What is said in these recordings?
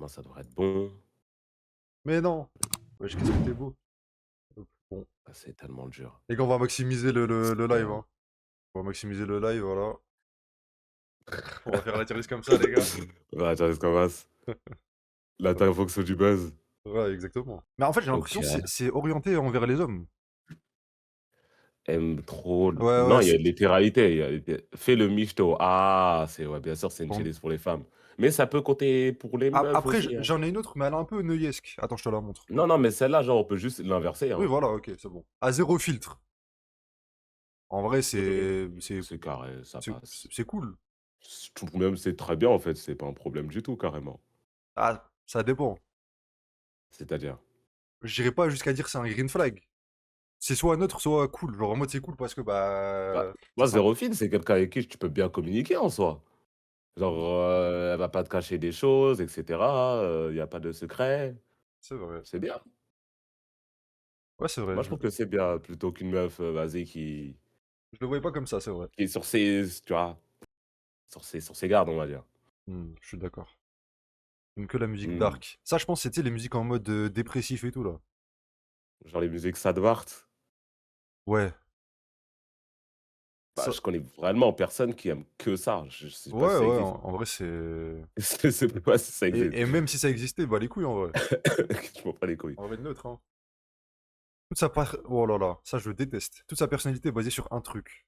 Moi, ça devrait être bon. Mais non! Wesh, qu'est-ce que t'es beau. Hop, bon. Ah, c'est tellement dur. Les gars, on va maximiser le live, Merde. hein. On va maximiser le live, voilà. On va faire la tier list comme ça, les gars. Ouais, attends, laisse qu'on passe. L'attaque en fonction du buzz. Ouais, exactement. Mais en fait, j'ai l'impression que c'est OK. c'est orienté envers les hommes. Aime trop l Ouais, non, ouais, il y a c'est de littéralité, il y a litté fais le michto. Ah, c'est ouais, bien sûr, c'est une bon. playlist pour les femmes. Mais ça peut compter pour les A meufs après, aussi, hein. j'en ai une autre, mais elle est un peu neuillesque. Attends, je te la montre. Non, non, mais celle-là, genre, on peut juste l'inverser, Oui, hein. voilà, OK, c'est bon. À zéro filtre. En vrai, C'est carré, ça passe. c'est cool. Je trouve même c'est très bien, en fait, c'est pas un problème du tout, carrément. Ah, ça dépend. C'est-à-dire? J'irai pas jusqu'à dire c'est un green flag. C'est soit neutre, soit cool. Genre en mode c'est cool parce que, Bah, bah, ça moi, symp zérophile, c'est quelqu'un avec qui tu peux bien communiquer, en soi. Genre, elle va pas te cacher des choses et cetera, il y a pas de secret. c'est vrai. C'est bien. Ouais, c'est vrai, Moi, je trouve que c'est bien plutôt qu'une meuf, vas-y, je le voyais pas comme ça, c'est vrai. qui est sur ses tu vois? Sur ses gardes, on va dire. Je suis d'accord. J'aime que la musique Mmh. dark. Ça, je pense, c'était les musiques en mode, dépressif et tout là. Genre les musiques Sadwart, Ouais, bah, ça je connais vraiment personne qui aime que ça. Je sais pas si ouais, ça ouais, existe. en vrai, c'est Je sais pas si ça existe. et même si ça existait, bah, les couilles en vrai. Je m'en bats les couilles. En vrai neutre, hein. Toute sa par oh là là, ça je déteste. Toute sa personnalité est basée sur un truc.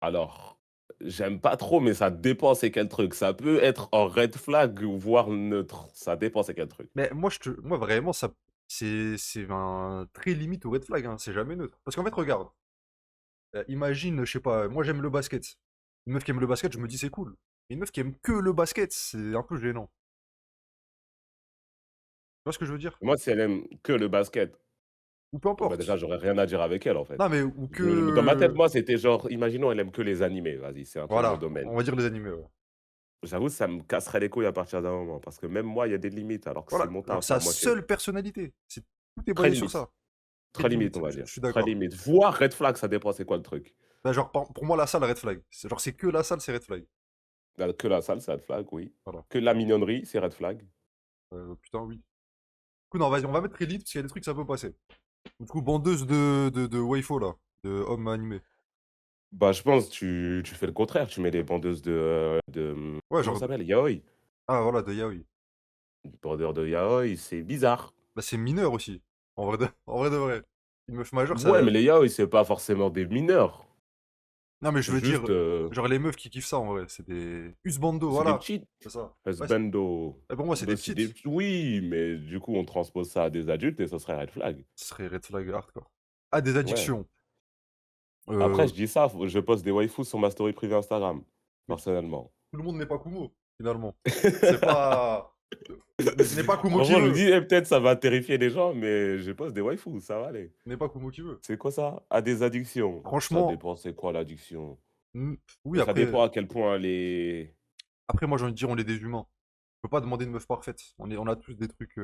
Alors, j'aime pas trop, mais ça dépend c'est quel truc. Ça peut être en red flag ou voire neutre. Ça dépend c'est quel truc. Mais moi vraiment ça c'est un très limite au red flag, hein, c'est jamais neutre. Parce qu'en fait regarde, imagine, je sais pas, moi j'aime le basket. Une meuf qui aime le basket, je me dis c'est cool. Mais une meuf qui aime que le basket, c'est un peu gênant. Tu vois ce que je veux dire? Moi, si elle aime que le basket, Ou peu bah, déjà, importe. j'aurais rien à dire avec elle, en fait. Non mais ou Je dans ma tête, que moi, c'était genre, imaginons, elle aime que les animés, vas-y, c'est un peu mon voilà, domaine. on va dire les animés, ouais. J'avoue, ça me casserait les couilles à partir d'un moment, parce que même moi, il y a des limites, alors que c'est Voilà, mon genre taf à sa moitié. seule personnalité, c'est tout est Très basé sur limite, ça. Très très limite, limite, on va je dire. je suis Très d'accord. limite. Voire red flag, ça dépend c'est quoi le truc. Bah, genre pour moi la salle red flag. C'est genre c'est que la salle, c'est red flag. Que la salle, c'est red flag, oui. Voilà. Que la mignonnerie, c'est red flag. Putain oui. Du coup non, vas-y, on va mettre élite parce qu'il y a des trucs ça peut passer. Du coup, bandeuse de waifu là, de hommes animés. Bah, je pense tu fais le contraire, tu mets des bandeuses Ouais, comment ça genre s'appelle? Yaoi. ah voilà, de yaoi. Une bandeur de yaoi, c'est bizarre. Bah, c'est mineur aussi. En vrai de vrai. Une meuf majeure, ça Ouais, mais les yaoi, c'est pas forcément des mineurs. non, mais je C'est veux dire, juste, genre les meufs qui kiffent ça en vrai, c'est des husbando, c'est des voilà, cheats. c'est ça. Ouais, Husbando. pour moi, c'est Bah, des c'est des petites. oui, mais du coup, on transpose ça à des adultes et ça serait red flag. Ce serait red flag hardcore. Ah, des Ouais. addictions. Après, Heu, je dis ça, je poste des waifus sur ma story privée Instagram, oui, personnellement. tout le monde n'est pas Kumo, finalement. C'est pas n'est pas Kumo qui Franchement, je me veut, dis: «Eh, peut-être ça va terrifier les gens, mais je poste des waifus, ça va aller». n'est pas Kumo qui veut. C'est quoi ça? À des addictions. Ça Franchement, dépend c'est quoi l'addiction. oui, Ça après dépend à quel point elle est moi, j'ai envie de dire, on est des humains. On peut pas demander une meuf parfaite. On a tous des trucs,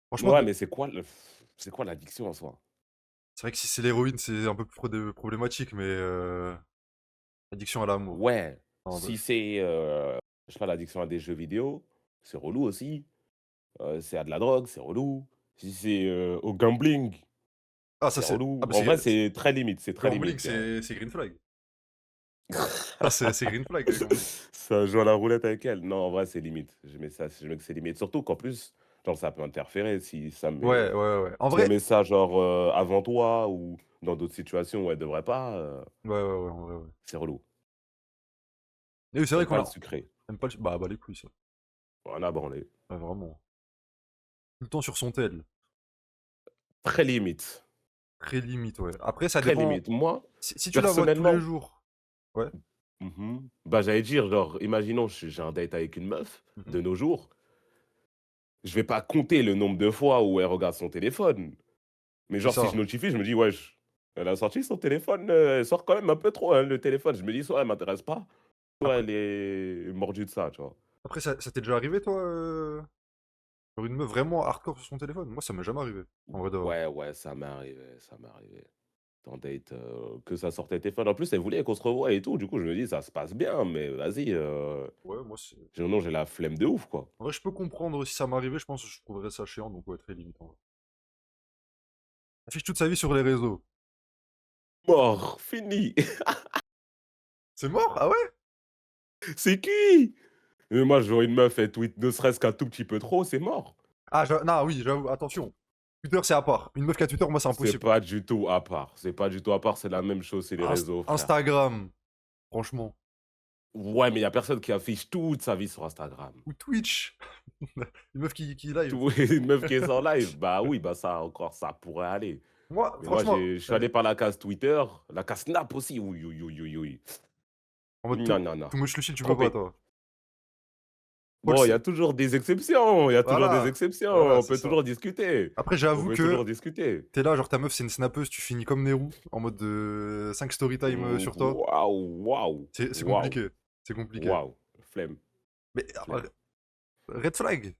franchement, ouais, mais c'est quoi l'addiction en soi? c'est vrai que si c'est l'héroïne, c'est un peu plus problématique, mais addiction à l'amour. Ouais, En vrai. si c'est, je sais pas, l'addiction à des jeux vidéo, c'est relou aussi. C'est à de la drogue, c'est relou. Si c'est, au gambling, Ah ça c'est c'est ah relou. bah En c'est vrai, c'est très limite, gambling, je dirais. c'est green flag. Ah c'est green flag, le gambling. Ça joue à la roulette avec elle. Non, en vrai, c'est limite. Je mets que c'est limite. Surtout qu'en plus, genre, ça peut interférer Ouais, ouais, ouais, ouais. En si elle vrai met ça, genre, avant toi ou dans d'autres situations où elle devrait pas, ouais, ouais, ouais, en vrai, ouais. c'est relou. Et oui, c'est vrai J'aime qu'on pas le a sucré. aime pas le bah les couilles ça. On a branlé. Ouais, vraiment. Tout le temps sur son tel. Très limite, Très limite, ouais. Après ça très dépend limite. Moi, si tu la vois tous les personnellement jours ouais. bah, j'allais dire, genre, imaginons, j'ai un date avec une meuf, Mmh. de nos jours, je vais pas compter le nombre de fois où elle regarde son téléphone. Mais C'est genre, si je ça. notifie, je me dis: «Wesh, elle a sorti son téléphone, elle sort quand même un peu trop, hein, le téléphone». Je me dis: «Soit elle m'intéresse pas, soit Après elle est mordue de ça», tu vois? après ça t'est déjà arrivé toi, genre une meuf vraiment hardcore sur son téléphone? Moi ça m'est jamais arrivé, en vrai de vrai. Ouais, ouais, ça m'est arrivé, ça m'est arrivé. en date, que ça sortait téléphone. En plus, elle voulait qu'on se revoie et tout. Du coup, je me dis: «Ça se passe bien, mais vas-y, Ouais, moi, c'est. sinon j'ai la flemme de ouf, quoi». En vrai, je peux comprendre si ça m'arrivait, je pense que je trouverais ça chiant, donc ouais, très limite, en vrai. Affiche toute sa vie sur les réseaux. Mort, fini, C'est mort? Ah ouais? c'est cuit! Moi, je vois une meuf, elle tweet ne serait-ce qu'un tout petit peu trop, c'est mort. Ah, non, oui, j'avoue, attention. Twitter, c'est à part. Une meuf qui a Twitter, moi, c'est C'est impossible. pas du tout à part, c'est pas du tout à part, c'est la même chose, c'est les réseaux, frère. Instagram, franchement. Ouais, mais il y a personne qui affiche toute sa vie sur Instagram. Ou Twitch. Une meuf qui live. Tout une meuf qui est en live, bah oui, bah ça encore, ça pourrait aller. Moi, Mais moi, franchement, je suis allé par la case Twitter, la case Snap aussi, oui, oui, oui, oui, oui. en mode Non, non, non, too much Lucille, tu peux pas, trompé. toi. Paul, Bon, il y a toujours des exceptions, il y a toujours des voilà. exceptions, Voilà, on c'est peut ça. toujours discuter. Après, On j'avoue peut que toujours discuter. t'es là, genre ta meuf, c'est une snappeuse, tu finis comme Nehru, en mode de 5 story time sur toi. Waouh, waouh, C'est waouh, compliqué. C'est compliqué. waouh, flemme, Mais flemme. red flag.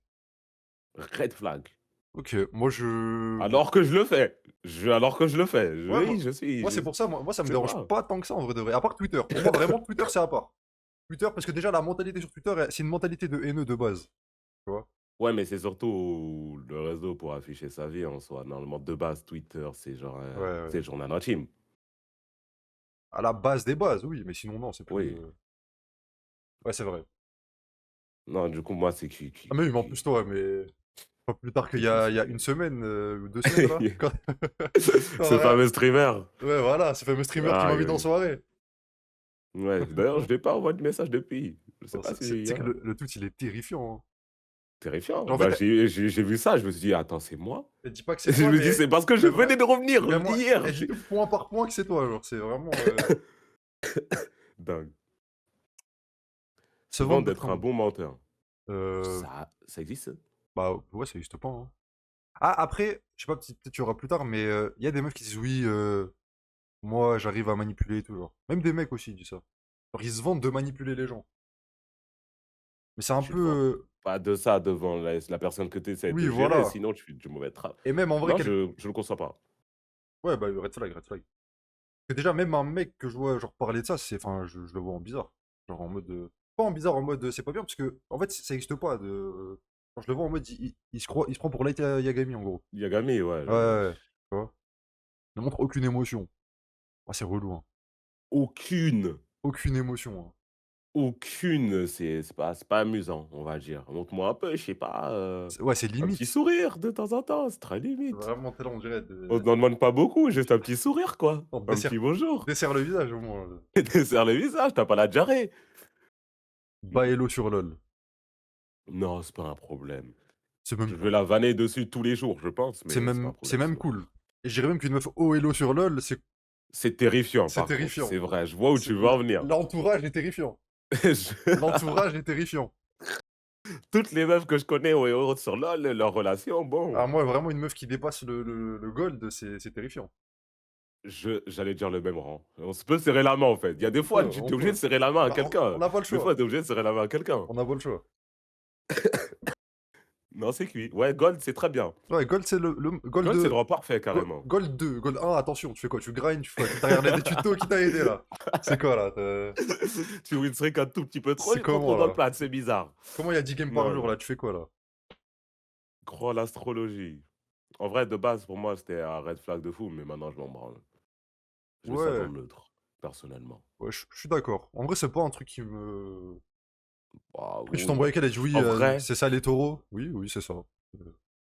Red flag. Ok, moi je. Alors que je le fais. Alors que je le fais. Ouais, Oui, je suis. moi c'est pour ça, moi ça me Je sais dérange pas. pas tant que ça en vrai de vrai. À part Twitter. Pour moi, vraiment, Twitter c'est à part. Twitter, parce que déjà la mentalité sur Twitter, c'est une mentalité de haineux de base. Tu vois? Ouais, mais c'est surtout le réseau pour afficher sa vie en soi. Normalement, de base, Twitter, c'est genre, Ouais, ouais. c'est le journal intime. À la base des bases, oui, mais sinon, non, c'est plus. Oui. Ouais, c'est vrai. Non, du coup, moi, c'est Ah, mais oui, mais en plus, toi, mais. Pas plus tard qu'il y a une semaine ou 2 semaines là. Ce fameux streamer. Ouais, voilà, ce fameux streamer qui Aïe, m'invite en aïe. soirée. Ouais. D'ailleurs, je n'ai pas envoyé de message depuis. Je sais Non, pas tu si, sais que hein. le tout, il est terrifiant, hein. Terrifiant. Genre, en Bah, fait, j'ai vu ça, je me suis dit, attends, c'est moi? elle dit pas que c'est Je toi, me dis, c'est parce que je mais vrai, venais de revenir vraiment, d'hier. elle dit point par point que c'est toi, genre, c'est vraiment Dingue. se Se vendre vendre d'être d'être un un. bon menteur. Euh, Ça existe? Bah ouais, ça existe pas, hein. Ah, après, je sais pas, peut-être tu auras plus tard, mais il y a des meufs qui disent oui, moi j'arrive à manipuler et tout, genre. Même des mecs aussi disent ça. Genre, ils se vendent de manipuler les gens. Mais c'est un Tu te vends peu. pas de ça devant la personne que tu essaies Oui, de gérer, voilà. sinon tu fais du mauvais travail. Et même en vrai, Non, je le conçois pas. ouais, bah red flag, red flag. Que déjà, même un mec que je vois genre parler de ça, c'est. Enfin, je le vois en bizarre. Genre en mode. Pas en bizarre, en mode c'est pas bien, parce que en fait, ça existe pas. Genre, je le vois en mode il se prend pour Light Yagami en gros. Yagami, ouais, Ouais, je vois. ouais, ouais. Tu vois. Il ne montre aucune émotion. Ah, c'est relou, hein. Aucune, Aucune émotion, hein. aucune, c'est pas amusant, on va dire. Montre-moi un peu, je sais pas, Ouais, c'est un petit limite. sourire de temps en temps, c'est très limite. Vraiment, t'es là, on dirait. On t'en demande pas beaucoup, juste un petit sourire, quoi. On te Un petit bonjour. desserre le visage au moins. Et desserre le visage, t'as pas la diarrhée. Baello sur LOL. Non, c'est pas un problème. C'est même, Je vais la vanner dessus tous les jours, je pense, c'est mais c'est pas un même, c'est problème, même sinon. cool. Et je dirais même qu'une meuf oh hello sur LOL, C'est terrifiant, c'est par contre, terrifiant. c'est vrai, je vois où tu veux en venir. L'entourage est terrifiant. L'entourage est terrifiant. Toutes les meufs que je connais au héros sur LoL, leur relation, Ah, bon, moi, vraiment, une meuf qui dépasse le gold, c'est terrifiant. j'allais dire le même rang. On se peut serrer la main, en fait. Il y a des On fois, peut, tu on es obligé de peut. serrer la main à Bah, on quelqu'un. n'a pas le Des fois, choix. tu es obligé de serrer la main à quelqu'un. On n'a pas le choix. Non, c'est cuit. Ouais, Gold, c'est très bien. Ouais, gold, c'est le gold Gold, c'est 2. le rang parfait, carrément. Gold 2, gold 1, attention, tu fais quoi? Tu grindes, tu fais quoi? T'as regardé des tutos qui t'a aidé là? C'est quoi là? Tu win streak un tout petit peu trop, C'est il te comment retrouve dans le là? plat, c'est bizarre. Comment il y a 10 games par Non, jour non. là? Tu fais quoi là? Crois l'astrologie. En vrai, de base, pour moi, c'était un red flag de fou, mais maintenant, je m'en branle. Je mets ça dans Ouais, le neutre, personnellement. ouais, je suis d'accord. En vrai, c'est pas un truc qui me. Ah Après, tu t'embrouilles oui. avec elle, elle dit oui, En vrai, c'est ça les taureaux? Oui, oui, c'est ça.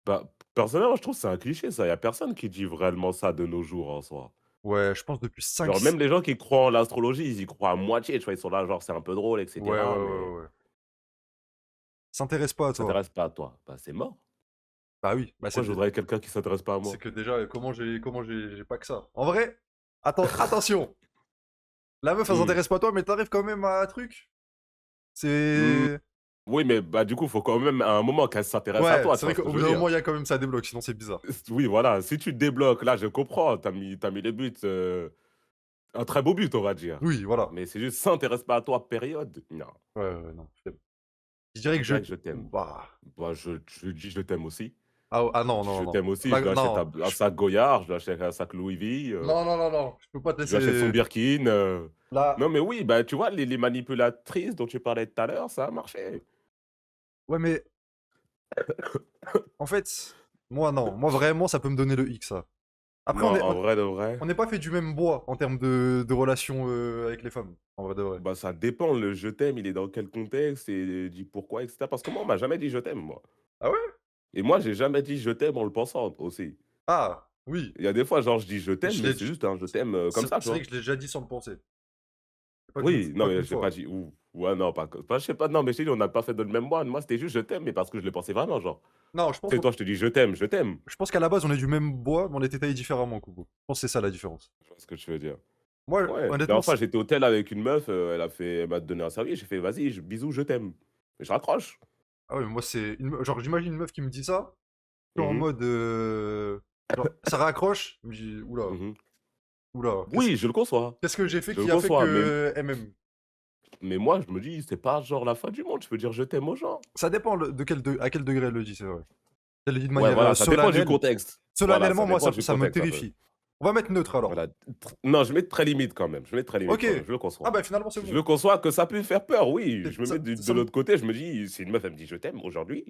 bah, personnellement, je trouve que c'est un cliché, ça. Il y a personne qui dit réellement ça de nos jours, en soi. Ouais, je pense depuis 5. Genre, même les gens qui croient en l'astrologie, ils y croient à moitié, tu vois? Ils sont là, genre, c'est un peu drôle, et Ouais, ouais, cetera, mais ouais, ouais. S'intéresse pas à ça toi. s'intéresse pas à toi. Bah, c'est mort. Bah oui, bah Pourquoi je voudrais quelqu'un qui s'intéresse pas à c'est moi? que déjà, j'ai pas que ça. En vrai, attention! La meuf, elle Mmh. s'intéresse pas à toi, mais t'arrives quand même à un truc. Mmh, C'est. oui, mais bah, du coup, faut quand même, à un moment, qu'elle s'intéresse à Ouais, toi, tu c'est vrai vois ce que qu'au je bout veux d'un dire? moment, il y a quand même ça débloque, sinon c'est bizarre. Oui, voilà, si tu te débloques, là, je comprends, tu as mis les buts, un très beau but, on va dire. Oui, voilà. Mais c'est juste s'intéresse pas à toi, période. Non, Ouais, ouais, non, flemme. Je dirais je que je. dirais que je t'aime. Bah. Bah, je dis je t'aime aussi. Ah non, Je non, non. t'aime aussi, je Là, lui achète non. un sac Goyard, je lui achète un sac Louis V, Non, non, non, non. Je peux pas te je lui achète son laisser. Birkin. Là. Non, mais oui, bah, tu vois, les manipulatrices dont tu parlais tout à l'heure, ça a marché. Ouais, mais en fait, moi, non. Moi, vraiment, ça peut me donner le X, ça. Après, Non, en vrai de vrai, on n'est pas fait du même bois en termes de relations avec les femmes. En vrai de vrai. bah, ça dépend. Le «je t'aime», il est dans quel contexte et dit pourquoi et cetera. Parce que moi, on m'a jamais dit «je t'aime», moi. Ah ouais? Et moi, j'ai jamais dit «je t'aime» en le pensant aussi. Ah, oui. Il y a des fois, genre, je dis «je t'aime», Je mais l'ai c'est dit- juste un «je t'aime», comme ça, tu c'est vrai vois? que je l'ai déjà dit sans le penser. Oui, non, Pas mais qu'une je l'ai pas fois. dit ou ouais, non, pas je sais pas, non, mais je t'ai dit, on n'a pas fait de le même moine. Moi, c'était juste «je t'aime», mais parce que je le pensais vraiment, genre. Non, Tu sais, toi, je te dis: «Je t'aime», je t'aime. je pense qu'à la base, on est du même bois, mais on était taillés différemment, Kobo. Je pense que c'est ça la différence. Je vois ce que tu veux dire. Moi, Ouais, la honnêtement, dernière fois, j'étais au tel avec une meuf, elle m'a donné un service, j'ai fait: «Vas-y, bisous, je t'aime». Et je raccroche. ah ouais, moi, c'est genre, j'imagine une meuf qui me dit ça, je suis en Mmh mh. mode, genre, ça raccroche, je me dis, oula, Mmh. oula, Oui, je le conçois, qu'est-ce que j'ai fait je le qui a fait conçois, que elle m'aime? mais moi, je me dis: «C'est pas genre la fin du monde, je peux dire je t'aime aux gens». Ça dépend à quel degré elle le dit, c'est vrai. Si elle le dit de Ouais, manière voilà, ça dépend du solennelle, contexte. Voilà, ça solennellement, moi, dépend du ça me contexte un peu. terrifie. On va mettre neutre alors. Voilà, non, je mets très limite quand même, je mets très limite Ok. quand même, je le Ah conçois. bah finalement, c'est Je bon. le conçois que ça peut faire peur, oui, je me mets de Ça me... l'autre côté, je me dis: «Si une meuf, elle me dit: "Je t'aime" aujourd'hui",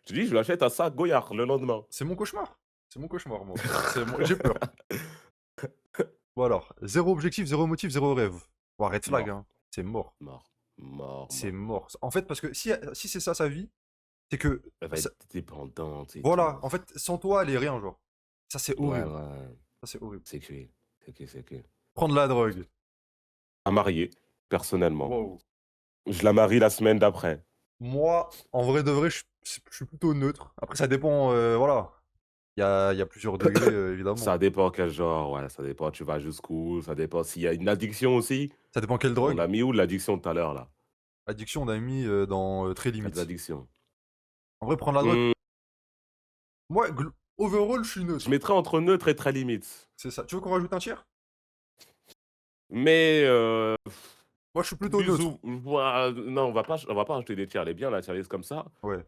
je dis: «Je lui achète un sac Goyard le lendemain». C'est mon cauchemar. C'est mon cauchemar, moi. J'ai peur. Bon alors, zéro objectif, zéro motif, zéro rêve. Bon, red flag, Mort, hein. C'est mort. mort, mort, C'est mort, mort. mort. En fait, parce que si c'est ça sa vie, c'est que... Elle va être dépendante et Voilà, tout. en fait, sans toi, elle est rien, genre. Ça, c'est Ouais, horrible. ouais, Ça, c'est horrible. c'est cuit, c'est cuit, c'est cuit. Prendre la drogue. À marier, personnellement. Wow. Je la marie la semaine d'après. Moi, en vrai de vrai, je suis plutôt neutre. Après, ça dépend, voilà. Il y a plusieurs degrés, évidemment. Ça dépend quel genre, ouais, ça dépend, tu vas jusqu'où, ça dépend s'il y a une addiction aussi. Ça dépend quelle On drogue. a mis où l'addiction tout à l'heure là? Addiction, on a mis dans très Il y a des limite. addictions. En vrai, prendre la drogue, Mmh, moi, overall, je suis je neutre. mettrais entre neutre et très limite. C'est ça. Tu veux qu'on rajoute un tiers? Mais Moi, je suis plutôt plus neutre. ou ouah, non, on va pas rajouter des tiers, elle est bien la tier list comme ça. Ouais.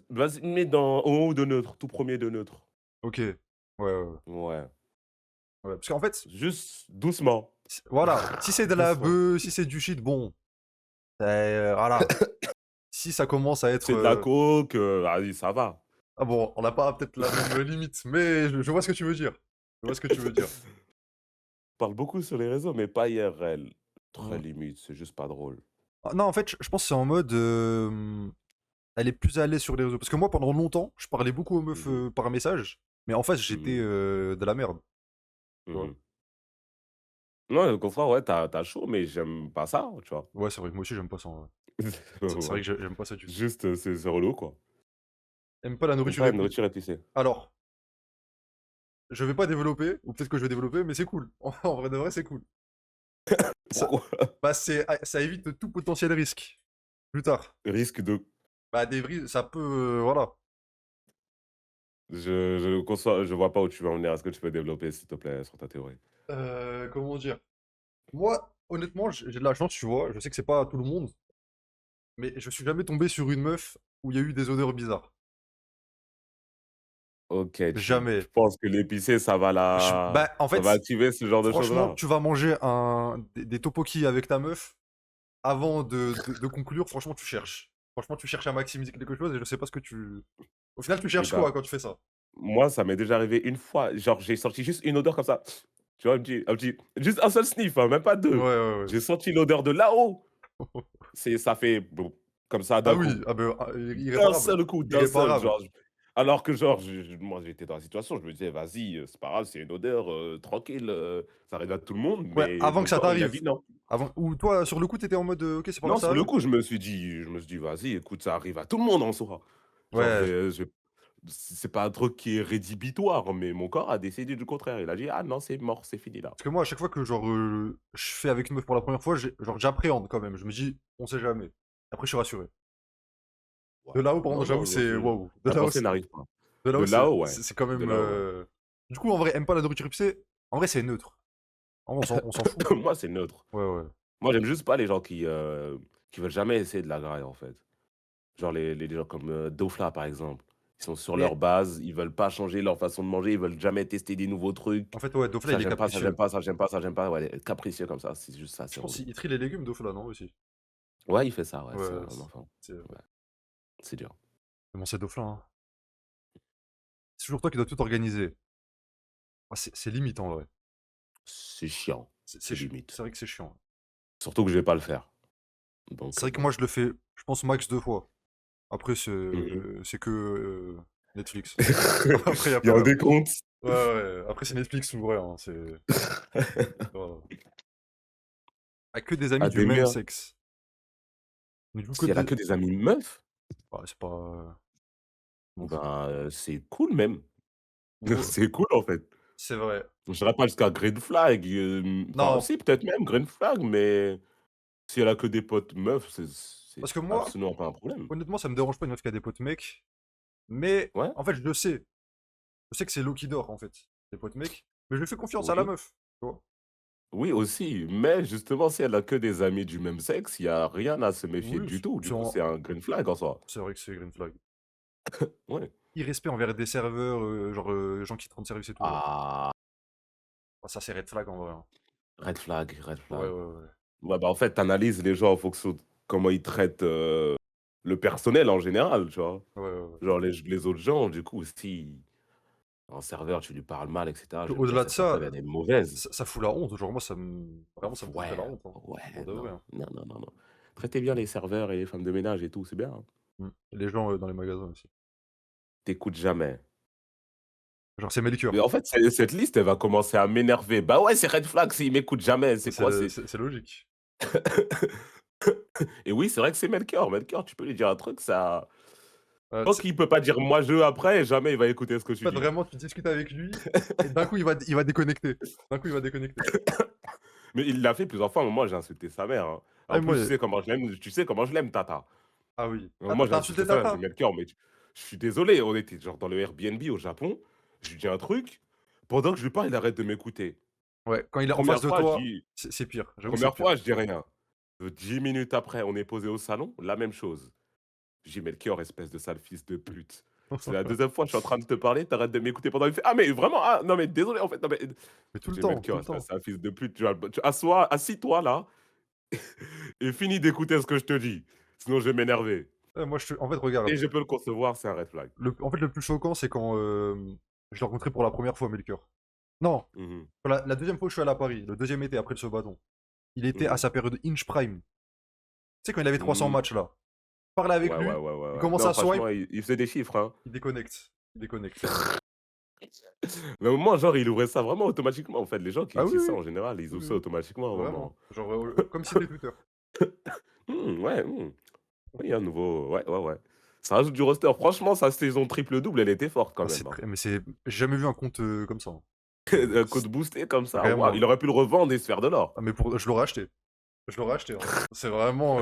Vas-y, mets dans en haut de neutre, tout premier de neutre. Ok. Ouais, ouais, ouais. Ouais, Ouais. Parce qu'en fait, juste doucement, voilà. Si c'est de la doucement. bœuf, si c'est du shit, bon. Voilà. Si ça commence à être. C'est de la coke, vas-y, ça va. Ah bon, on n'a pas peut-être la même limite, mais je vois ce que tu veux dire. Je vois ce que tu veux dire. Parle beaucoup sur les réseaux, mais pas IRL. Très Hmm. limite, c'est juste pas drôle. Ah, non, en fait, je pense que c'est en mode. Elle est plus à l'aise sur les réseaux. Parce que moi, pendant longtemps, je parlais beaucoup aux meufs Mmh mh. par message, mais en face, j'étais Mmh. de la merde. Tu vois. Mmh. Non, au contraire, ouais, tu as chaud, mais j'aime pas ça, tu vois? Ouais, c'est vrai que moi aussi, j'aime pas ça, en vrai. C'est vrai Ouais. que j'aime pas ça du tout. Juste, c'est relou, quoi. J'aime pas la J'aime nourriture pas la épicée. nourriture épicée. Alors, je vais pas développer, ou peut-être que je vais développer, mais c'est cool. En vrai de vrai, c'est cool. Ça, Pourquoi? bah, ça évite tout potentiel risque. Plus tard. Risque de Bah, ça peut. Voilà. je conçois je vois pas où tu veux en venir. Est-ce que tu peux développer, s'il te plaît, sur ta théorie? Comment dire? Moi, honnêtement, j'ai de la chance, tu vois. Je sais que c'est pas tout le monde, mais je suis jamais tombé sur une meuf où il y a eu des odeurs bizarres. OK, tu Jamais. penses que l'épicé, Bah, en ça va fait, activer ce genre de franchement, choses-là? tu vas manger des tteokbokki avec ta meuf avant de conclure. Franchement, tu cherches. Franchement, tu cherches à maximiser quelque chose et je sais pas ce que tu. Au final, tu Eh cherches ben, quoi quand tu fais ça? moi, ça m'est déjà arrivé une fois, genre, j'ai senti juste une odeur comme ça, tu vois? Un petit juste un seul sniff, hein, même pas Ouais, 2. ouais, ouais. J'ai senti l'odeur de là-haut, ça fait boum, comme ça Ah d'un oui, coup. ah ben, D'un irréparable. seul coup, d'un seul, Irréparable. genre, alors que genre, moi, j'étais dans la situation, je me disais: «Vas-y, c'est pas grave, c'est une odeur, tranquille, ça arrive à tout le monde», Ouais, mais avant mon que ça corps, il a t'arrive. dit: «Non». Avant... Ou toi, sur le coup, t'étais en mode OK, c'est pas grave, Non, ça sur le arrive? coup, je me suis dit: «Vas-y, écoute, ça arrive à tout le monde en soi». Genre, Ouais. c'est pas un truc qui est rédhibitoire, mais mon corps a décidé du contraire. Il a dit: «Ah non, c'est mort, c'est fini là». Parce que moi, à chaque fois que genre je fais avec une meuf pour la première fois, genre j'appréhende quand même. Je me dis, on sait jamais. Après, je suis rassuré. Ouais. De là-haut, par contre, Non, j'avoue, non, c'est waouh. la pensée n'arrive pas. De De là-haut, là-haut, ouais. c'est quand De même. là-haut, ouais. Du coup, en vrai, aime pas la nourriture épicée. En vrai, c'est neutre. En vrai, on s'en fout. Moi, c'est neutre. Ouais, ouais. Moi, j'aime juste pas les gens qui veulent jamais essayer de la graille, en fait. Genre les gens comme, Dofla, par exemple. Ils sont sur leur Mais base, ils veulent pas changer leur façon de manger, ils veulent jamais tester des nouveaux trucs. en fait, ouais, Dofla, Ça il est j'aime pas, ça j'aime capricieux. pas, ça j'aime pas, ça j'aime pas, ouais, capricieux comme ça, c'est juste ça, Je c'est pense relou. qu'il trie les légumes, Dofla, non, aussi? Ouais, il fait ça, ouais, Ouais, c'est ouais, un enfant. c'est Ouais, c'est dur. mais bon, c'est Dofla, hein. C'est toujours toi qui dois tout organiser. Ah, c'est limite, en vrai. C'est chiant, c'est limite. C'est vrai que c'est chiant. Surtout que je vais pas le faire, C'est donc vrai que bon. moi, je le fais, je pense, max 2 fois. Après, Mmh mh. c'est que, Netflix. Après, il y a Il y a un pas décompte. ouais, ouais, après, c'est Netflix ou vrai, hein, c'est voilà. Ah, que des amis Ah du des même murs, sexe. Du coup, que s'il y a des que des amis meufs, ouais, c'est pas je m'en fous. ben, c'est cool même. Gros, C'est cool en fait. c'est vrai. J'irai pas jusqu'à green flag, enfin Non, si peut-être même green flag, mais si elle a que des potes meufs, c'est parce que moi, absolument pas un problème. honnêtement, ça me dérange pas une meuf qui a des potes mecs, mais Ouais, en fait, je le sais. Je sais que c'est l'eau qui dort, en fait, les potes mecs, mais je lui fais confiance à la oui, meuf, tu vois? oui aussi, mais justement si elle a que des amis du même sexe, il y a rien à se méfier Oui, du tout. Du c'est coup, c'est un green flag en soi. c'est vrai que c'est green flag. Ouais. Irrespect envers des serveurs, genre, gens qui te rendent service et tout, là. Ah, Ah, ça, c'est red flag, en vrai, hein. red flag, red Ouais, flag. ouais, ouais. Ouais, bah, en fait, tu analyses les gens en fonction de comment ils traitent, le personnel en général, tu vois? Ouais, ouais, ouais. Genre les autres gens, du coup, si un serveur, tu lui parles mal et cetera, je vais me dire: Au-delà de «Cette personne, ça, elle est mauvaise». ça fout la honte, genre moi ça me vraiment ça me foutrait Ouais, la honte, hein, pour ouais, de vrai, non, hein. non, non, non, non. Traitez bien les serveurs et les femmes de ménage et tout, c'est bien, hein. Et les gens, dans les magasins aussi. Tu jamais. Genre c'est Mais Melchior, en fait, cette liste, elle va commencer à m'énerver. Bah, ouais, c'est red flag s'il m'écoute jamais, c'est quoi? C'est c'est logique. et oui, c'est vrai que c'est Melchior. Melchior, tu peux lui dire un truc, ça tant Tu sais qu'il peut pas dire «moi je» après, jamais il va écouter ce que tu en fait dis. vraiment tu discutes avec lui et d'un coup il va déconnecter. D'un coup il va déconnecter. Mais il l'a fait plusieurs fois, à un moment, j'ai insulté sa mère, hein. Ah En et plus, moi tu sais comment je l'aime tata. ah oui. À un Ah moment, j'ai tu insulté insulté sa mère, j'ai dit: Tata? «Melchior, mais tu je suis désolé, on était genre dans le Airbnb au Japon, je lui dis un truc, pendant que je lui parle, il arrête de m'écouter. Ouais, quand il est en face Première de fois, je toi, dis c'est pire, j'avoue c'est première pire. fois, je dis rien. 10 minutes après, on est posé au salon, la même chose. Je dis: «Melchior, espèce de sale fils de pute, c'est la deuxième fois, je suis en train de te parler, tu arrêtes de m'écouter pendant» il fait: «Ah mais vraiment? Ah non mais désolé en fait, non mais» Mais je tout le dis: temps, tout «Melchior, le espèce de temps. sale fils de pute, tu assis-toi là et finis d'écouter ce que je te dis, sinon je vais m'énerver» Moi je te en fait regarde, et je peux le concevoir, c'est un red flag. le plus choquant c'est quand, je l'ai rencontré pour la première fois Melchior. Non, Mmh mh. la 2e fois où je suis allé à Paris, le deuxième été après le Saut-Bâton. Il était Mmh à mh. sa période Inch Prime. Tu sais, quand il avait 300 Mmh. matchs là. Parler avec Ouais, ouais, lui, ouais, ouais, il ouais. commence Non, à swipe, franchement, il faisait des chiffres, hein. il déconnecte. Il déconnecte. Mais au moment, genre, il ouvrait ça vraiment automatiquement, en fait. Les gens qui Ah oui, utilisent ça, oui, en général, ils oui, ouvrent ça oui, automatiquement, à un vraiment. moment. Genre, comme si c'était Twitter. Ouais, oui, un nouveau ouais, ouais, ouais. Ça rajoute du roster. Franchement, sa saison triple double, elle était forte quand Ah, même, c'est hein. très mais j'ai jamais vu un compte, comme ça, hein. Un C code boosté comme ça, waouh, vraiment. il aurait pu le revendre et se faire de l'or. Ah mais pour je l'aurais acheté. Je l'aurais acheté, hein. C'est vraiment,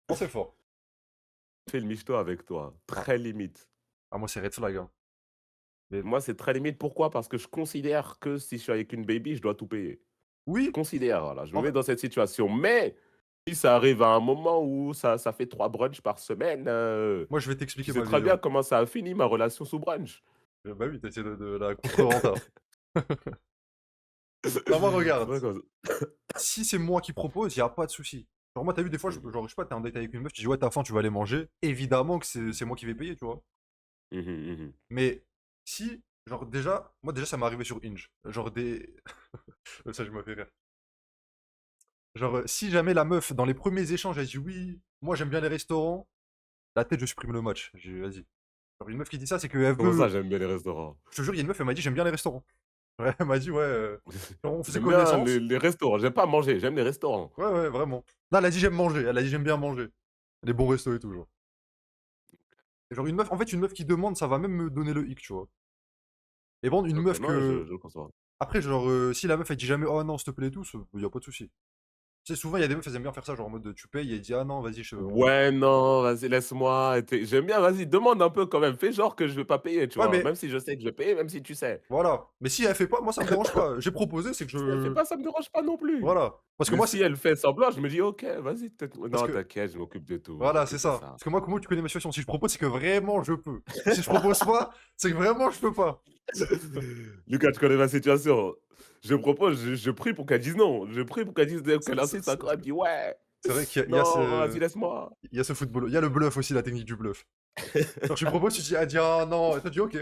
non, c'est fort. Fais le michto avec toi, Ah, très limite. moi, c'est red flag, hein. Mais Moi, c'est très limite. Pourquoi? Parce que je considère que si je suis avec une baby, je dois tout payer. Je oui, considère, voilà, je me en mets fait dans cette situation. Mais si ça arrive à un moment où ça fait 3 brunchs par semaine, moi, je vais tu t'expliquer sais ma très bien vision. comment ça a fini ma relation sous brunch. Bah oui, tu essaies de la contre-renta. Non, moi, C'est regarde, vrai comme si c'est moi qui propose, y a pas de souci. Genre, moi, tu as vu, des fois, mmh mh. genre, je sais pas, tu es en date avec une meuf, tu dis: «Ouais, tu as faim, tu vas aller manger». Évidemment que c'est moi qui vais payer, tu vois? Mmh mh, mmh. Mais si, genre moi déjà ça m'est arrivé sur Hinge. Genre des ça je me fais rire. Genre, si jamais la meuf dans les premiers échanges elle dit: «Oui, moi j'aime bien les restaurants», la tête je supprime le match. J'ai dit: «Vas-y». Genre une meuf qui dit ça, c'est qu'elle Comment ça, veut j'aime bien les restaurants? je te jure, il y a une meuf, elle m'a dit: «J'aime bien les restaurants». Ouais, elle m'a dit: «Ouais, genre on faisait J'aime bien connaissance». les restaurants, j'aime pas manger, j'aime les restaurants. Ouais, ouais, vraiment. Non, elle a dit: «J'aime manger», elle a dit: «J'aime bien manger». Les bons restos et tout, genre. Et genre une meuf en fait, une meuf qui demande, ça va même me donner le hic, tu vois? Et bon, une OK, meuf non, que je le conçois. après genre, si la meuf elle dit jamais: «Oh non, s'il te plaît» et tout, il y a pas de souci. Tu sais, souvent, il y a des meufs, elles aiment bien faire ça, genre en mode, tu payes et elle dit: «Ah non, vas-y, je veux pas». Ouais, non, vas-y, laisse-moi. J'aime bien, vas-y, demande un peu quand même. Fais genre que je vais pas payer, tu Ouais, vois? mais Même si je sais que je vais payer, même si tu sais. voilà. Mais si elle fait pas, moi, ça me dérange pas. J'ai proposé, c'est que Si elle fait je pas, ça me dérange pas non plus. voilà. Parce que Mais moi, si c'est elle fait semblant, je me dis: «OK, vas-y, parce non, que t'inquiète, je m'occupe de tout, je voilà, c'est m'occupe de ça. ça». Parce que moi, comment tu connais ma situation? Si je propose, c'est que vraiment je peux. Si je propose pas, c'est que vraiment je peux pas. Lucas, tu connais ma situation. Je propose, je prie pour qu'elle dise non. Je prie pour qu'elle dise C'est qu'elle c'est insiste c'est encore, elle me dit: «Ouais, c'est vrai qu'il y a non, vas-y, ce laisse-moi». il y a ce football, il y a le bluff aussi, la technique du bluff. Genre tu proposes, tu dis elle dit: «Ah non», et toi tu dis: «OK,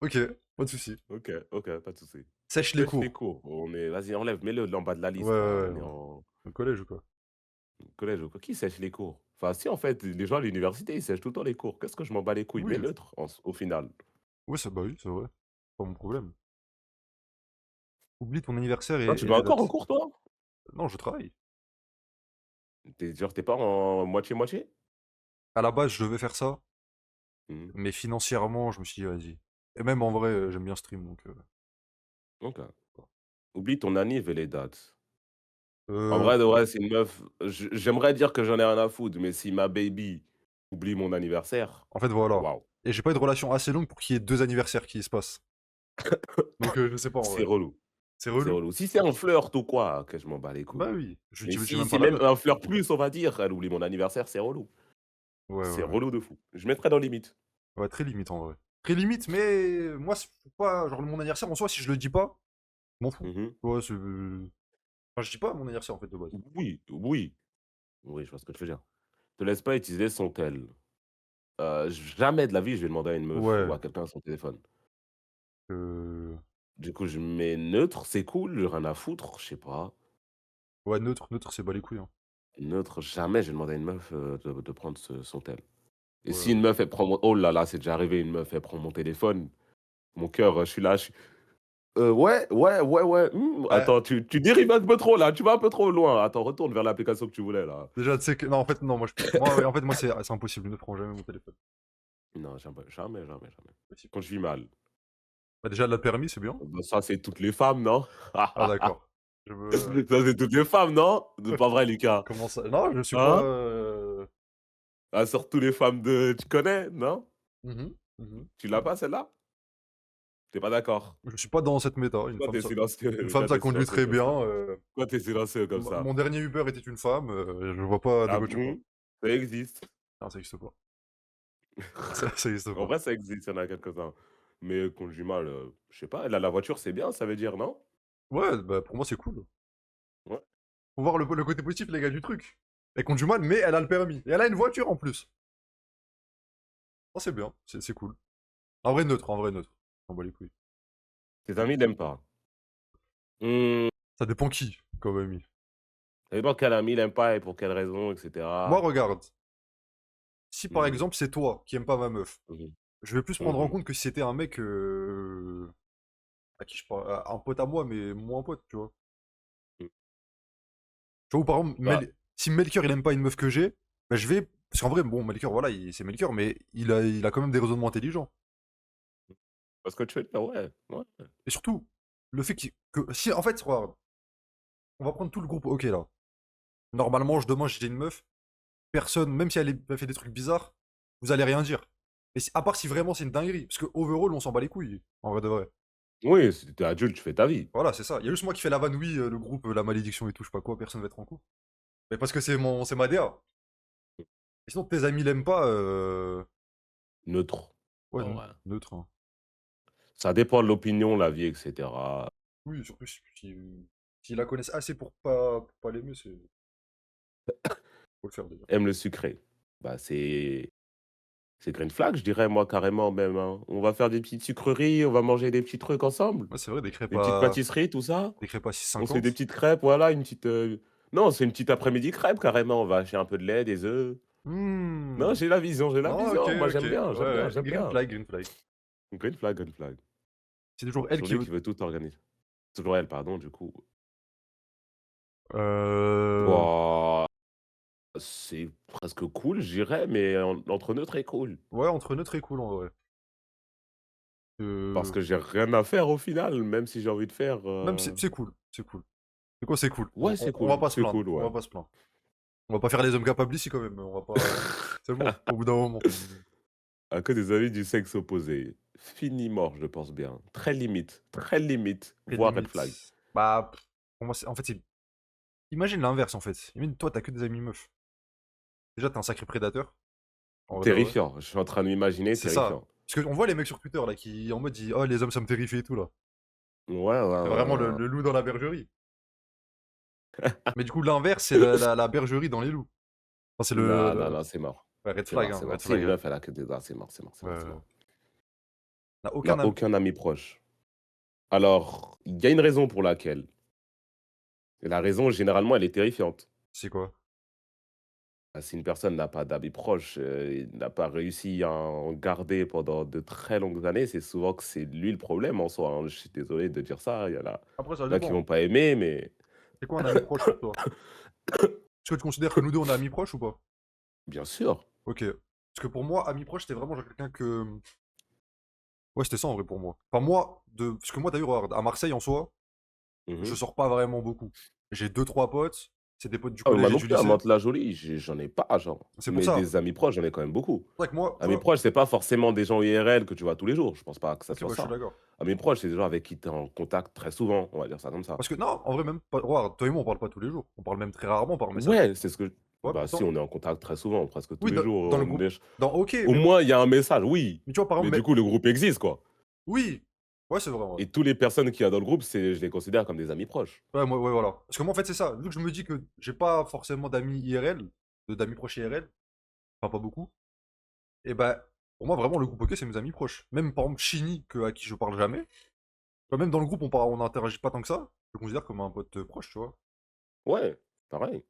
OK, pas de souci». OK, OK, pas de souci. Sèche les Sèche les cours. cours. Vas-y, enlève, mets-le en bas de la Ouais, liste là, ouais, on est ouais. en Au collège ou quoi? collège ou quoi. Qui sèche les cours? Enfin si, en fait, les gens à l'université, ils sèchent tout le temps les cours. Qu'est-ce que je m'en bats les couilles? Mais Oui, neutre au final. ouais, bah oui, c'est vrai. Pas mon problème. Oublie ton anniversaire Toi, et tu et vas les encore en dates. cours, toi? Non, je travaille. Tu pas en moitié-moitié? À la base, je devais faire ça, Mmh. mais financièrement, je me suis dit: «Vas-y». Et même en vrai, j'aime bien stream donc OK. Oublie ton anniv et les dates. En heu, vrai de vrai, c'est une meuf, j'aimerais dire que j'en ai rien à foutre, mais si ma baby oublie mon anniversaire, en fait, voilà. waouh, Et j'ai pas eu de relation assez longue pour qu'il y ait 2 anniversaires qui se passent. Donc je sais pas en c'est vrai. relou, C'est c'est relou? relou. Si c'est un flirt ou quoi, OK, je m'en bats les Bah couilles. oui, je Mais dis j'ai si même pas c'est la même meuf. un flirt plus, on va dire, elle oublie mon anniversaire, c'est relou. Ouais, C'est ouais, ouais. relou de fou. Je mettrais dans limite. Ouais, très limite en vrai. Très limite, mais moi, c'est pas genre mon anniversaire en soi, si je le dis pas, je m'en fous. Mmh. Ouais, c'est enfin, je dis pas mon anniversaire en fait de base. Oui, oui, oui, je vois ce que tu veux dire. Te laisse pas utiliser son tel. Jamais de la vie, je vais demander à une meuf ou Ouais, à quelqu'un son téléphone. heu, Du coup, je mets neutre, c'est cool, j'ai rien à foutre, je sais pas. ouais, neutre, c'est bas les couilles, hein. Neutre, jamais je vais demander à une meuf, de prendre son tel. Et Ouais, si une ouais. meuf, elle prend mon oh là là, c'est déjà arrivé, une meuf, elle prend mon téléphone, mon cœur, je suis là, je suis: ouais, ouais, ouais, ouais, Bah, attends, tu dérives un peu trop là, tu vas un peu trop loin. Attends, retourne vers l'application que tu voulais là». déjà, tu sais que non, en fait, non, moi, ouais, en fait, moi, c'est impossible, ne prends jamais mon téléphone. Non, jamais, jamais, jamais, jamais. Impossible. Quand je vis mal. Bah, déjà, elle a le permis, c'est bien. Bah, ça, c'est toutes les femmes, non? Ah d'accord. Je me Ça, c'est toutes les femmes, non? C'est pas vrai, Lucas? comment ça? Non, je suis pas, Hein? Ah, surtout les femmes de tu connais, non? mmh mh, mmh. Tu l'as pas celle-là? Tu es pas d'accord? Je suis pas dans cette méta. Pourquoi tu es silencieux? Une femme, Pourquoi tu ça es conduit silencieux très comme bien, ça? Pourquoi tu es silencieux comme ça? mon dernier Uber était une femme, je vois pas de Ah quoi tu parles. bon? Ça existe. Non, ça existe pas. Ça existe En pas. vrai, ça existe, il y en a quelques-uns. Mais conduit mal, je sais pas, elle a la voiture, c'est bien, ça veut dire, non? Ouais, bah, pour moi, c'est cool. Ouais. Faut voir le côté positif, les gars, du truc. Elle conduit mal, mais elle a le permis. Et elle a une voiture en plus. Oh, c'est bien, c'est cool. En vrai, neutre, en vrai, neutre. On bat les couilles. Tes amis l'aiment pas. Mmh, Ça dépend qui, quand même. ça dépend quel ami l'aime pas et pour quelle raison et Moi, cetera. regarde. Si par Mmh. exemple, c'est toi qui aimes pas ma meuf, Mmh mh. je vais plus prendre Mmh en mh. compte que si c'était un mec à qui je parle, un pote à moi, mais moins pote, tu vois. Mmh. Tu vois, ou par exemple, Bah, si Melchior il aime pas une meuf que j'ai, bah je vais. Parce qu'en vrai, bon, Melchior, voilà, c'est Melchior, mais il a quand même des raisonnements intelligents. parce que tu veux dire, ouais, ouais. Et surtout, le fait que. Si, en fait, regarde, on va prendre tout le groupe, ok là. Normalement, demain, j'ai une meuf, personne, même si elle fait des trucs bizarres, vous allez rien dire. Mais à part si vraiment c'est une dinguerie. Parce que overall, on s'en bat les couilles, en vrai de vrai. Oui, si tu es adulte, tu fais ta vie. Voilà, c'est ça. Il y a juste moi qui fais la vanne, oui, le groupe, la malédiction et tout, je sais pas quoi, personne va être en couple. Mais parce que c'est ma DA. Et sinon, tes amis l'aiment pas, Neutre. ouais, En vrai. neutre, hein. Ça dépend de l'opinion, la vie et cetera. Oui, surtout s'ils la connaissent assez pour pas l'aimer, faut le faire déjà. Aime le sucré. Bah, c'est green flag, je dirais moi carrément même, hein. On va faire des petites sucreries, on va manger des petits trucs ensemble, Ouais, c'est vrai, des petites pâtisseries, tout ça. des crêpes à On se fait des 6,50. petites crêpes, voilà, une petite, non, c'est une petite après-midi crêpe carrément. On va acheter un peu de lait, des œufs. Non, Mmh. j'ai la vision, j'ai la Non, OK, vision. Moi, OK. j'aime bien, Ouais, j'aime bien, ouais. j'aime Green bien. flag, green flag. Green flag, green flag. C'est toujours elle Toujours qui lui veut qui veut tout organiser. Toujours elle, pardon, du coup. heu, Bah, c'est presque cool, je dirais, mais entre neutre et cool. ouais, entre neutre et cool, en vrai. Parce Heu, que j'ai rien à faire au final, même si j'ai envie de faire, même c'est cool, c'est cool. Du coup, c'est cool. Ouais, On va pas se c'est plaindre. cool, On ouais. va pas se plaindre. On va pas faire les hommes capables ici quand même. On va pas. C'est bon, au bout d'un moment. À que des amis du sexe opposé. Fini mort, je pense bien. Très limite, Très voire red flag. limite. Bah, pour moi, en fait, imagine l'inverse en fait. Imagine, toi, t'as que des amis meufs. Déjà, t'es un sacré prédateur. En vrai de vrai. Terrifiant, je suis en train de m'imaginer, C'est ça. terrifiant. Parce qu'on voit les mecs sur Twitter là qui en mode disent oh les hommes ça me terrifie et tout là. Ouais, ouais, C'est ouais, vraiment ouais, ouais. le loup dans la bergerie. Mais du coup l'inverse c'est la bergerie dans les loups. Enfin, c'est Non, non, le non, c'est mort. ouais, red C'est flag mort, hein, c'est mort. red Si une flag. Hein. meuf, elle a que des... Ah, c'est mort, c'est mort, c'est Ouais, mort, c'est ouais. mort. On n'a On n'a aucun ami. aucun ami proche. Alors, il y a une raison pour laquelle. Et la raison, généralement, elle est terrifiante. C'est quoi? Ah, si une personne n'a pas d'amis proches, et n'a pas réussi à en garder pendant de très longues années, c'est souvent que c'est lui le problème en soi, hein. Je suis désolé de dire ça, Après ça il y en a qui dépend. vont pas aimer, mais C'est quoi un ami proche pour toi? Est-ce que tu considères que nous deux on est amis proches ou pas? bien sûr. Ok. Parce que pour moi ami proche c'était vraiment genre quelqu'un que ouais c'était ça en vrai pour moi. Enfin moi parce que moi t'as vu regarde à Marseille en soi je Mmh. sors pas vraiment beaucoup. J'ai deux trois potes. C'est des potes du Ah, mais moi collège et non du plus, à lycée. Mantes-la-Jolie, j'en ai pas, genre. C'est pour Mais ça. des amis proches, j'en ai quand même beaucoup. C'est vrai que moi, tu Amis vois, proches, c'est pas forcément des gens IRL que tu vois tous les jours. Je pense pas que ça ok, soit bah, je suis ça. d'accord. Amis proches, c'est des gens avec qui tu es en contact très souvent, on va dire ça comme ça. Parce que non, en vrai, même pas. Regarde, toi et moi, on parle pas tous les jours. On parle même très rarement par message. Ouais, c'est ce que Ouais, bah, si, pourtant. on est en contact très souvent, presque tous Oui, les jours, dans le on groupe. éch Ok, au moins, il y a un message, oui. mais tu vois, par Mais exemple, du coup, le groupe existe, quoi. oui, ouais, c'est vrai. Ouais, Et toutes les personnes qu'il y a dans le groupe, je les considère comme des amis proches. ouais, ouais, voilà. Parce que moi, en fait, c'est ça. Vu que je me dis que j'ai pas forcément d'amis IRL, d'amis proches IRL, enfin, pas beaucoup, et ben, pour moi, vraiment, le groupe OK, c'est mes amis proches. Même par exemple, Chini, à qui je parle jamais. Même dans le groupe, on n'interagit pas tant que ça. Je le considère comme un pote proche, tu vois. Ouais, pareil.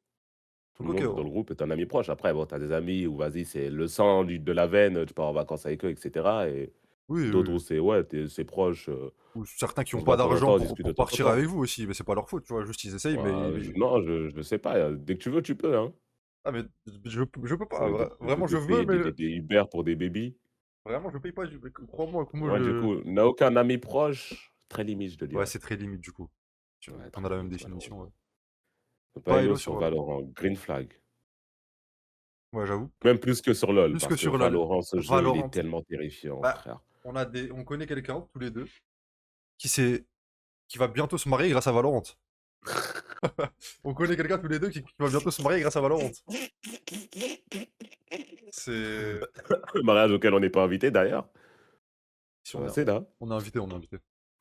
Tout Donc, le OK, monde ouais. dans le groupe est un ami proche. Après, bon, tu as des amis où, vas-y, c'est le sang de la veine, tu pars en vacances avec eux, et cetera. Et Oui, oui, d'autres où oui. c'est, ouais, c'est proche, Ou certains qui on ont se voit pas de temps en d'argent temps, on discute de pour temps en partir temps. avec vous aussi, mais c'est pas leur faute, tu vois. Juste ils essayent, Ouah, mais. non, je sais pas, dès que tu veux, tu peux, hein. Ah, mais je peux pas. Au lieu Vraiment, je de veux, payer mais des Uber pour des bébés. vraiment, je paye pas. Crois-moi que moi, Ouais, du je. coup, n'a aucun ami proche, très limite, je te Ouais, dirais. c'est très limite, du coup. Ouais, On a très la même limite, définition, ouais. malheureusement. Pareillo Pareillo sur sur. Valorant, green flag. Ouais, j'avoue. Même plus que sur LoL, Plus que parce que sur LoL. Valorant, ce jeu, il est Valorant. tellement terrifiant, Bah, frère. on connaît quelqu'un, tous les deux, qui s'est, qui va bientôt se marier grâce à Valorant. On connaît quelqu'un tous les deux qui va bientôt se marier grâce à Valorant. C'est. Le mariage auquel on n'est pas invité, d'ailleurs. Si on est, C'est là. on est invité, on est invité.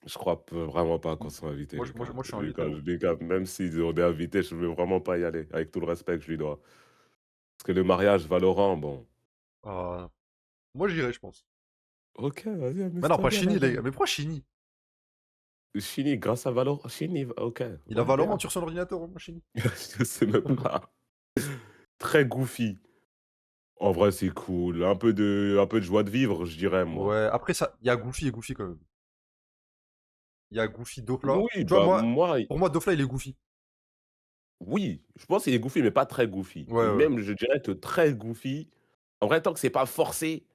Je crois vraiment pas qu'on soit invité, Moi, Lucas. je suis invité, Lucas, moi. Lucas, même si on est invité, je veux vraiment pas y aller, avec tout le respect que je lui dois. Parce que le mariage Valorant, bon. Ah, moi, j'irai, je pense. Ok, vas-y, Mais non, amuse-toi pas bien Chini, les là-bas. gars. Mais pourquoi Chini? Chini, grâce à Valorant. Chini, ok. Il a Ouais, Valorant bien. sur son ordinateur, moi, Chini. Je sais même pas. Très goofy. En vrai, c'est cool. Un peu de joie de vivre, je dirais, moi. Ouais, après, ça, il y a Goofy et Goofy quand même. Il y a Goofy, Dofla. Oui, Tu vois, bah, moi, moi, pour moi, Dofla, il est Goofy. oui. Je pense qu'il est goofy, mais pas très goofy. Ouais, ouais. Même, je dirais que très goofy. En vrai, tant que c'est pas forcé,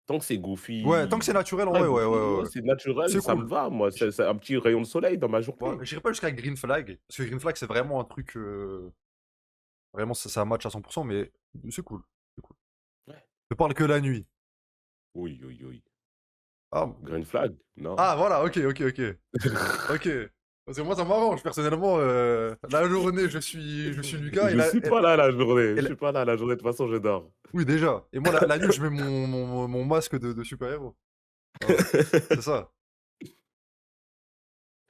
tant que c'est Ouais, tant que c'est goofy, naturel, en très vrai, ouais, goofy, ouais, ouais, ouais. c'est naturel, C'est ça me cool. va, moi. J- C'est un petit rayon de soleil dans ma ouais, journée. j'irai pas jusqu'à Green Flag, parce que Green Flag, c'est vraiment un truc. Vraiment, ça match à 100%, mais c'est cool. C'est cool. Ouais. Je parle que la nuit. Oui, oui, oui. Ah, Green flag? Non. ah voilà, ok, ok, ok. Ok. Parce que moi, ça m'arrange, personnellement. La journée, je suis Lucas, Je suis pas là la journée. et Je la- suis pas là la journée. De toute façon, je dors. oui, déjà. Et moi, la nuit, je mets mon masque de super-héros. Voilà. C'est ça.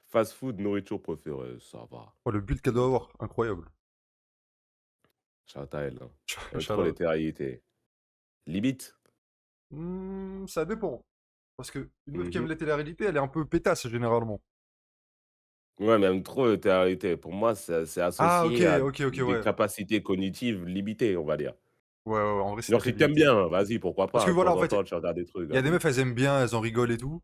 Fast food, nourriture préférée, ça va. Oh, le build qu'elle doit avoir, incroyable. Shout à elle, hein. Elle aime Shout trop les out. télé-réalités. Limite. Ça dépend. Parce que une meuf qui aime Mhm. les télé-réalités, elle est un peu pétasse, généralement. Ouais, mais même trop les télé-réalités. Pour moi, c'est Ah, ok, associé à ok, ok, des ouais. capacités cognitives limitées, on va dire. Ouais, ouais, ouais, en vrai, c'est Genre, très si t'aimes limité. bien, vas-y, pourquoi Parce que pas. De voilà, temps en en fait, temps, tu regardes des trucs, il y a des vas-y. meufs, elles aiment bien, elles en rigolent et tout.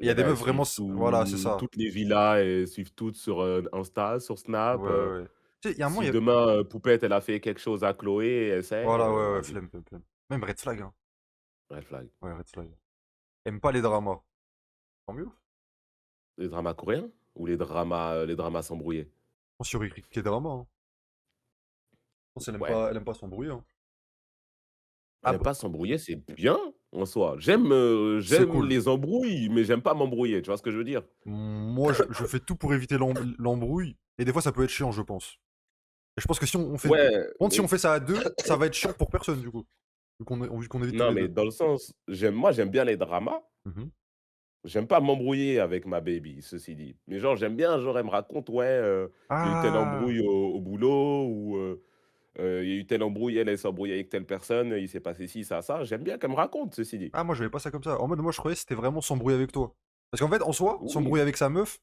Et Il il y y a en a, des elles meufs vraiment. suivent Voilà, c'est ça. toutes les villas et suivent toutes sur Insta, sur Ouais, Snap. ouais, ouais. Tu sais, il y a un moment, Si demain, Poupette, elle a fait quelque chose à Chloé, elle sait, voilà, ouais, ouais, vas-y, flemme, flemme, flemme. Même Red Flag, hein. red flag. Ouais, Red Flag. Aime pas les dramas. Tant mieux. Les dramas coréens? Ou les dramas s'embrouiller? Je pense qu'il y aurait écrit drama, hein. Je pense qu'elle aime Ouais, pas elle aime pas s'embrouiller, hein. Ah elle bah, pas s'embrouiller, c'est bien en soi. c'est J'aime cool. les embrouilles, mais j'aime pas m'embrouiller, tu vois ce que je veux dire? Moi, je fais tout pour éviter l'embrouille et des fois, ça peut être chiant, je pense. Et je pense que si on fait Ouais, par contre, si on mais fait ça à 2, ça va être chiant pour personne, du coup, vu qu'on évite tous non, les mais 2. dans le sens, j'aime bien les dramas. Mmh mh. J'aime pas m'embrouiller avec ma baby, ceci dit. Mais genre, j'aime bien, genre, elle me raconte, ouais, il y a eu telle Ah! embrouille au boulot ou il y a eu telle embrouille, elle s'est embrouillée avec telle personne, il s'est passé ci, ça. J'aime bien qu'elle me raconte, ceci dit. Ah, moi, j'avais pas ça comme ça. En mode, moi, je croyais que c'était vraiment s'embrouiller avec toi. Parce qu'en fait, en soi, Oui. s'embrouiller avec sa meuf,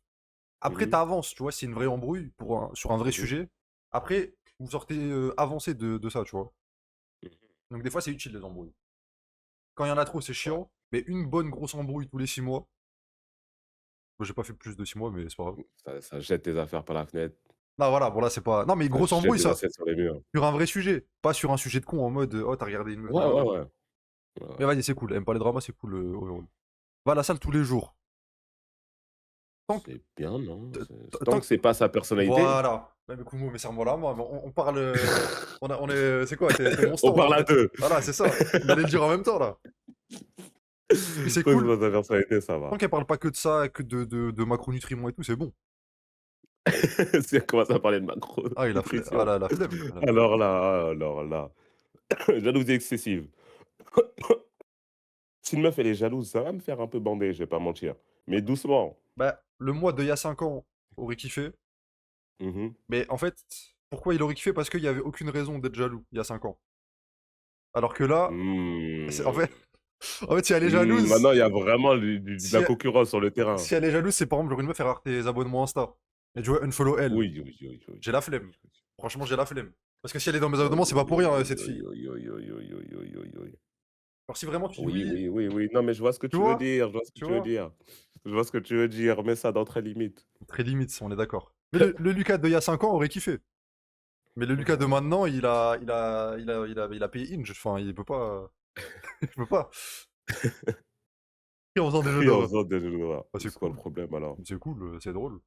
Mmh après, mh. tu tu vois? C'est une vraie embrouille sur un vrai Mmh mh. sujet. Après, vous sortez, avancés de ça, tu vois? Mmh. Donc des fois, c'est utile les embrouilles. Quand il y en a trop, c'est Ouais. chiant, mais une bonne grosse embrouille tous les 6 mois. Moi, j'ai pas fait plus de 6 mois, mais c'est pas grave. Ça jette tes affaires par la fenêtre, Non, voilà, bon là, c'est pas non, mais ça grosse jette embrouille, des ça, assiettes sur les murs. sur un vrai sujet, pas sur un sujet de con en mode, «Oh, tu regardé une meuf Ouais, hier». ouais, ouais. Ouais, Mais ouais. vas-y, c'est cool, elle aime pas les dramas, c'est cool, overall. Va à la salle tous les jours. Tant que C'est bien, non? t Tant tant que c'est pas sa personnalité. voilà. Ouais, mais Kumo, mais serre-moi la main, mais on parle, on est c'est quoi? Tu es mon On stand, en parle à fait. 2. Voilà, c'est ça. On allait le dire en même temps, là. Mais c'est Tant que c'est cool, pas sa personnalité, ça tant va. qu'elle parle pas que de ça, que de macronutriments et tout, c'est bon. Si elle commence à parler de Ah, il a ah macronutrition, la flemme, elle a la flemme. alors là, jalousie excessive. Si une meuf, elle est jalouse, ça va me faire un peu bander, je vais pas mentir. Mais doucement. Bah, le moi d'il y a 5 ans aurait kiffé, Mmh mh. mais en fait, pourquoi il aurait kiffé? Parce qu'il y avait aucune raison d'être jaloux, il y a 5 ans. Alors que là, c'est Mmh. en fait, si elle est Mmh, jalouse maintenant, il y a vraiment de si la elle concurrence sur le terrain. si elle est jalouse, c'est par exemple, genre une meuf, elle rate tes abonnements Insta et tu vois, unfollow elle. Oui, oui, oui, oui, J'ai la oui, flemme. oui. Franchement, j'ai la flemme. Parce que si elle est dans mes Oui, abonnements, c'est pas oui, pour rien, oui, cette oui, fille. oui, oui, oui, oui, oui, oui, oui, oui. Alors si vraiment tu dis Oui, oui, oui, oui, oui. Non, mais je vois ce que tu tu veux vois? dire, je vois ce que Tu tu veux vois? dire. Je vois ce que tu veux dire, mets ça dans très limite. Très limite, on est d'accord. Mais le Lucas d'il y a 5 ans aurait kiffé. Mais le Lucas de Ouais. maintenant, il a payé Inge, enfin, il peut pas, il peut pas. Et en faisant des jeux Et en d'horreur. faisant des jeux Bah, c'est c'est quoi le cool. problème alors? C'est cool, c'est drôle.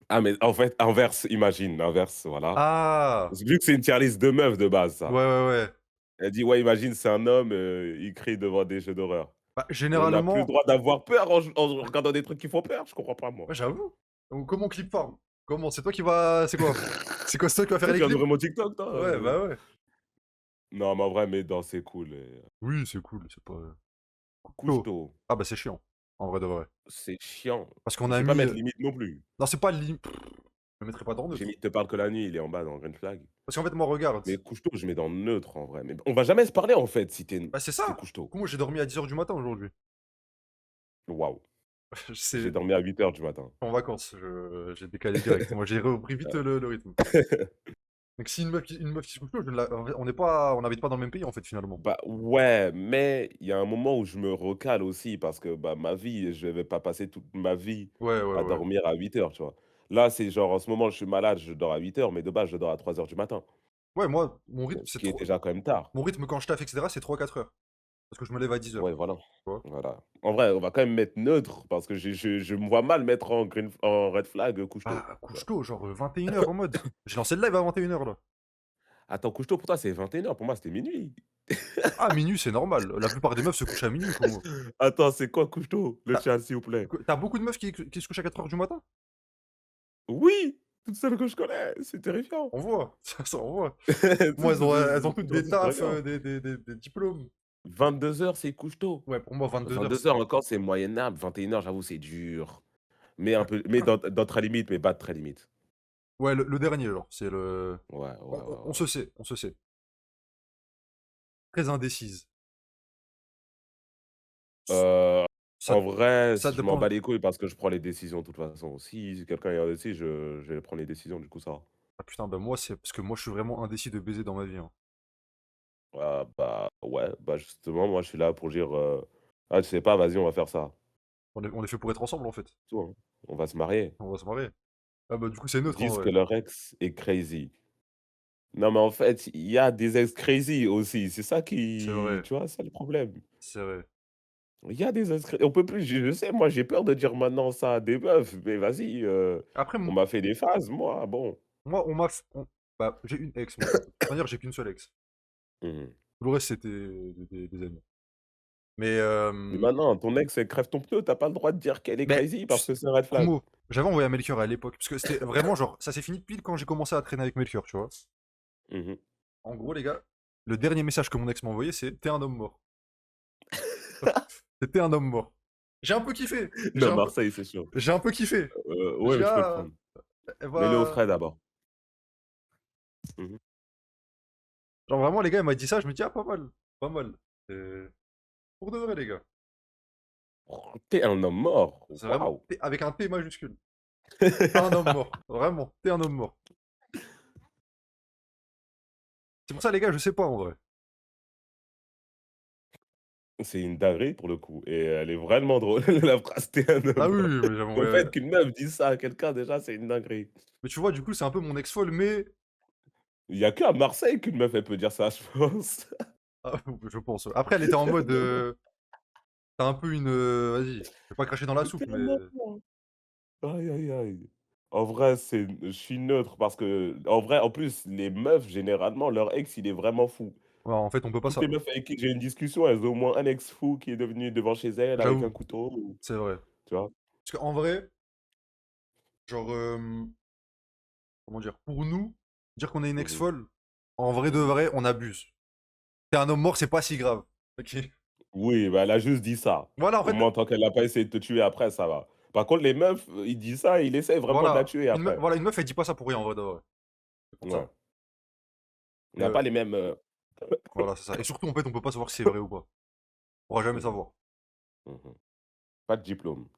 Ah, mais en fait, inverse, imagine, inverse, voilà. Ah! Vu que c'est une tier list de meufs de base, Ouais, ça. ouais, ouais. Elle dit: «Ouais, imagine, c'est un homme, il crie devant des jeux d'horreur». Bah, Et on n'a plus le généralement droit d'avoir peur en regardant des trucs qui font peur? Je comprends pas, moi. ouais, j'avoue. Donc comment clip farm? Comment? C'est toi qui va c'est quoi? C'est toi qui va faire Toi, tu les viens clips? d'ouvrir mon TikTok, toi, Ouais, bah, ouais. Non, mais en vrai, mais non, c'est cool Oui, c'est cool, c'est pas chaud. couche-tôt, Ah, bah, c'est chiant, en vrai de vrai. c'est chiant. Parce qu'on Je a sais pas mis, mettre limite non plus. non, c'est pas lim je le mettrai pas dans J'ai neutre. mis «te parle que la nuit», il est en bas dans green flag. Parce qu'en fait, moi, regarde, Mais couche-tôt, je mets dans neutre en vrai. Mais on va jamais se parler en fait si tu bah, c'est si tu ça. couche-tôt. Moi, j'ai dormi à 10 heures du matin aujourd'hui. Waouh, j'ai C'est dormi à 8 heures du matin. en vacances, je j'ai décalé direct. Moi, j'ai repris vite le rythme. Donc si une meuf qui se couche tôt, je ne la en vrai, on n'habite pas dans le même pays, en fait, finalement. Bah, ouais, mais il y a un moment où je me recale aussi parce que, bah, ma vie, je vais pas passer toute ma vie Ouais, ouais, à ouais. dormir à 8 heures, tu vois? Là, c'est genre en ce moment, je suis malade, je dors à 8 heures, mais de base, je dors à 3 heures du matin, Ouais, moi, mon rythme, ce c'est qui est trop déjà quand même tard. mon rythme quand je taffe et cetera, c'est 3-4 heures. Parce que je me lève à 10 heures. Ouais, voilà, Tu vois? voilà. En vrai, on va quand même mettre neutre parce que je me vois mal mettre en red flag, couche-tôt, Ah, tu vois? couche tôt, genre, 21 heures en mode. J'ai lancé le live à 21 heures là. Attends, couche-tôt pour toi, c'est 21 heures, pour moi, c'était minuit. Ah, minuit, c'est normal. La plupart des meufs se couchent à minuit, Kumo. Attends, c'est quoi couche-tôt? Le Tu chat, s'il vous plaît. as beaucoup de meufs qui se couchent à 4 heures du matin? Oui! Toutes celles que je connais, c'est terrifiant. On voit, ça on voit. Tu Moi, sais, elles ont toutes franchement, des c'est tafs, terrifiant. des diplômes. 22 heures, c'est couche-tôt. Ouais, pour moi, 22 heures, 22 c'est heures encore, c'est moyennable. 21 heures, j'avoue, c'est dur. Mais un peu mais dans très limite, mais pas de très limite. ouais, le dernier, genre, c'est le Ouais, ouais, ouais, on ouais. se sait, on se sait. Très indécise. S Heu, ça En vrai, ça je m'en dépend bats les couilles parce que je prends les décisions de toute façon. Si quelqu'un est indécis, je vais prendre les décisions, du coup, ça va. ah putain, bah, moi, c'est parce que moi, je suis vraiment indécis de baiser dans ma vie, hein. Ah bah, ouais, bah, justement, moi, je suis là pour dire, «Ah, tu sais pas, vas-y, on va faire ça». On est fait pour être ensemble, en fait. Tout, hein. On va se marier. On va se marier. Ah bah, du coup, c'est neutre, en Disent vrai. que leur ex est crazy. Non, mais en fait, il y a des ex crazy aussi. C'est ça C'est qui vrai, tu vois, c'est le problème. c'est vrai. Il y a des inscrits on peut plus, je sais, moi, j'ai peur de dire maintenant ça à des meufs, mais vas-y, Après, on m'a fait des phases, moi, bon. moi, on m'a f on bah, j'ai une ex, moi. De toute manière, j'ai qu'une seule ex. Mmh. Tout le reste, c'était des amis. Mais, Mais maintenant, ton ex, elle crève ton pneu, tu as pas le droit de dire qu'elle est mais crazy tu parce que c'est un red flag. Kumo, j'avais envoyé à Melchior à l'époque, parce que c'était vraiment genre, ça s'est fini pile quand j'ai commencé à traîner avec Melchior, tu vois? Mmh mh. En gros, les gars, le dernier message que mon ex m'a envoyé, c'est: «Tu es un homme mort». Tu un homme mort. J'ai un peu kiffé, Non, Marseille, c'est chaud. j'ai un peu kiffé. J'ai dit: Ouais, je peux «Ah, prendre. elle Mets-le au va». frais d'abord. Mmh mh. Genre vraiment, les gars, elle m'a dit ça, je me dis: «Ah, pas mal, pas mal». C'est pour de vrai, les gars. Oh, tu un homme mort, C'est vraiment waouh! T avec un T majuscule. Un homme mort, vraiment, tu un homme mort. C'est pour ça, les gars, je sais pas en vrai. C'est une dinguerie pour le coup et elle est vraiment drôle, la phrase: «Tu un Ah homme oui, mort». oui, mais j'avais Le envoyé fait qu'une meuf dise ça à quelqu'un déjà, c'est une dinguerie. mais tu vois, du coup, c'est un peu mon ex folle, mais Il y a qu'à Marseille qu'une meuf, elle peut dire ça, je pense. ah, je pense, ouais. Après, elle était en mode, tu un peu une, vas-y, je vais pas cracher dans la «Tu soupe, un mais homme mort». Aïe, aïe, aïe. En vrai, je suis neutre parce que en vrai, en plus, les meufs, généralement, leur ex, il est vraiment fou. ouais, en fait, on peut pas Toutes ça les meufs avec qui j'ai une discussion, elles ont au moins un ex fou qui est devenu devant chez elles avec un j'avoue, couteau ou c'est vrai. tu vois? Parce qu'en vrai, genre, comment dire? Pour nous, dire qu'on est une Mmh ex mh. folle, en vrai de Mmh. vrai, on abuse. Tu un homme mort, c'est pas si grave. OK? Oui, bah, elle a juste dit ça. Voilà, en Au fait, moins, tant qu'elle a pas essayé de te tuer après, ça va. Par contre, les meufs, ils disent ça et ils essaient vraiment de la voilà, tuer après. une meuf, elle dit pas ça pour rien, en vrai de vrai. C'est pour ça. Ouais. On Et n'a pas les mêmes, voilà, c'est ça. Et surtout, en fait, on peut pas savoir si c'est vrai ou pas. On pourra jamais mmh mh, savoir. mmh. Pas de diplôme.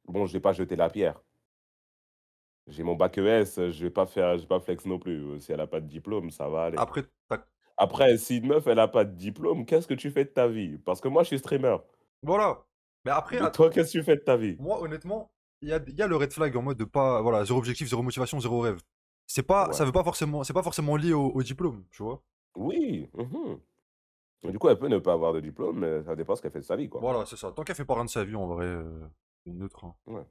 Bon, je vais pas jeter la pierre. J'ai mon bac ES, je vais pas flex non plus, si elle a pas de diplôme, ça va aller. Après, tu Après, si une meuf, elle a pas de diplôme, qu'est-ce que tu fais de ta vie? Parce que moi, je suis streamer. voilà. Mais après, Mais toi, qu'est-ce que tu fais de ta vie? moi, honnêtement, il y a le red flag en mode de pas, voilà, zéro objectif, zéro motivation, zéro rêve. Ça Ouais. veut pas forcément, c'est pas forcément lié au diplôme, tu vois. Oui, Du coup, elle peut ne pas avoir de diplôme, mais ça dépend ce qu'elle fait de sa vie, quoi. Voilà, c'est ça. Tant qu'elle fait pas rien de sa vie, en vrai, c'est neutre, hein. Ouais.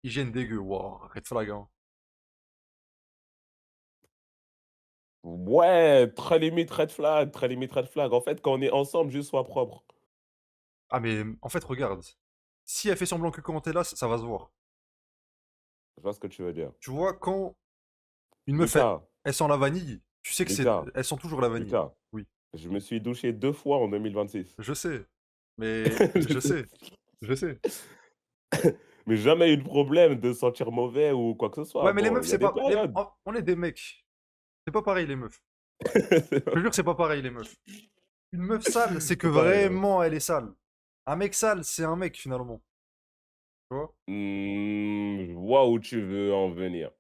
Hygiène dégueu, waouh, red flag, hein. Ouais, très limite red flag, très limite red flag. En fait, quand on est ensemble, juste sois propre. Ah, mais en fait, regarde. Si elle fait semblant que quand t'es là, ça va se voir. Je vois ce que tu veux dire. Tu vois, quand une meuf, Lucas, elle sent la vanille, tu sais que c'est, Lucas, elle sent toujours la vanille. Lucas, Oui, je me suis douché 2 fois en 2026. je sais. Mais je sais, je sais. Mais jamais eu de problème de sentir mauvais ou quoi que ce soit. Ouais, mais les Bon, meufs, il y a c'est des pas, périodes. on est des mecs. C'est pas pareil, les meufs. Je te jure, c'est pas pareil, les meufs. Une meuf sale, c'est que C'est pareil, hein. vraiment elle est sale. Un mec sale, c'est un mec finalement. Tu vois? Je vois où tu veux en venir.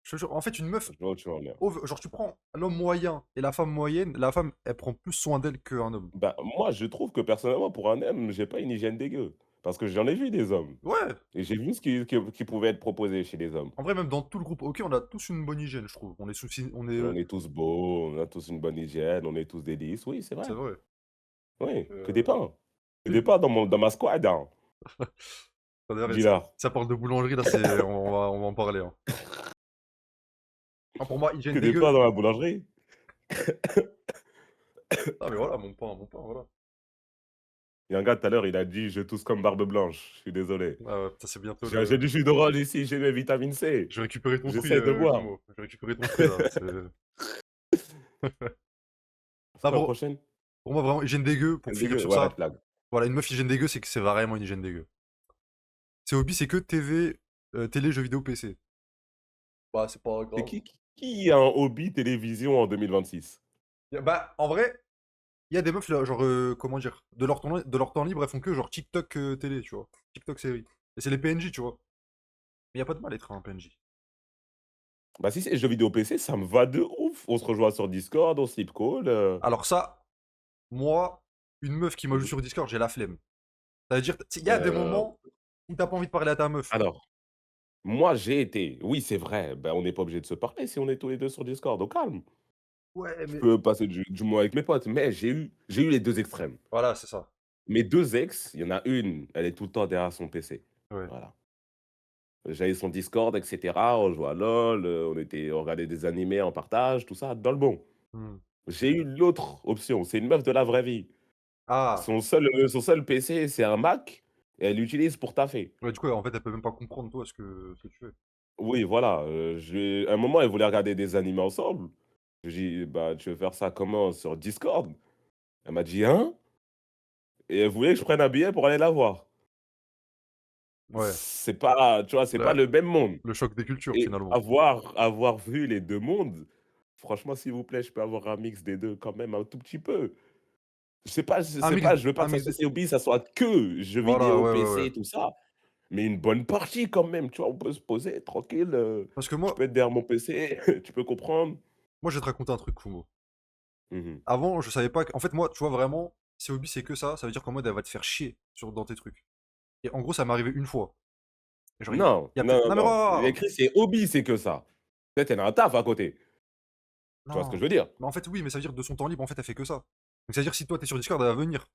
Je te jure, en fait, une meuf, Je vois où tu veux en venir. genre tu prends l'homme moyen et la femme moyenne, la femme, elle prend plus soin d'elle qu'un homme. Bah, moi, je trouve que personnellement, pour un homme, j'ai pas une hygiène dégueu. Parce que j'en ai vu des hommes. Ouais, Et j'ai vu ce qui pouvait être proposé chez les hommes. en vrai, même dans tout le groupe, OK, on a tous une bonne hygiène, je trouve. On est souci, on est, On est tous beaux, on a tous une bonne hygiène, on est tous des lys. Oui, c'est c'est vrai. vrai. Oui, que des Heu, pains. Que des oui. pains dans ma squad, hein. D'ailleurs, Dis-leur. ça parle de boulangerie là, c'est on va en parler, hein. Ah, pour moi, hygiène Que des pains dégueu. dans la boulangerie. Ah mais voilà, mon pain, voilà. Il y a un gars tout à l'heure, il a dit: «Je tousse comme barbe blanche». Je suis désolé. Ouais, ouais, ça c'est bientôt J'ai le, du jus d'orange ici, j'ai mes vitamines C. je vais récupérer ton fruit, J'essaie de boire. Como. Je vais récupérer ton fruit là, c'est C'est ah quoi la bon, prochaine? pour moi vraiment hygiène dégueu, pour Hygiène finir dégueu? sur Ouais, red ça, flag. voilà, une meuf hygiène dégueu, c'est que c'est vraiment une hygiène dégueu. Ses hobbies, c'est que TV, télé, jeux vidéo, PC. Bah, c'est pas C'est grave. qui a un hobby télévision en 2026? Bah, en vrai, il y a des meufs là, genre, comment dire? De leur temps libre, elles font que genre TikTok, télé, tu vois? TikTok série. Et c'est les PNJ, tu vois? Mais y a pas de mal à être un PNJ. Bah, si c'est jeux vidéo PC, ça me va de ouf. On se rejoint sur Discord, on sleep call, Alors ça, moi, une meuf qui m'ajoute mmh sur Discord, j'ai la flemme. Ça veut dire, il y a des mh. moments où t'as pas envie de parler à ta meuf. Alors, moi, j'ai été oui, c'est vrai, bah, on n'est pas obligé de se parler si on est tous les 2 sur Discord, au calme. Ouais, Je mais peux passer du moment avec mes potes, mais j'ai eu les 2 extrêmes. voilà, c'est ça. mes 2 ex, il y en a une, elle est tout le temps derrière son PC. Ouais. Voilà. J'avais son Discord et cetera, on jouait à LOL, on regardait des animés en partage, tout ça, dans le bon. Mmh. J'ai eu l'autre option, c'est une meuf de la vraie vie. Ah! Son seul PC, c'est un Mac et elle l'utilise pour taffer. Ouais, du coup, en fait, elle peut même pas comprendre, toi, ce que tu fais. Oui, voilà, à un moment, elle voulait regarder des animés ensemble. Je lui ai dit: «Bah, tu veux faire ça comment? Sur Discord?» Elle m'a dit: «Hein?» Et elle voulait que je prenne un billet pour aller la voir. Ouais, C'est pas, tu vois, c'est pas bah, le même monde. le choc des cultures, Et finalement. avoir vu les 2 mondes, franchement, s'il vous plaît, je peux avoir un mix des 2 quand même un tout petit peu. Un mix Je veux pas un que mix de ces hobbies, ça soit que jeux voilà, vidéo, ouais, ouais, ouais. PC, tout ça, mais une bonne partie quand même, tu vois? On peut se poser tranquille, Parce que je peux être derrière mon PC, tu peux comprendre. moi, je vais te raconter un truc, Kumo. Mmh mh. Avant, je savais pas en fait, moi, tu vois, vraiment, si hobby, c'est que ça veut dire qu'en mode, elle va te faire chier dans tes trucs. Et en gros, ça m'est arrivé une fois. Et genre, Non, il y a non, peut-être non, non, mais non. Il y a regarde! écrit: «C'est hobby, c'est que ça». Peut-être elle a un taf à côté. Tu vois ce que je Non. veux dire? Mais en fait, oui, mais ça veut dire de son temps libre, en fait, elle fait que ça. Donc ça veut dire si toi, t'es sur Discord, elle va venir.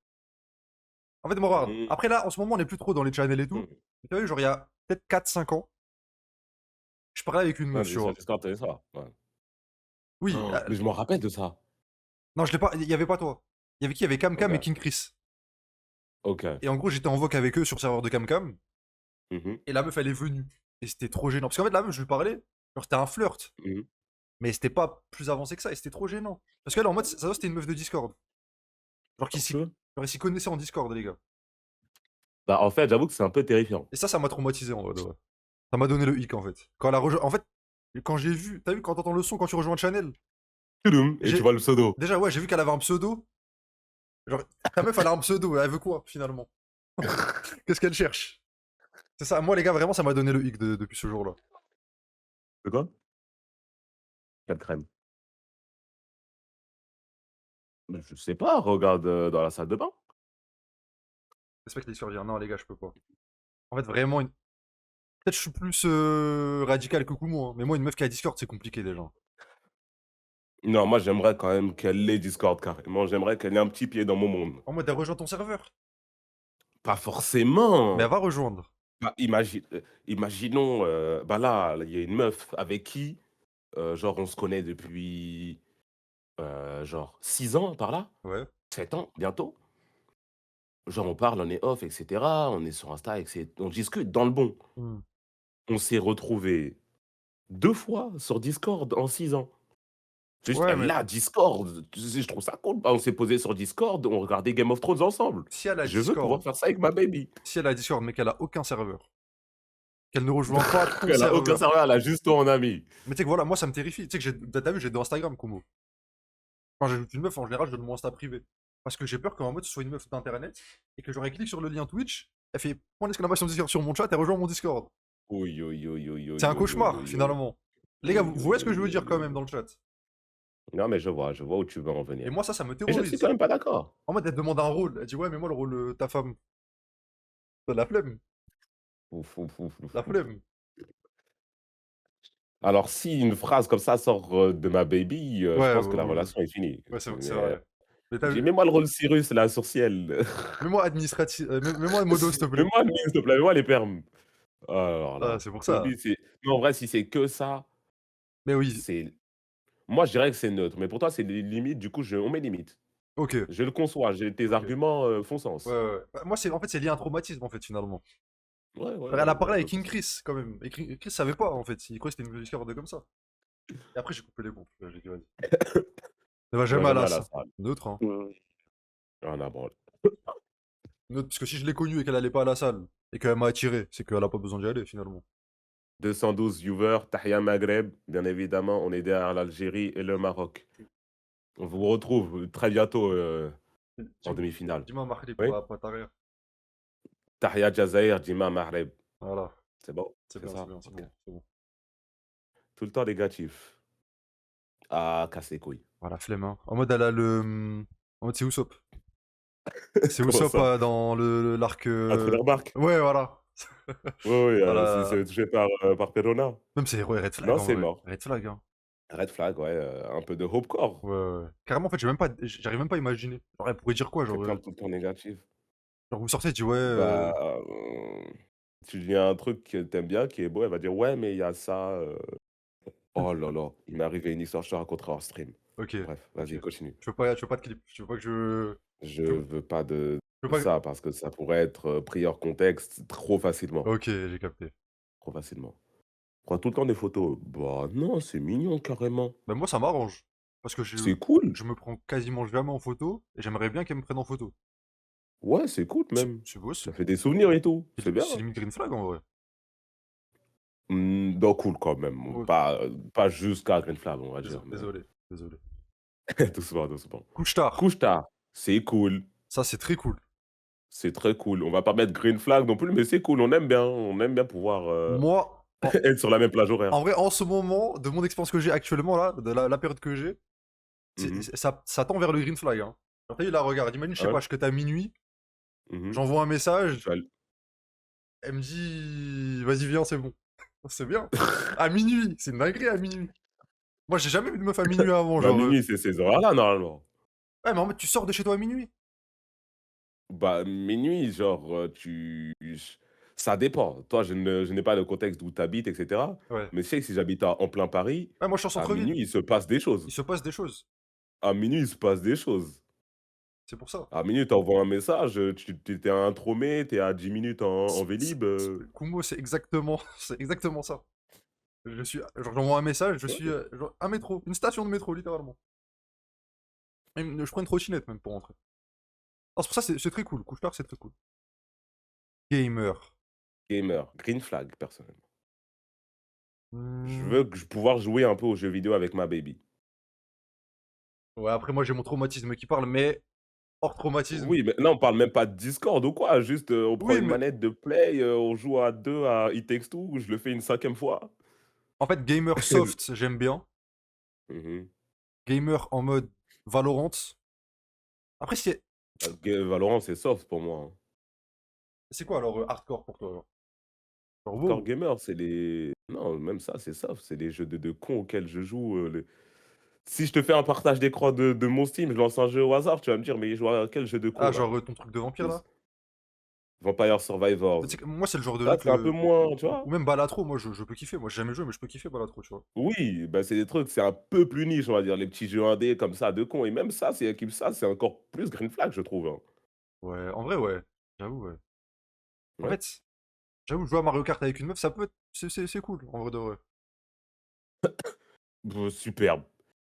En fait, moi, regarde, Mmh, après là, en ce moment, on est plus trop dans les channels et tout. mmh. Mais tu vu, genre, il y a peut-être 4 5 ans, je parlais avec une Ouais, meuf, tu sur vois? Discord, tu ça, ouais. Oui, Mais je m'en rappelle de ça. non, je l'ai pas, il y avait pas toi. Il y avait qui? Il y avait CamCam et OK, King Chris. OK. Et en gros, j'étais en voc avec eux sur le serveur de CamCam. Mmh mh. Et la meuf, elle est venue. Et c'était trop gênant. Parce qu'en fait, la meuf, je lui parlais. Genre, c'était un flirt. Mmh mh. Mais c'était pas plus avancé que ça. Et c'était trop gênant. Parce qu'elle, en mode, ça, c'était une meuf de Discord. Genre, Un peu? genre, ils s'y connaissaient en Discord, les gars. Bah, en fait, j'avoue que c'est un peu terrifiant. Et ça m'a traumatisé en vrai. Ça m'a donné le hic, en fait. Quand elle a rejoint. En fait, quand j'ai vu. T'as vu quand t'entends le son quand tu rejoins le channel? Toudoum et tu J'ai. vois le pseudo. Déjà, ouais, j'ai vu qu'elle avait un pseudo. Genre, ta meuf, elle a un pseudo. Elle veut quoi, finalement? Qu'est-ce qu'elle cherche? C'est ça. Moi, les gars, vraiment, ça m'a donné le hic depuis ce jour-là. De quoi? 4 crèmes. Bah, je sais pas, regarde, dans la salle de bain. Respecte les survivants. Non, les gars, je peux pas. En fait, vraiment, peut-être je suis plus radical que Kumo, hein, mais moi, une meuf qui a Discord, c'est compliqué déjà. Non, moi, j'aimerais quand même qu'elle ait Discord carrément. J'aimerais qu'elle ait un petit pied dans mon monde. En mode, elle rejoint ton serveur. Pas Mais elle forcément. va rejoindre. Bah, imaginons, bah, là, il y a une meuf avec qui, genre, on se connaît depuis, genre 6 ans par là, Ouais. 7 ans bientôt. Genre, on parle, on est off et cetera, on est sur Insta on discute dans le bon. Hmm. On s'est retrouvés 2 fois sur Discord en 6 ans. Juste, Ouais, mais elle a Discord, tu sais, je trouve ça cool. Bah, on s'est posé sur Discord, on regardait Game of Thrones ensemble. si elle a Je veux pouvoir Discord, faire ça avec ma baby. si elle a Discord, mais qu'elle a aucun serveur, qu'elle ne rejoint pas ton Elle a aucun serveur. serveur, elle a juste toi en ami. Mais tu sais que voilà, moi, ça me terrifie. Tu sais que t'as vu, j'ai deux Instagram, Kumo. Quand j'ajoute une meuf, en général, je donne mon Insta privé. Parce que j'ai peur qu'en mode, ce soit une meuf d'internet et que j'aurais cliqué sur le lien Twitch, elle fait point d'exclamation Discord sur mon chat et rejoint mon Discord. Oui, oui, oui, oui, C'est oui, un oui, oui, cauchemar, oui, oui. finalement. Les gars, Oui, vous oui, voyez ce que je oui, veux dire oui, quand oui, même oui. dans le chat? Non, mais je vois où tu veux en Et venir. moi, ça me Et je suis quand terrorise. même pas d'accord. En mode, elle demande un rôle. Elle dit, ouais, mais moi, le rôle, ta femme. T'as de la flemme. Ouf, ouf, ouf, ouf, La ouf. flemme. Alors si une phrase comme ça sort, de ma baby, je Ouais, pense que la oui, oui. relation est finie. Ouais, c'est Mais, vrai. Mais t'as j'ai vu? mets-moi le rôle Cyrus là sur ciel. Mets-moi administratif. Mets-moi modo, s'il te plaît. Mets-moi admin s'il te plaît, mets-moi les perms. Alors Ah, là, c'est pour ça. Kobe c'est non en vrai si c'est que ça, Mais oui, c'est moi je dirais que c'est neutre, mais pour toi c'est les limites, du coup je on met limite. ok. Je le conçois, j'ai tes Ok. arguments, font Ouais, sens. ouais, ouais. Bah, moi, en fait, c'est lié à un traumatisme, en fait, finalement. Ouais, ouais, Elle ouais, a ouais, parlé un avec peu King plus. Chris, quand même. Et Chris savait pas, en fait. Il croyait que c'était une musique comme ça. Et après, j'ai coupé les ponts. J'ai dit, vas-y. Ne va On va jamais à jamais la à la salle. salle. Neutre, hein. Rien à branle. Neutre, parce que si je l'ai connue et qu'elle allait pas à la salle, et qu'elle m'a attiré, c'est qu'elle a pas besoin d'y aller, finalement. 212 viewers, Tahia Maghreb, bien évidemment, on est derrière l'Algérie et le Maroc. On vous retrouve très bientôt, en Dis- demi-finale. Dis-moi, Mahrib, Oui? pas t'arrière. Tahia Jazair, Dima Maghreb. Voilà. C'est bon? C'est C'est bien, c'est ça? bien, c'est OK. bon, c'est bon. Tout le temps négatif. Ah, casse les couilles. Voilà, flemme, hein. En mode, elle a le. En mode, c'est Usopp. C'est Comment Usopp ça? dans l'arc. Un Trailer Bark? Ouais, voilà. Oui, oui, s'il s'est Voilà. fait toucher par Perona. Même c'est ouais, red flag Non, en c'est vrai. mort. Red flag, hein. Red flag, ouais, un peu de hopecore. Ouais, ouais, ouais. Carrément, en fait, j'arrive même pas à imaginer. Genre, elle pourrait dire quoi, genre. Quelqu'un de tout le temps négatif. Genre vous sortez, tu dis: «Ouais, Bah, tu dis un truc que tu bien, qui est beau, elle va dire: «Ouais, mais il y a ça, oh là là, il m'est arrivé une histoire, je te raconterai hors stream. OK, Bref, OK. vas-y, continue. Tu veux pas de clip? Tu veux pas que Je tu veux veux pas de tu veux pas ça parce que ça pourrait être, pris hors contexte trop facilement, OK, j'ai capté. trop facilement. Prends tout le temps des photos. Bah non, c'est mignon carrément. Bah, moi, ça m'arrange parce que C'est cool. je me prends quasiment jamais en photo et j'aimerais bien qu'elle me prenne en photo. Ouais, c'est cool C'est même. c'est beau, Ça fait des souvenirs et tout, c'est bien. c'est limite green flag en vrai. Non, cool quand même. OK, Pas jusqu'à green flag, on va dire, mais désolé, désolé. doucement, doucement. Couche-tard, Couche-tard, c'est cool, ça, c'est très cool. c'est très cool. On va pas mettre green flag non plus, mais c'est cool, on aime bien pouvoir, Moi, être sur la même plage horaire. en vrai, en ce moment, de mon expérience que j'ai actuellement là, de la période que j'ai, Mmh mh. ça tend vers le green flag, hein. Genre, tu là, regarde, imagine, je sais Ouais. pas, je cut à minuit, Mmh. j'envoie un Tu message, as l elle me dit: «Vas-y, viens, c'est bon». C'est bien. À minuit, c'est une dinguerie à minuit. Moi, j'ai jamais vu de meuf à minuit avant, bah, genre, minuit, c'est ces horaires-là normalement. ouais, mais en mode, tu sors de chez toi à minuit. Bah, minuit, genre, ça dépend. Toi, je n'ai pas le contexte d'où tu habites et cetera, Ouais. mais je sais que si j'habite en plein Paris, Ouais, moi, je suis en à centre-ville. minuit, il se passe des Il choses. se passe des choses. À minuit, il se passe des choses. C'est pour ça. À minuit, tu envoies un message, tu es à Intromé, tu es à 10 minutes en C Vélib, Kumo, c'est exactement c'est exactement ça. Je suis genre, j'envoie un message, je suis, ouais. genre un métro, une station de métro, littéralement. Même je prends une trottinette même pour rentrer. Non, c'est pour ça, c'est très cool. Couche-tard, c'est très cool. Gamer. Gamer, green flag, personnellement. Je Mmh, veux pouvoir jouer un peu aux jeux vidéo avec ma baby. ouais, après moi, j'ai mon traumatisme qui parle, mais hors traumatisme, Oui, mais là, on parle même pas de Discord ou quoi, juste, on prend oui, une mais manette de Play, on joue à 2 à It Takes Two, je le fais une 5e fois. en fait, gamer soft, j'aime bien. Mmh. Gamer en mode Valorant. Après, Valorant, c'est soft pour moi, hein. c'est quoi alors, hardcore pour toi, genre? Genre Core WoW? gamer, c'est les non, même ça, c'est soft, c'est les jeux de cons auxquels je joue, les si je te fais un partage d'écran de mon Steam, je lance un jeu au hasard, tu vas me dire: «Mais il joue à quel jeu de con Ah, là?» genre, ton truc de vampire Plus là? Vampire Tu sais Survivors. que moi, c'est le genre de Ça, jeu c'est un peu que moins, tu ou vois? même Balatro, moi, je peux kiffer. Moi, j'ai jamais joué, mais je peux kiffer Balatro, tu vois? Oui, bah, c'est des trucs, c'est un peu plus niche, on va dire, les petits jeux indés comme ça de cons et même ça, c'est encore plus green flag, je trouve, hein. Ouais, en vrai, ouais. J'avoue, ouais. En Ouais. fait, j'avoue, jouer à Mario Kart avec une meuf, ça peut être c'est cool, en vrai de vrai. Superbe.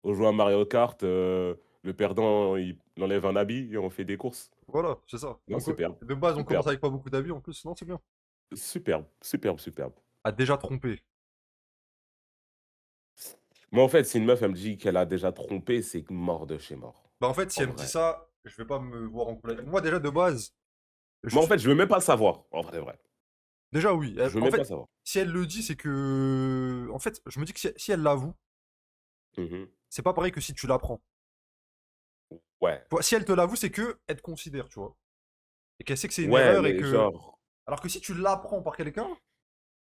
On joue à Mario Kart, le perdant, il enlève un habit et on fait des courses. Voilà, c'est ça. Non, superbe, De base, on commence superbe, avec pas beaucoup d'avis, en plus. Non, c'est bien. superbe, superbe, superbe. A déjà trompé. Moi, en fait, si une meuf, elle me dit qu'elle a déjà trompé, c'est mort de chez mort, Bah, en fait, si en elle me dit vrai. ça, je vais pas me voir en couple avec moi, déjà, de base, je Moi, en suis fait, je veux même pas savoir, en vrai de vrai. déjà, oui. Je veux En même pas fait, savoir. si elle le dit, c'est que en fait, je me dis que si elle l'avoue, Mmh. c'est pas pareil que si tu l'apprends. Ouais. Tu vois? Si elle te l'avoue, c'est qu'elle te considère, tu vois? Et qu'elle sait que c'est une Ouais, erreur et mais que genre alors que si tu l'apprends par quelqu'un,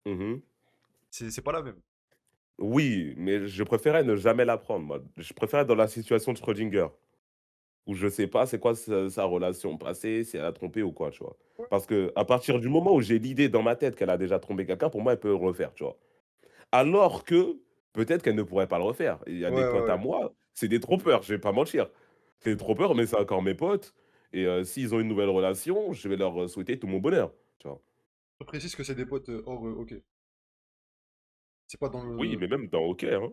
mmh c'est pas la même. oui, mais je préférais ne jamais l'apprendre, moi. Je préfère être dans la situation de Schrödinger, où je sais pas c'est quoi sa relation passée, si elle a trompé ou quoi, tu vois? Parce que à partir du moment où j'ai l'idée dans ma tête qu'elle a déjà trompé quelqu'un, pour moi, elle peut le refaire, tu vois? Alors que, peut-être qu'elle ne pourrait pas le refaire. Il y a Ouais, des ouais, potes à ouais. moi, c'est des trompeurs, je vais pas mentir. C'est des trompeurs, mais c'est encore mes potes et s'ils ont une nouvelle relation, je vais leur, souhaiter tout mon bonheur, tu vois? Je précise que c'est des potes, hors, OK. C'est pas dans Oui, le mais même dans OK, hein.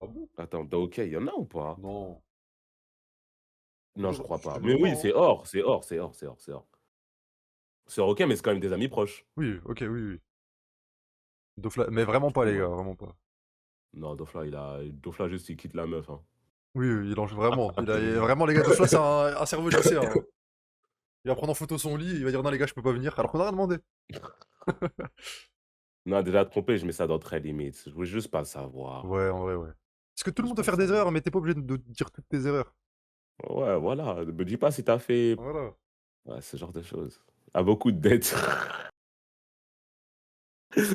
ah bon? Attends, dans OK, il y en a ou pas? Non. Non, je crois Je te pas. jure Mais de oui, non, c'est hein. hors, c'est hors, c'est hors, c'est hors, c'est hors. C'est hors OK, mais c'est quand même des amis proches. Oui, OK, oui, oui. Dofla mais vraiment Tu pas les vois? gars, vraiment pas. Non, Dofla juste il quitte la meuf, hein. Oui, oui, il en vraiment. Il a vraiment les gars, Dofla, c'est un cerveau lycéen, hein. Il va prendre en photo son lit, il va dire: «Non les gars, je peux pas venir», alors qu'on a rien demandé. Non, déjà trompé, je mets ça dans très limite. Je veux juste pas savoir. Ouais, en vrai, ouais. Parce que tout le Juste monde peut pas faire des erreurs, savoir. mais tu es pas obligé de dire toutes tes erreurs. Ouais, voilà, me dis pas si tu as fait Voilà. ouais, ce genre de choses. Tu as beaucoup de dettes.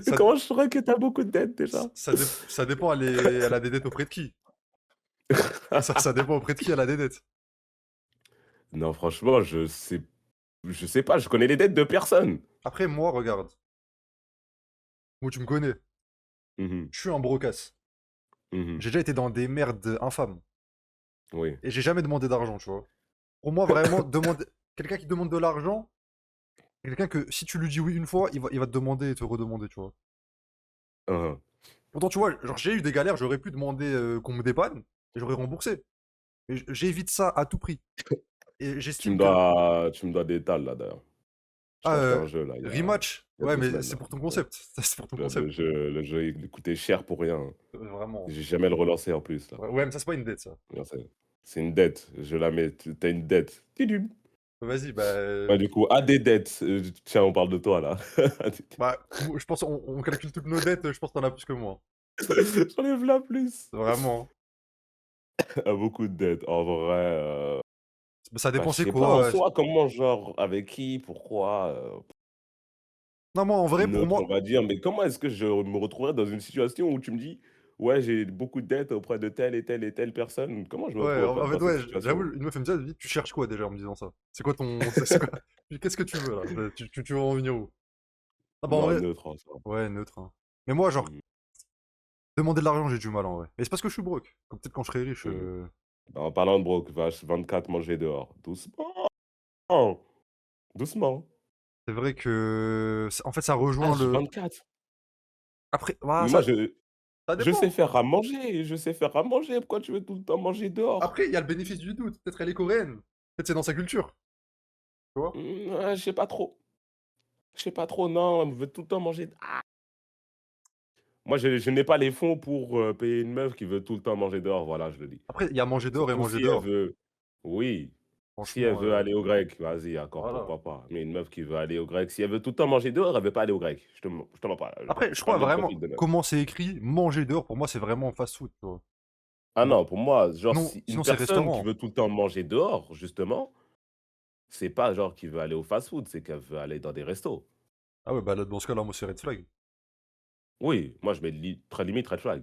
Ça Comment je saurais que tu as beaucoup de dettes déjà? ça dépend, elle a des dettes auprès de qui. Ça dépend auprès de qui elle a des dettes. Non, franchement, je sais Je sais pas, je connais les dettes de personne. Après, moi, regarde. Moi, tu me connais. Mmh. Je suis un brocasse. Mmh. J'ai déjà été dans des merdes infâmes. Oui. Et j'ai jamais demandé d'argent, tu vois. Pour moi, vraiment, demander... quelqu'un qui demande de l'argent, c'est quelqu'un que si tu lui dis oui une fois, il va te demander et te redemander, tu vois. Hein, hein. Pourtant, tu vois, genre, j'ai eu des galères, j'aurais pu demander qu'on me dépanne et j'aurais remboursé. Mais j'évite ça à tout prix. Et j'estime que. Tu me dois des tales là d'ailleurs. Je Ah, t'ai acheté un jeu là rematch? il y a Ouais, 2 mais semaines c'est là. pour ton Ouais. concept. Ça, c'est pour ton Le concept. jeu le jeu il coûtait cher pour rien, hein. Vraiment. J'ai jamais le relancé en plus là. Ouais, ouais, mais ça, c'est pas une dette, ça. Non, c'est une dette, je la mets. Tu as une dette. Tidum. Vas-y, bah. Ouais, du coup, à des dettes, tiens, on parle de toi là. Bah, je pense on calcule toutes nos dettes, je pense que t'en as plus que moi. J'en ai v'là plus. Vraiment. Ah, beaucoup de dettes. En vrai, Bah, ça bah, je dépend c'est sais pas en quoi. soi comment, genre, avec qui, pourquoi, Non, moi, en vrai, pour neutre, on moi. va dire, mais comment est-ce que je me retrouverais dans une situation où tu me dis: «Ouais, j'ai beaucoup de dettes auprès de telle et telle personne». Comment je me Ouais, retrouverais en fait, dans cette ouais, j'avoue, situation? une meuf, elle me dit: «Ah, vas-y, tu cherches quoi déjà?» en me disant ça. C'est quoi ton c'est quoi? Qu'est-ce que tu veux là? Tu veux en venir où? Ah bah, en Non, vrai, neutre en soi. ouais, neutre, hein. Mais moi, genre, Mmh mh. demander de l'argent, j'ai du mal en vrai. Mais c'est parce que je suis broke. Comme peut-être quand je serai riche, Mmh. Bah, en parlant de broke, vache 24 manger dehors. Doucement, doucement. c'est vrai que en fait, ça rejoint le H24. après, ouah, Mais moi, ça je sais dépend. faire à manger, je sais faire à manger. Pourquoi tu veux tout le temps manger dehors? Après, il y a le bénéfice du doute. Peut-être elle est coréenne. Peut-être c'est dans sa culture, tu vois? Ouais, je sais pas trop. Je sais pas trop, non, elle veut tout le temps manger moi, je n'ai pas les fonds pour, payer une meuf qui veut tout le temps manger dehors, voilà, je le dis. Après, il y a manger dehors et Surtout manger si elle dehors. veut oui, si elle Franchement, veut aller au grec, vas-y, encore voilà. pourquoi pas. Mais une meuf qui veut aller au grec, si elle veut tout le temps manger dehors, elle veut pas aller au grec. Je te mens pas, Après, je je crois parle de vraiment, profil de meuf. comment c'est écrit, manger dehors, pour moi, c'est vraiment fast-food, tu vois? Ah Genre, non, pour moi, genre, non, si une sinon c'est personne qui restaurant. veut tout le temps manger dehors, justement, c'est pas genre qui veut aller au fast-food, c'est qu'elle veut aller dans des restos. Ah ouais, bah là, dans ce cas-là, moi, c'est red flag. Oui, moi je mets très limite red flag.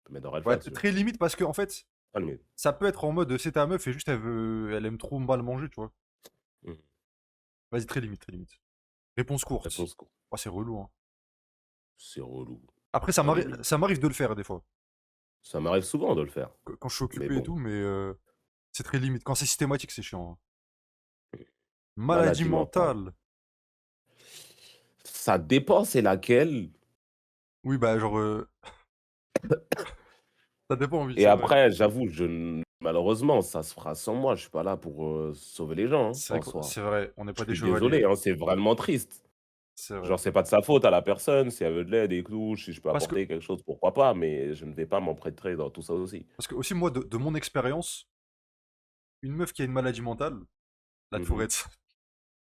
Je mets dans red Ouais, flag, celui-là. très limite parce que en fait, Très limite. ça peut être en mode c'est ta meuf et juste elle aime trop mal manger, tu vois. Mmh. Vas-y, très limite, très limite. Réponse courte. Réponse co Oh, c'est relou, hein. c'est relou, Après, très limite. ça m'arrive de le faire des fois. Ça m'arrive souvent de le faire, Quand je suis mais occupé et bon, tout, mais c'est très limite. Quand c'est systématique, c'est chiant, hein. Maladie maladie mentale. mentale. Ça dépend c'est laquelle Oui, bah, genre, ça dépend, oui, et c'est vrai. après j'avoue, je n malheureusement, ça se fera sans moi. Je suis pas là pour, sauver les gens, hein, C'est vrai en que soi. c'est vrai, on n'est Je pas des suis chevaliers. désolé, hein, c'est vraiment triste. C'est vrai. Genre, c'est pas de sa faute à la personne, si elle veut de l'aide et tout, si je peux Parce que apporter quelque chose, pourquoi pas, mais je ne vais pas m'empêtrer dans tout ça aussi. parce que aussi moi, de mon expérience, une meuf qui a une maladie mentale, la Mmh mh. Tourette.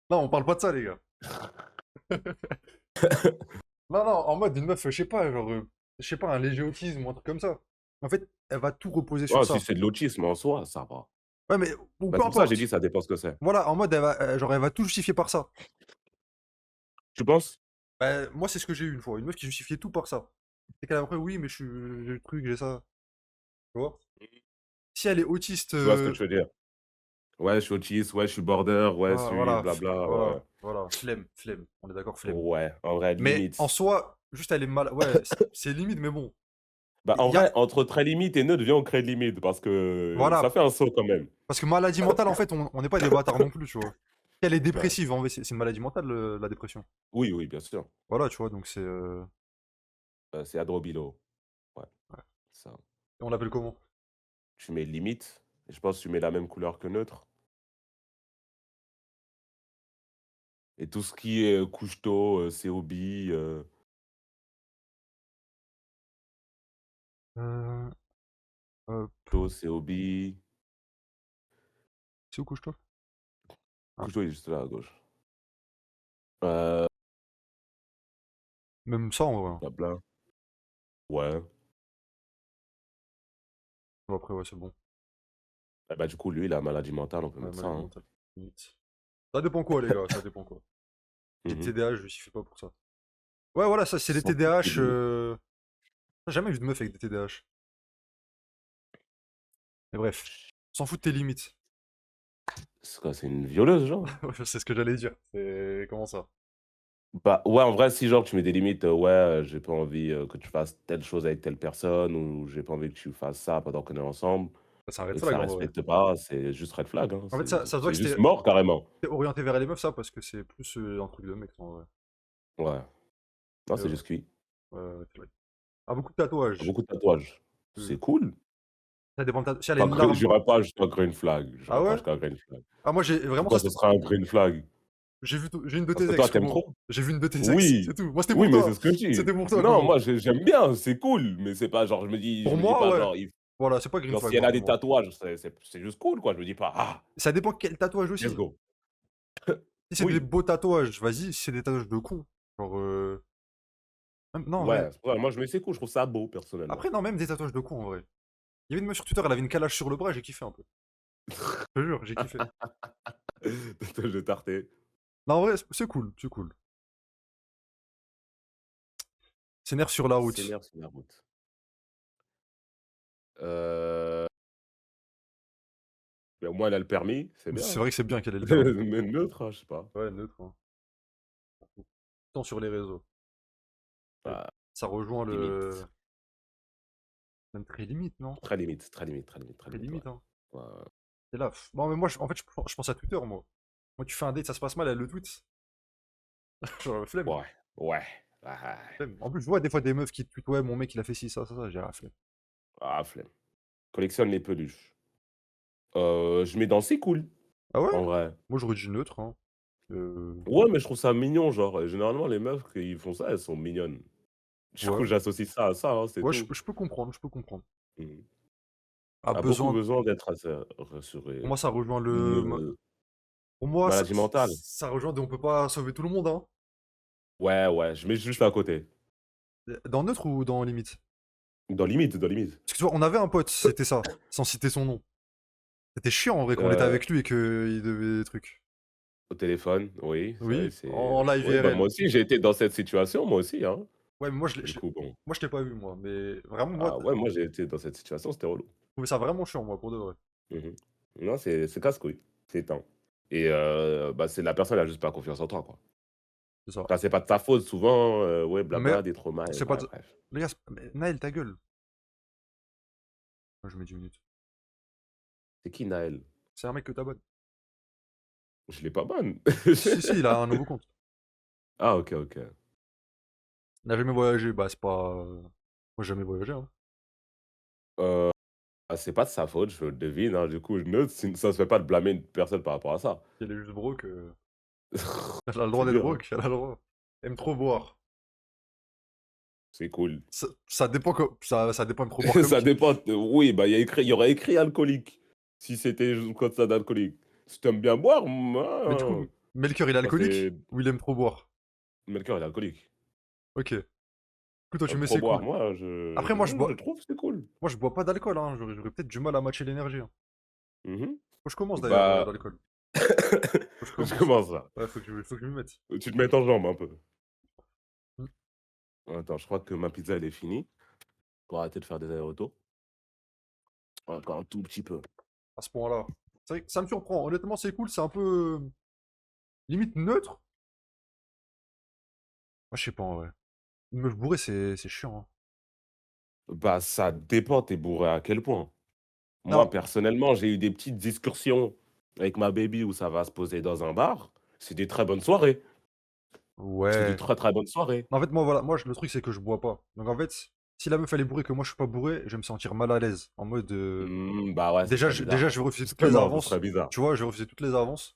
Non, on parle pas de ça, les gars. Non, non, en mode une meuf, je sais pas, genre, je sais pas, un léger autisme ou un truc comme ça. En fait, elle va tout reposer sur Ouais, si ça. c'est de l'autisme en soi, ça va. Ouais, mais ou Bah, peu c'est pour ça que j'ai dit importe. ça dépend ce que c'est. Voilà, en mode elle va tout justifier par ça. Tu penses? Bah, moi, c'est ce que j'ai eu une fois, une meuf qui justifiait tout par ça. C'est qu'elle après: «Oui, mais j'ai le truc, j'ai ça», tu vois? Si elle est autiste, Je vois ce que tu veux dire. Ouais, je suis autiste, ouais, je suis border, ouais, je suis voilà, blabla, ouais. voilà, flemme, flemme, on est d'accord, flemme. Ouais, en vrai, Mais en limite. soi, juste elle est mal ouais, c'est limite, mais bon, Bah, il en y a vrai, entre très limite et neutre, viens, on crée limite parce que ça voilà, fait un saut quand même. parce que maladie mentale, en fait, on n'est pas des bâtards non plus, tu vois? Si elle est Ouais. dépressive, en vrai, c'est une maladie mentale, la dépression. Oui, oui, bien sûr. Voilà, tu vois? Donc c'est, C'est Adrobilo. Ouais, ouais. ça. Et on l'appelle comment? Tu mets limite, et je pense que tu mets la même couleur que neutre. Et tout ce qui est couche-tôt, COB, Heu, hop, tôt, COB, c'est où couche-toi? Ah, couche-tôt, il est juste là à gauche. Heu, même ça, en vrai, hein. blabla. Ouais. Bon, après, ouais, c'est bon. Et bah, du coup, lui, il a maladie mentale, on peut Ouais, mettre ça, maladie hein. mentale, limite. Ça dépend quoi, les gars, ça dépend quoi. J'ai Mmh mh. TDAH, je justifie pas pour ça. Ouais, voilà, ça, c'est les Sans toutes tes TDAH, limites. j'ai jamais vu de meuf avec des TDAH. Mais bref, on s'en fout de tes limites. C'est quoi, c'est une violeuse, genre? Ouais, c'est ce que j'allais dire. Comment ça? Bah, ouais, en vrai, si genre tu mets des limites, ouais, j'ai pas envie, que tu fasses telle chose avec telle personne ou j'ai pas envie que tu fasses ça pendant qu'on est ensemble Bah, c'est un red et que flag ça en vrai. respecte pas, c'est juste red flag, hein, En fait, ça se voit c'est que juste mort carrément. c'était orienté vers les meufs, ça, parce que c'est plus un truc de mec en vrai. Ouais. Non, Mais c'est ouais, juste cuit. red flag. Ah, beaucoup de A tatouages. beaucoup de tatouages. Euh, C'est cool. Ça dépend de si elle a Pas une green larme. j'irai pas jusqu'à green flag, Ah j'irai pas ouais? jusqu'à green flag. Ah, moi, j'ai vraiment ça, Pourquoi ce c'était. serait un green flag? J'ai une de Parce tes que toi, ex, tu aimes frérot. trop? J'ai vu une de tes ex, c'est Oui, tout. Moi, c'était oui, pour mais c'est toi. ce que je dis. C'était pour toi, Non, gros. moi j'aime bien, c'est cool, mais c'est pas genre je Pour me dis moi, pas ouais. genre il Voilà, c'est pas green genre flag, si elle moi, a pour des moi. tatouages, c'est juste cool quoi, je me dis pas: «Ah, Ça dépend quel tatouage let's aussi. go». Si c'est des Oui, beaux tatouages, vas-y. Si c'est des tatouages de con, genre, non, en vrai. ouais, c'est pour ça, moi je mets c'est cool, je trouve ça beau personnellement. Après, non, même des tatouages de con, en vrai. Il y avait une meuf sur Twitter, elle avait une calage sur le bras, j'ai kiffé un peu. Je te jure, j'ai kiffé. Tatouage de Tarté. Non, en vrai, c'est cool, c'est cool. C'est nerf sur la route. S'énerve sur la route. Heu, mais au moins elle a le permis, c'est C'est bien. vrai que c'est bien qu'elle ait le permis. Mais neutre, hein, je sais pas. Ouais, neutre, hein. Tant sur les réseaux. Ouais. Bah, Ça rejoint le. limite. Même très limite, non? Très limite, très limite, très limite, très Très limite, ouais. limite, hein. Ouais, ouais. C'est là. Bon, mais moi, en fait, je pense à Twitter, moi. Moi, tu fais un date, ça se passe mal, elle le tweet. Genre, flemme. Ouais, ouais. Ah, Flemme. En plus, je vois des fois des meufs qui tweetent, ouais, mon mec, il a fait ci, ça, j'ai la flemme. ah, flemme. Collectionne les peluches. Je mets dans c'est cool, Ah ouais? en vrai. Moi, j'aurais dit neutre, hein. Euh, Ouais, mais je trouve ça mignon, genre, généralement les meufs qui font ça, elles sont mignonnes. Du coup, ouais. j'associe ça à ça, hein, c'est Ouais, tout. je peux comprendre, je peux comprendre. Mmh. A A beaucoup besoin. besoin d'être Pour rassuré. moi, ça rejoint Me pour moi, maladie mentale? ça rejoint on peut pas sauver tout le monde, hein. Ouais, ouais, je mets juste à côté. Dans neutre ou dans limite? Dans limite, dans limite. Parce que tu vois, on avait un pote, c'était ça, sans citer son nom. C'était chiant en vrai quand on était Heu, avec lui et qu'il devait des trucs. au téléphone, oui, c'est vrai, Oui, en live oui, bah, IRL. moi aussi, j'ai été dans cette situation, moi aussi, hein. Ouais, mais Du coup, bon. moi je l'ai pas vu moi, mais vraiment moi, Ah ouais, moi, j'ai été dans cette situation, c'était relou. je trouvais ça vraiment chiant moi pour de vrai. Mmh. Non, c'est casse-couille, c'est temps et bah, c'est la personne, elle a juste pas confiance en toi, quoi. C'est ça. Enfin, c'est pas de ta faute souvent, ouais, Mais blabla, des traumas et c'est pas ouais, de bref. les gars, mais Naël, ta gueule. Moi je mets 10 minutes. C'est qui Naël? C'est un mec que t'abonnes. Je l'ai pas ban. Si, si, il a un nouveau compte. Ah OK, OK. Il n'a jamais voyagé, bah c'est pas. Moi j'ai jamais voyagé, hein. Heu, bah, c'est pas de sa faute, je le devine, hein, du coup, je neutre, ça se fait pas de blâmer une personne par rapport à ça. Il est juste broke. Elle a le droit C'est d'être dur, hein. broke, elle a le droit. Elle aime trop boire. C'est cool. Ça dépend ça dépend, aime trop boire comme Ça qui. dépend, oui, bah, il y aurait écrit alcoolique, si c'était juste comme ça d'alcoolique. Si tu aimes bien boire, Mais du moi, coup, Melchior, il est ça c'est alcoolique ou il aime trop boire? Melchior, il est alcoolique. OK. Du coup, toi, tu mets Trop c'est boire, cool. moi, Après, moi, je trouve que c'est cool. je bois pas d'alcool, hein. J'aurais peut-être du mal à matcher l'énergie, hein. Mmh. Faut que je commence d'ailleurs, Bah, l'alcool. Faut que je je commence. commence là. Ouais, faut que je m'y mette. Tu te mets en jambe un peu. Mmh. Attends, je crois que ma pizza, elle est finie. Faut arrêter de faire des allers-retours. Encore un tout petit peu. À ce point-là. C'est vrai que ça me surprend. Honnêtement, c'est cool, c'est un peu limite neutre. Moi, je sais pas en vrai. Une meuf bourrée, c'est chiant, hein. Bah, ça dépend, tu bourré à quel point. Non, Moi, personnellement, j'ai eu des petites excursions avec ma baby où ça va se poser dans un bar. C'est des très bonnes soirées. C'est des ouais. très, très bonnes soirées. En fait, moi, voilà, moi, le truc, c'est que je bois pas. Donc, en fait, si la meuf, elle est bourrée, que moi, je suis pas bourré, je vais me sentir mal à l'aise. En mode, Bah, ouais, ce serait déjà, bizarre. je vais refuser toutes les Justement, ce serait avances. bizarre. Tu vois, je vais refuser toutes les avances.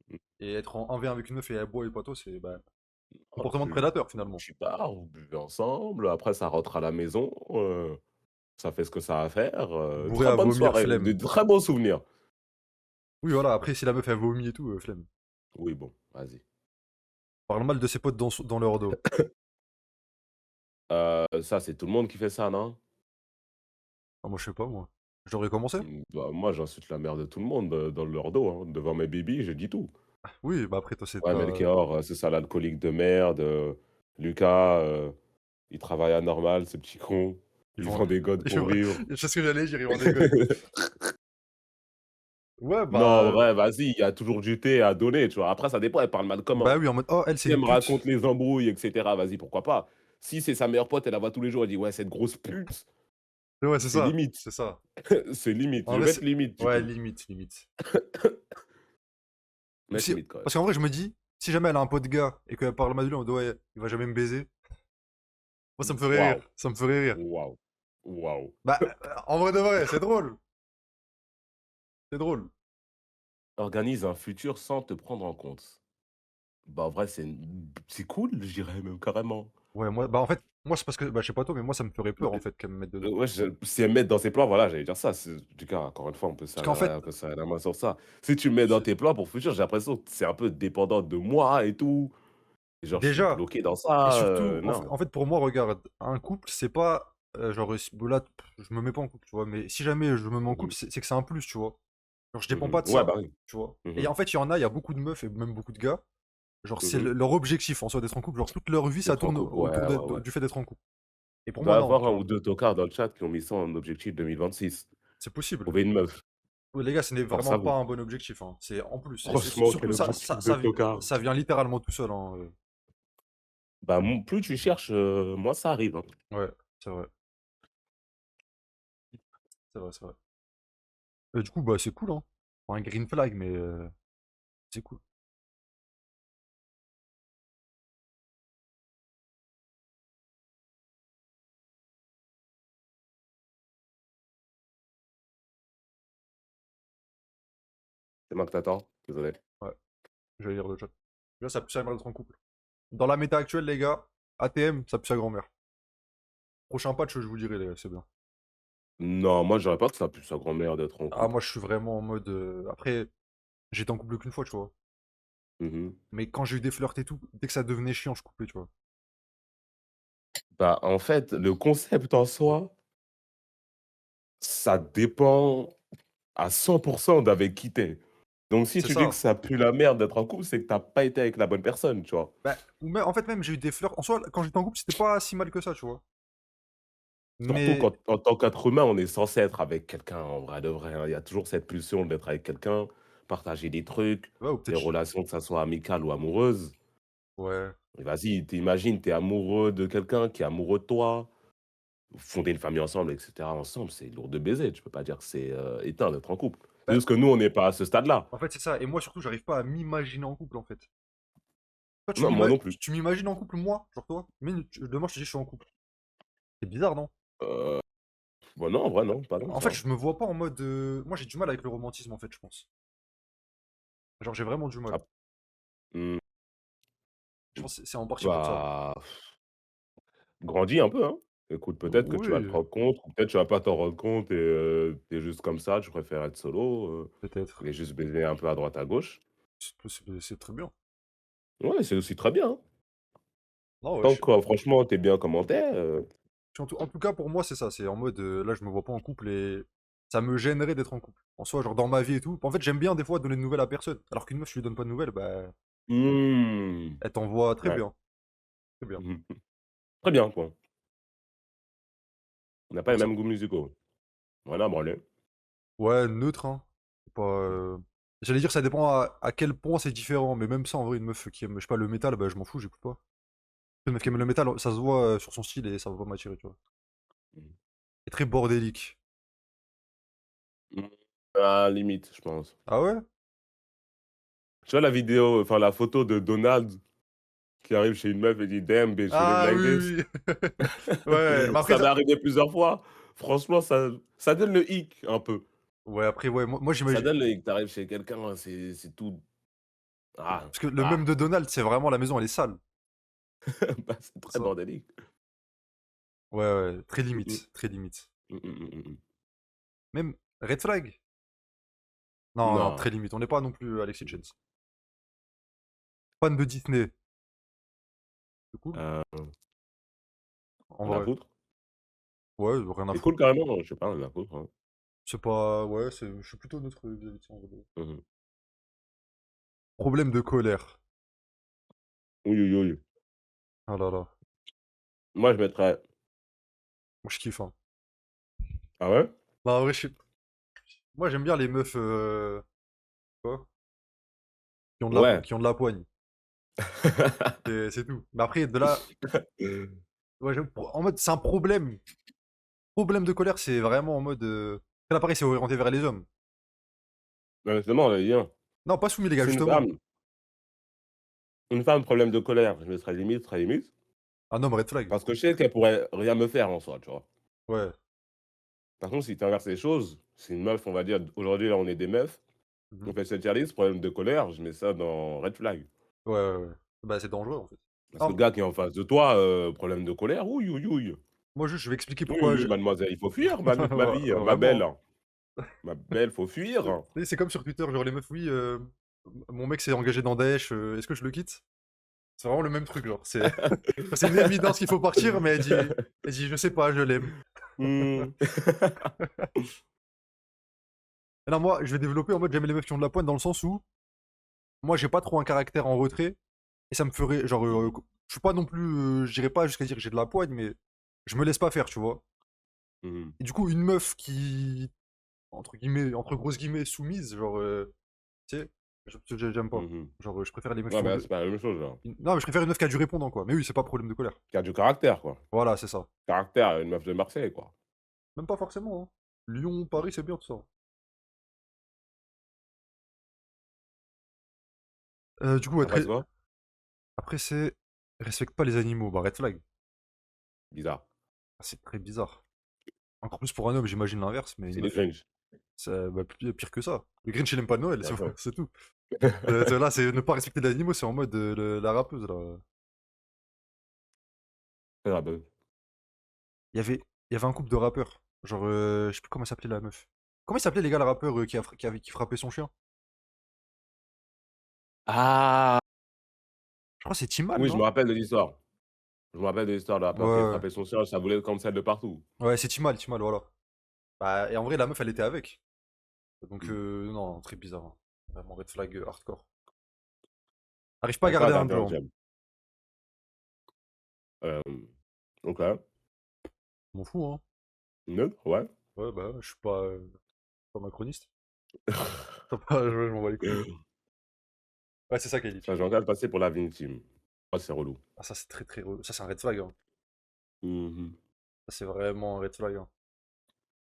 Mmh. Et être en 1v1 avec une meuf et elle boit et pas toi, c'est bah, Oh, comportement de prédateur, finalement. tu pars, vous buvez ensemble, après ça rentre à la maison, ça fait ce que ça a à faire, Bourré très à bonne vomir, soirée, de flemme. très bons souvenirs. Oui, voilà, après, si la meuf, elle vomit et tout, flemme. Oui, bon, vas-y. Parle mal de ses potes dans leur dos. Ça, c'est tout le monde qui fait ça, non? Ah, moi, je sais pas, moi. J'aurais commencé? Bah, moi, j'insulte la mère de tout le monde, dans leur dos, hein. Devant mes bébés, je dis tout. Oui, bah après, toi, c'est Ouais, ta. Melchior, c'est ça l'alcoolique de merde, Lucas, il travaille à Normal, ce petit con. Ils Il vont. vend des godes pour vivre. C'est ce que j'allais dire, ils vont des godes. Ouais, Non, en bah, vrai, vas-y, il y a toujours du thé à donner, tu vois? Après, ça dépend, elle parle mal bah, comment. oui, en mode: «Oh, elle, c'est Si elle une me pute». raconte les embrouilles et cetera, vas-y, pourquoi pas. Si c'est sa meilleure pote, elle la voit tous les jours, elle dit: «Ouais, cette grosse pute», Ouais, c'est c'est ça, limite. c'est ça. C'est limite. En Je vrai, vais être c'est limite, du ouais, coup. limite, limite. Ou Mais être si limite quand même. parce qu'en vrai, je me dis, si jamais elle a un pote gars et qu'elle parle mal de lui en mode: «Ouais, il va jamais me baiser», moi, ça me ferait Waouh, rire, ça me ferait rire. waouh, waouh. Bah, en vrai de vrai, c'est drôle, c'est drôle. Organise un futur sans te prendre en compte. Bah, en vrai, c'est cool, je dirais même carrément. Ouais, moi, bah, en fait, moi, c'est parce que, bah, je sais pas toi, mais moi, ça me ferait peur, en Mais fait, qu'elle me mette dedans. ouais, si elles me mettent dans ses plans, voilà, j'allais dire ça. En tout cas, encore une fois, Parce qu'en fait, on peut serrer la main sur ça. Si tu me mets dans c'est tes plans pour futur, j'ai l'impression que c'est un peu dépendant de moi et tout. Et genre, je suis déjà bloqué dans et ça, surtout, non. en fait, pour moi, regarde, un couple, c'est pas, genre, si bon, là, je me mets pas en couple, tu vois? Mais si jamais je me mets en Mmh couple, mh. c'est que c'est un plus, tu vois? Genre, je dépends Mmh. pas de Ouais, ça, bah, oui. tu vois? Et Mmh. en fait, il y a beaucoup de meufs et même beaucoup de gars, genre, c'est Mmh. leur objectif en soi d'être en couple. Genre, toute leur vie, ça D'être en tourne couple, ouais, autour ouais, ouais. du fait d'être en couple. Et Il pour doit moi, y non, avoir tu un vois? ou 2 tocards dans le chat qui ont mis ça en objectif 2026. C'est possible. Trouver une meuf. Ouais, les gars, ce n'est Force vraiment à pas vous. un bon objectif, hein. C'est en plus et c'est Franchement, surtout quel ça objectif de tocard. ça vient littéralement tout seul, hein, Bah, plus tu cherches, moins ça arrive, hein. ouais, c'est vrai, c'est vrai, c'est vrai. Et du coup, bah, c'est cool, hein. Pas un green flag, mais c'est cool. C'est moi que tu désolé. Ouais, j'allais lire le chat. Là, ça pue sa mère d'être en couple. Dans la méta actuelle, les gars, ATM, ça pue sa grand-mère. Prochain patch, je vous dirai, les gars, c'est bien. Non, moi, je dirais pas que ça pue sa grand-mère d'être en Ah, moi, couple. je suis vraiment en mode. Après, j'étais en couple qu'une fois, tu vois. Mmh. Mais quand j'ai eu des flirts et tout, dès que ça devenait chiant, je coupais, tu vois. Bah, en fait, le concept en soi, ça dépend à 100 d'avec qui tu es. Donc si C'est tu dis que ça. ça pue la merde d'être en couple, c'est que tu as pas été avec la bonne personne, tu vois? Bah, ou même, en fait, même, j'ai eu des flirts. En soi, quand j'étais en couple, c'était pas si mal que ça, tu vois. Surtout Mais. quand en tant qu'être humain, on est censé être avec quelqu'un en vrai de vrai, hein. Il y a toujours cette pulsion d'être avec quelqu'un, partager des trucs, Ouais, ou des peut-être. relations, que ça soit amicales ou amoureuses. Ouais. Et vas-y, tu amoureux de quelqu'un qui est amoureux de toi, vous fondez une famille ensemble et cetera ensemble, c'est lourd de baiser. Tu peux pas dire que c'est, éteint d'être en couple. C'est Bah, juste que nous, on n'est pas à ce stade-là. en fait, c'est ça. Et moi, surtout, j'arrive pas à m'imaginer en couple, en fait. Toi, Non, moi non plus. tu m'imagines en couple, moi, genre toi. Mais demain, je te dis, je suis en couple. C'est bizarre, non? Heu, bah, non, en vrai, non, pas tant que En fait, ça. je me vois pas en mode. Moi, j'ai du mal avec le romantisme, en fait, je pense. Genre, j'ai vraiment du mal. Ap mmh, Je pense que c'est en partie pour ça. bah, grandis un peu, hein. Écoute, peut-être que tu vas te Oui, rendre compte ou peut-être tu vas pas t'en rendre compte et tu juste comme ça, tu préfères être solo, peut-être. et juste baiser un peu à droite à gauche. C'est très bien. Ouais, c'est aussi très bien, hein. Non, ouais, Tant que franchement, tu es bien comment tu es, en tout cas, pour moi, c'est ça. C'est en mode, là, je me vois pas en couple et ça me gênerait d'être en couple. En soi, genre dans ma vie et tout. En fait, j'aime bien des fois donner de nouvelles à personne. Alors qu'une meuf, je lui donne pas de nouvelles, bah, mmh, elle t'envoie très ouais. bien. Très bien. Mmh. Très bien, quoi. On n'a pas Ouais, les mêmes goûts musicaux. Rien à branler. ouais, neutre, hein. C'est pas, Mmh. j'allais dire, ça dépend à quel point c'est différent. Mais même ça, en vrai, une meuf qui aime, je sais pas, le métal, bah, je m'en fous, j'écoute pas. Une meuf qui aime le métal, ça se voit sur son style et ça va pas m'attirer, tu vois. Mmh. Elle est très bordélique. Mmh. Ah, limite, je pense. Ah ouais? Tu vois la vidéo, enfin la photo de Donald qui arrive chez une meuf et dit: «Damn bitch, you live Ah like this?» oui, oui, oui. Ouais, mais après, Ça m'est ça... arrivé plusieurs fois. Franchement, ça donne le hic un peu. Ouais, après, ouais, moi Ça j'imagine. donne le hic. Tu arrives chez quelqu'un, c'est tout Parce que le même de Donald, c'est vraiment la maison, elle est sale. bah, c'est C'est très ça. bordélique. Ouais, ouais, très Mmh mh. limite, très limite. Mmh mh, mmh mh. Même Red Flag? Non, non, Non. très limite. On n'est pas non plus Alexis Chance. Fan de Disney, c'est cool, en Rien à vrai. foutre. Ouais, rien à C'est foutre. cool carrément, je sais pas, rien à foutre, hein. C'est pas. Ouais, je suis plutôt neutre vis-à-vis de ça, en vrai. Mmh mh. Problème de colère. Oui, oui, oui. Ah là là. Moi, je mettrais Moi, je kiffe, hein. ah ouais? Bah, en vrai, je sais. Moi, j'aime bien les meufs, quoi, Ouais. qui ont de la poigne. C'est tout. Mais après, de là, ouais, j'avoue, en mode, c'est un problème. Problème de colère, c'est vraiment en mode. Là, pareil, c'est orienté vers les hommes. Mais justement, j'allais dire, Non, pas soumis, les gars, si justement. une femme, problème de colère, je me serais limite, très limite, Un homme, red flag. parce que je sais qu'elle pourrait rien me faire en soi, tu vois? Ouais. Par contre, si tu inverses les choses, c'est une meuf, on va dire, aujourd'hui, là, on est des meufs, on Mhm. fait cette tier list, problème de colère, je mets ça dans red flag. Ouais, ouais, ouais. Bah, c'est dangereux, en fait. Parce que le Non, gars qui est en face de toi, problème de colère, ouïe, ouïe, ouïe. moi, juste, je vais expliquer Oui, oui, pourquoi oui, je. mademoiselle, il faut fuir, ma vie, ma Vraiment. belle. Ma belle, faut fuir. Tu sais, c'est comme sur Twitter, genre les meufs, oui, mon mec s'est engagé dans Daesh, est-ce que je le quitte? C'est vraiment le même truc, genre. C'est c'est une évidence qu'il faut partir, mais elle dit, je sais pas, je l'aime. Mmh. Et non, moi, je vais développer en mode j'aime les meufs qui ont de la pointe dans le sens où moi, j'ai pas trop un caractère en retrait et ça me ferait, genre, Mmh. je suis pas non plus, je dirais pas jusqu'à dire que j'ai de la poigne, mais je me laisse pas faire, tu vois. Mmh. Et du coup, une meuf qui, entre guillemets, entre grosses guillemets, soumise, genre, tu sais, j'aime pas. Mmh. Genre, je préfère les meufs Ouais, qui ont bah, c'est pas la même chose, là. Non, mais je préfère une meuf qui a du répondant, quoi. Mais oui, c'est pas problème de colère. Qui a du caractère, quoi. Voilà, c'est ça. Caractère, une meuf de Marseille, quoi. Même pas forcément, hein. Lyon, Paris, c'est bien tout ça. Du coup, ouais, Après, c'est quoi? après, c'est respecte pas les animaux. Bah, red flag. Bizarre. Ah, c'est très bizarre. Encore plus pour un homme, j'imagine l'inverse, mais une C'est les meuf, Grinch. bah, pire que ça. Le Grinch, il aime pas Noël, c'est D'accord. c'est tout. Là, c'est ne pas respecter les animaux, c'est en mode la rappeuse, là. Très rabeux. Il y avait un couple de rappeurs. Genre, je sais plus comment s'appelait la meuf. Comment il s'appelait, les gars, le rappeur qui frappait son chien? Ah! Je crois que c'est Timal, Oui, je me non? rappelle de l'histoire. Je me rappelle de l'histoire de la Ouais, peur qui a ouais. frappé son chien, ça voulait cancel de partout. Ouais, c'est Timal, voilà. Bah, et en vrai, la meuf, elle était avec. Donc, Mmh. non, très bizarre, hein. Vraiment red flag hardcore. Arrive pas à D'accord, garder un attends, peu, attends, hein. j'aime. OK. M'en fous, hein. Neutre, ouais. Ouais, bah, je suis pas macroniste. Je m'en bats les couilles. Ouais, c'est ça qu'elle dit. Ça, j'ai envie de passer pour la victime. Ah, c'est relou. Ah, ça, c'est très, très. Ça, c'est un red flag, hein. Mmh. Ça, c'est vraiment un red flag, hein.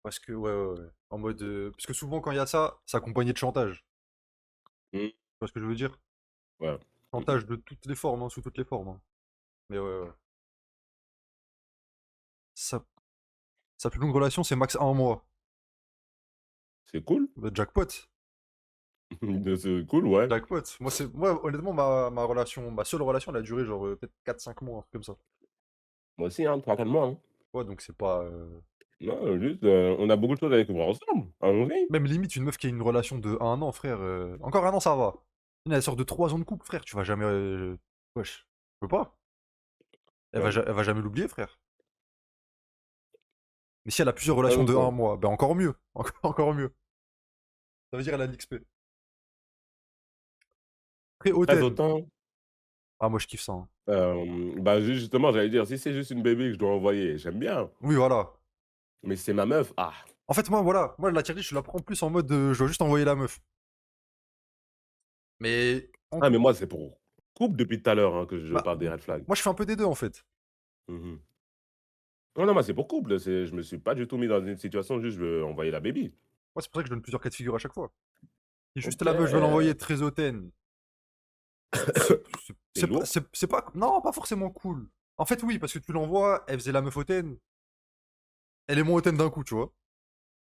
Parce que, ouais, ouais, ouais. En mode. Parce que souvent, quand il y a ça, c'est accompagné de chantage. Mmh. Tu vois ce que je veux dire? Ouais. Mmh. Chantage de toutes les formes, hein, sous toutes les formes, hein. Mais ouais, ouais. Sa, sa plus longue relation, c'est max un mois. C'est cool. Bah, jackpot. C'est cool, ouais. Jackpot. Moi, honnêtement, ma relation, ma seule relation, elle a duré genre peut-être 4 5 mois, un truc comme ça. Moi aussi, hein, 3-4 mois, hein. Ouais, donc c'est pas. Non, juste, on a beaucoup de choses à découvrir ensemble. Allons-y. Même limite, une meuf qui a une relation de 1 an, frère. Encore 1 an, ça va. Elle sort de 3 ans de couple, frère. Tu vas jamais. Wesh. Tu peux pas. J'avoue. Elle va jamais l'oublier, frère. Mais si elle a plusieurs Très relations de un autant. mois, ben encore mieux. Encore mieux. Ça veut dire elle a l'XP. Après, Très hautaine. autant. Ah, moi, je kiffe ça, hein. Bah, justement, j'allais dire, si c'est juste une bébé que je dois envoyer, j'aime bien. Oui, voilà. Mais si c'est ma meuf, ah! En fait, moi, voilà. Moi, la tier list, je la prends plus en mode je dois juste envoyer la meuf. Mais. Ah, mais moi, c'est pour couple depuis tout à l'heure, hein, que je Bah, parle des red flags. moi, je fais un peu des deux, en fait. Mmh. Non, non, moi, c'est pour couple, je me suis pas du tout mis dans une situation juste je veux envoyer la baby. Moi, c'est pour ça que je donne plusieurs cas de figure à chaque fois. Si juste OK. la meuf, je veux l'envoyer très hautaine. C'est lourd. C'est pas. Non, pas forcément cool. En fait, oui, parce que tu l'envoies, elle faisait la meuf hautaine. Elle est moins hautaine d'un coup, tu vois.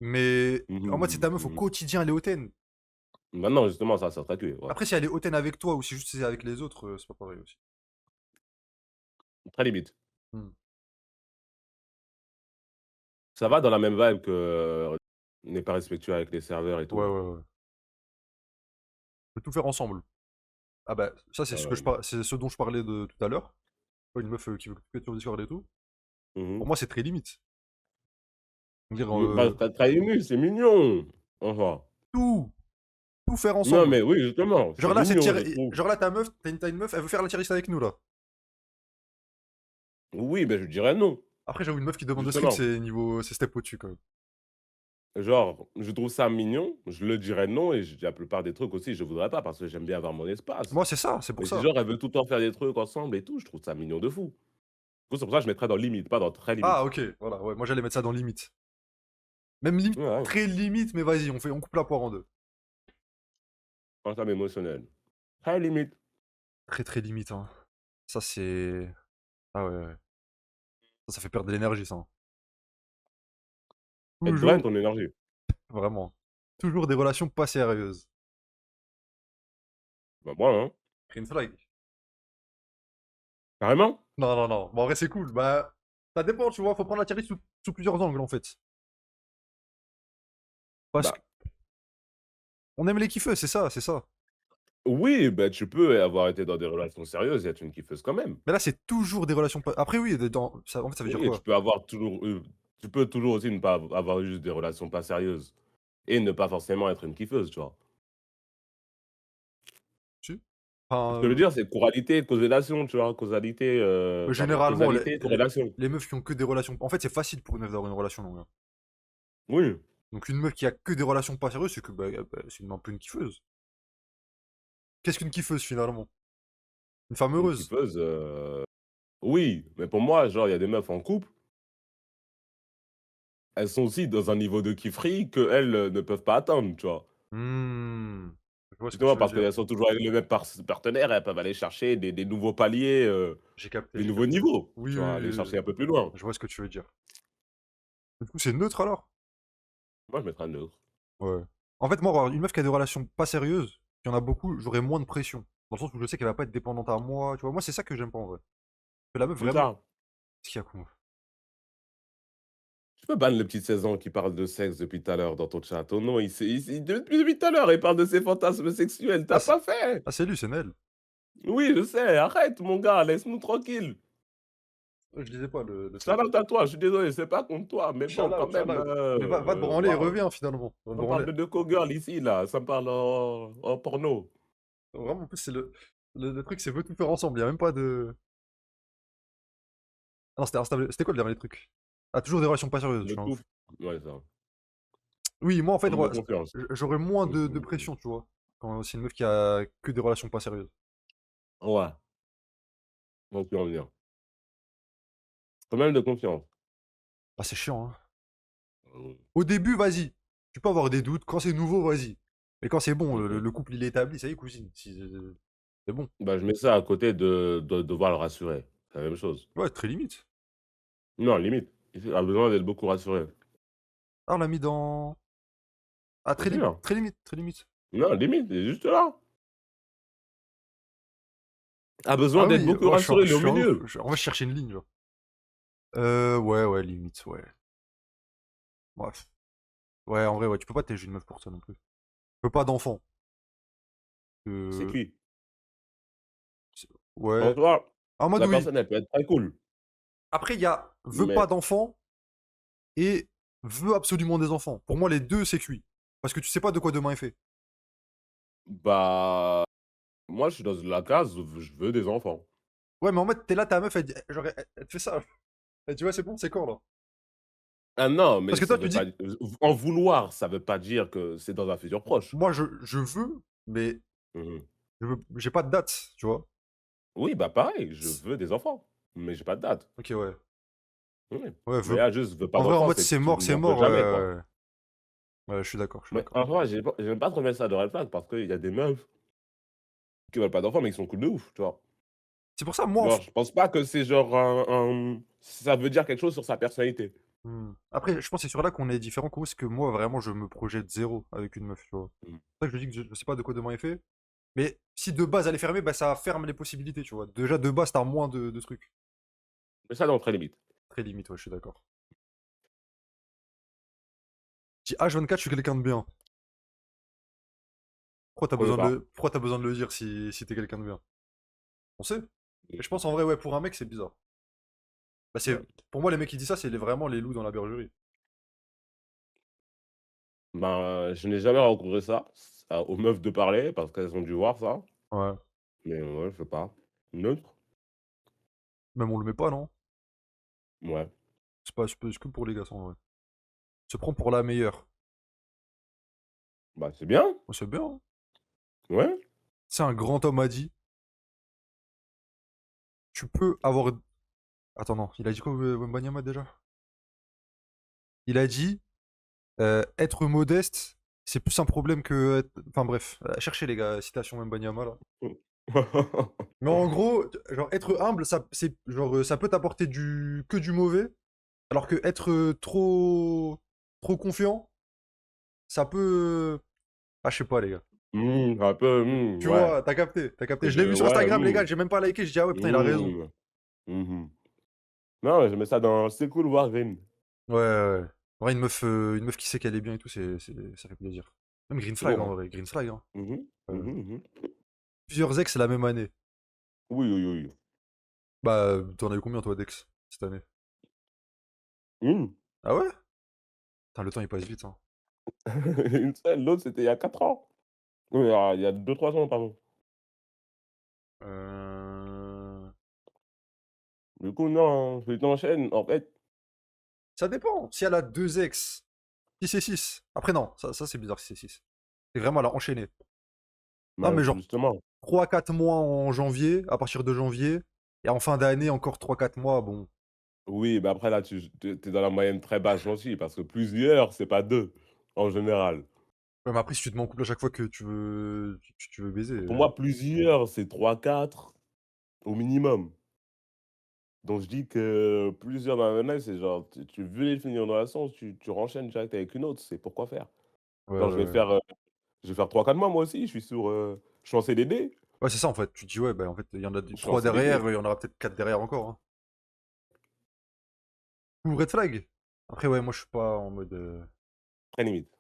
Mais Mmh en mh, mode, c'est ta mmh meuf au mh, mmh. quotidien, elle est hautaine. Bah, non, justement, ça serait que, ouais. Après, si elle est hautaine avec toi ou si juste c'est avec les autres, c'est pas pareil aussi. Très limite. Hmm. Ça va dans la même vibe que, n'est pas respectueux avec les serveurs et Ouais, tout. ouais, ouais. On peut tout faire ensemble. Ah bah, ça, c'est ce dont je parlais de tout à l'heure. Une meuf qui veut que sur Discord et tout. Mmh mh. Pour moi, c'est très limite. Dire Mais bah, très ému, c'est mignon! Enfin. tout, tout faire Non, ensemble. mais oui, justement, c'est Genre là, mignon, je trouve. genre là, t'as une meuf, elle veut faire la tier list avec nous là. Oui, mais je dirais non, Après, j'avoue, une meuf qui demande de slip, justement. c'est step au-dessus quand même. Genre, je trouve ça mignon, je le dirais non et la plupart des trucs aussi, je voudrais pas parce que j'aime bien avoir mon espace. Moi, c'est ça, c'est pour Mais si ça. genre elle veut tout le temps faire des trucs ensemble et tout, je trouve ça mignon de fou. Du coup, c'est pour ça que je mettrais dans limite, pas dans très Ah, limite. OK, voilà, ouais, moi j'allais mettre ça dans limite. Même limite, Ouais, ouais, très limite, mais vas-y, on coupe la poire en 2. en termes émotionnels. Très limite. Très, très limite, hein. Ça, c'est ah ouais, ouais. Ça fait perdre de l'énergie, ça, hein. Elle te draine Toujours ton énergie. vraiment. Toujours des relations pas sérieuses. Bah moi, hein. Green flag. Carrément. Non, non, non. Bon, en vrai, c'est cool. Bah, ça dépend, tu vois. Faut prendre la tirer sous plusieurs angles, en fait. Parce Bah qu'on aime les kiffeux, c'est ça, c'est ça. oui, bah tu peux avoir été dans des relations sérieuses et être une kiffeuse quand même. Mais là, c'est toujours des relations pas. Après, oui, en fait, ça veut dire Oui, et quoi? tu peux toujours aussi ne pas avoir eu juste des relations pas sérieuses et ne pas forcément être une kiffeuse, tu vois? Si. Ce que je veux Enfin, dire, c'est causalité, corrélation, tu vois? Causalité, pardon, généralement, causalité, corrélation. les meufs qui ont que des relations. En fait, c'est facile pour une meuf d'avoir une relation longue, hein. Oui, Donc, une meuf qui a que des relations pas sérieuses, c'est que c'est un peu une kiffeuse. Qu'est-ce qu'une kiffeuse, finalement? Une femme une heureuse. kiffeuse, oui, mais pour moi, genre, il y a des meufs en couple, elles sont aussi dans un niveau de kifferie qu'elles, ne peuvent pas atteindre, tu vois? Hmm. Je vois ce que Justement tu veux parce dire. qu'elles sont toujours avec le même partenaire, elles peuvent aller chercher des nouveaux paliers, J'ai capté, des j'ai nouveaux capté. niveaux, Oui, tu oui, vois? oui, Aller oui, chercher oui. un peu plus loin. Je vois ce que tu veux dire. Du coup, c'est neutre alors? Moi, je mettrais neutre. Ouais. En fait, moi, avoir une meuf qui a des relations pas sérieuses, il y en a beaucoup, j'aurais moins de pression. Dans le sens où je sais qu'elle va pas être dépendante à moi, tu vois. Moi, c'est ça que j'aime pas en vrai. Que la meuf, C'est vraiment. ça. Qu'est-ce qu'il y a, quoi? Tu peux ban le petit 16 ans qui parle de sexe depuis tout à l'heure dans ton chat. Oh non, depuis tout à l'heure, il parle de ses fantasmes sexuels. Ah, T'as pas fait? c'est lui, c'est Nel. Oui, je sais, arrête, mon gars, laisse-nous tranquille. Je disais pas le truc. Shout-out à toi, je suis désolé, c'est pas contre toi, mais bon, Shout quand out, shout même, out. Mais va te branler et waouh. reviens finalement. Va te On parle branler. de co-girl ici, là, ça me parle en porno. Vraiment, en plus, c'est le truc, c'est veut tout faire ensemble. Il y a même pas de. Ah non, c'était instable. C'était quoi le dernier truc? Ah, toujours des relations pas sérieuses, je De suis un tout. ouf. Ouais, ça. Oui, moi, en fait, Homme de confiance. j'aurais moins de pression, tu vois. Quand c'est une meuf qui a que des relations pas sérieuses. Ouais, on peut en venir. Quand même de confiance. Ah, c'est chiant, hein. Mmh. Au début, vas-y. Tu peux avoir des doutes. Quand c'est nouveau, vas-y. Mais quand c'est bon, Mmh mh. le couple il est établi, ça y est, cousine. C'est bon. Bah, je mets ça à côté de devoir le rassurer. C'est la même chose. Ouais, très limite. Non, limite, il a besoin d'être beaucoup rassuré. Ah, on l'a mis dans. Ah, Bien sûr. très limite, très limite. Non, limite, il est juste là. A besoin Ah d'être oui, beaucoup oh, rassuré, il je est au suis un ouf. milieu. En vrai, je cherchais une ligne, genre. Ouais, ouais, limite, ouais. Bref. Ouais, en vrai, ouais, tu peux pas t'élever une meuf pour ça non plus. Tu peux pas d'enfant. C'est Euh... cuit. En Ouais. soi, En mode la oui. personne, elle peut être très cool, Après, il y a veut pas mais d'enfant et veut absolument des enfants. Pour moi, les deux, c'est cuit. Parce que tu sais pas de quoi demain est fait. bah, moi, je suis dans la case où je veux des enfants. Ouais, mais en mode, t'es là, ta meuf, genre, elle te fait ça. Et tu vois, c'est bon, c'est quand là? Ah non, mais Parce que ça toi, tu veut dis, pas en vouloir, ça veut pas dire que c'est dans un futur proche. moi, je veux, mais Mmh mh. j'ai pas de date, tu vois. Oui, bah, pareil, je veux des enfants, mais j'ai pas de date. Ok, ouais. Oui, Ouais, mais là, juste veux pas en vrai, en d'enfants, mode, c'est que tu c'est n'en veux mort, jamais, quoi. ouais. Ouais, je suis d'accord, je suis Mais d'accord. en vrai, j'aime pas trop mettre ça de red flag parce qu'il y a des meufs qui veulent pas d'enfants, mais qui sont cool de ouf, tu vois? C'est pour ça, moi, Genre, je pense pas que c'est genre ça veut dire quelque chose sur sa personnalité. Après, je pense que c'est sur là qu'on est différent, parce que moi, vraiment, je me projette zéro avec une meuf, tu vois. Mmh. C'est pour ça que je dis que je sais pas de quoi demain est fait. Mais si de base elle est fermée, bah ça ferme les possibilités, tu vois. Déjà, de base, t'as moins de trucs. Mais ça, dans très limite. Très limite, ouais, je suis d'accord. Si H24, je suis quelqu'un de bien. On veut pas. Pourquoi t'as besoin de le dire si t'es quelqu'un de bien? On sait. Mais je pense en vrai, ouais, pour un mec, c'est bizarre. Bah, Ouais. pour moi, les mecs qui disent ça, c'est vraiment les loups dans la bergerie. Ben, je n'ai jamais rencontré ça, aux meufs de parler parce qu'elles ont dû voir ça, Ouais. mais ouais, je sais pas. Neutre? Même on le met pas, non? Ouais. C'est pas que pour les gars, ça, en vrai. Se prend pour la meilleure. Bah, c'est bien. Ouais, c'est bien, hein. Ouais. C'est un grand homme a dit, tu peux avoir. Attends, non, il a dit quoi, Wembanyama déjà? Il a dit, être modeste, c'est plus un problème que. Enfin bref, cherchez les gars, citation Wembanyama là. Mais en gros, genre être humble, ça, c'est genre ça peut t'apporter que du mauvais, alors que être trop confiant, ça peut. Ah, je sais pas les gars. Un peu, Tu ouais. vois, t'as capté, t'as capté. Je l'ai Je vu sur ouais, Instagram les gars, j'ai même pas liké, j'ai dit ah ouais putain il a raison. mmh, mmh. Non, je mets ça dans c'est cool voir Green. Ouais, ouais, ouais. Ouais, une meuf qui sait qu'elle est bien et tout, ça fait plaisir. Même Green C'est Flag bon, en hein. vrai, Green Flag, hein. Mmh mh. Euh, Mmh. Plusieurs ex la même année. Oui, oui, oui. Bah, t'en as eu combien toi d'ex cette année? Une. Ah ouais? Putain, le temps il passe vite, hein. Une seule, l'autre c'était il y a 4 ans. Oui, il y a 2-3 ans, pardon. Euh... Du coup, non, je t'enchaîne, en fait, Ça dépend. Si elle a deux ex, 6 et 6. Après non, ça c'est bizarre 6 et 6. C'est vraiment elle a enchaîné. Non bah, mais genre justement. 3 4 mois en janvier, à partir de janvier, et en fin d'année encore 3 4 mois, bon. Oui, mais après là, tu es dans la moyenne très basse aussi parce que plusieurs, c'est pas 2 en général. Ouais, mais après si tu te mets en couple à chaque fois que tu veux baiser. Pour moi, plusieurs, c'est 3-4 au minimum. Donc je dis que plusieurs dans la même année, c'est genre tu veux finir une relation, tu renchaînes direct avec une autre, c'est pourquoi faire? Ouais, Genre ouais, ouais. je vais faire 3-4 mois moi aussi, je suis en CDD, Ouais, c'est ça en fait. Tu te dis ouais, bah en fait, il y en a je suis en 3 derrière, CDD. il y en aura peut-être 4 derrière encore, hein. Ou red flag. Après ouais, moi je suis pas en mode Très limite.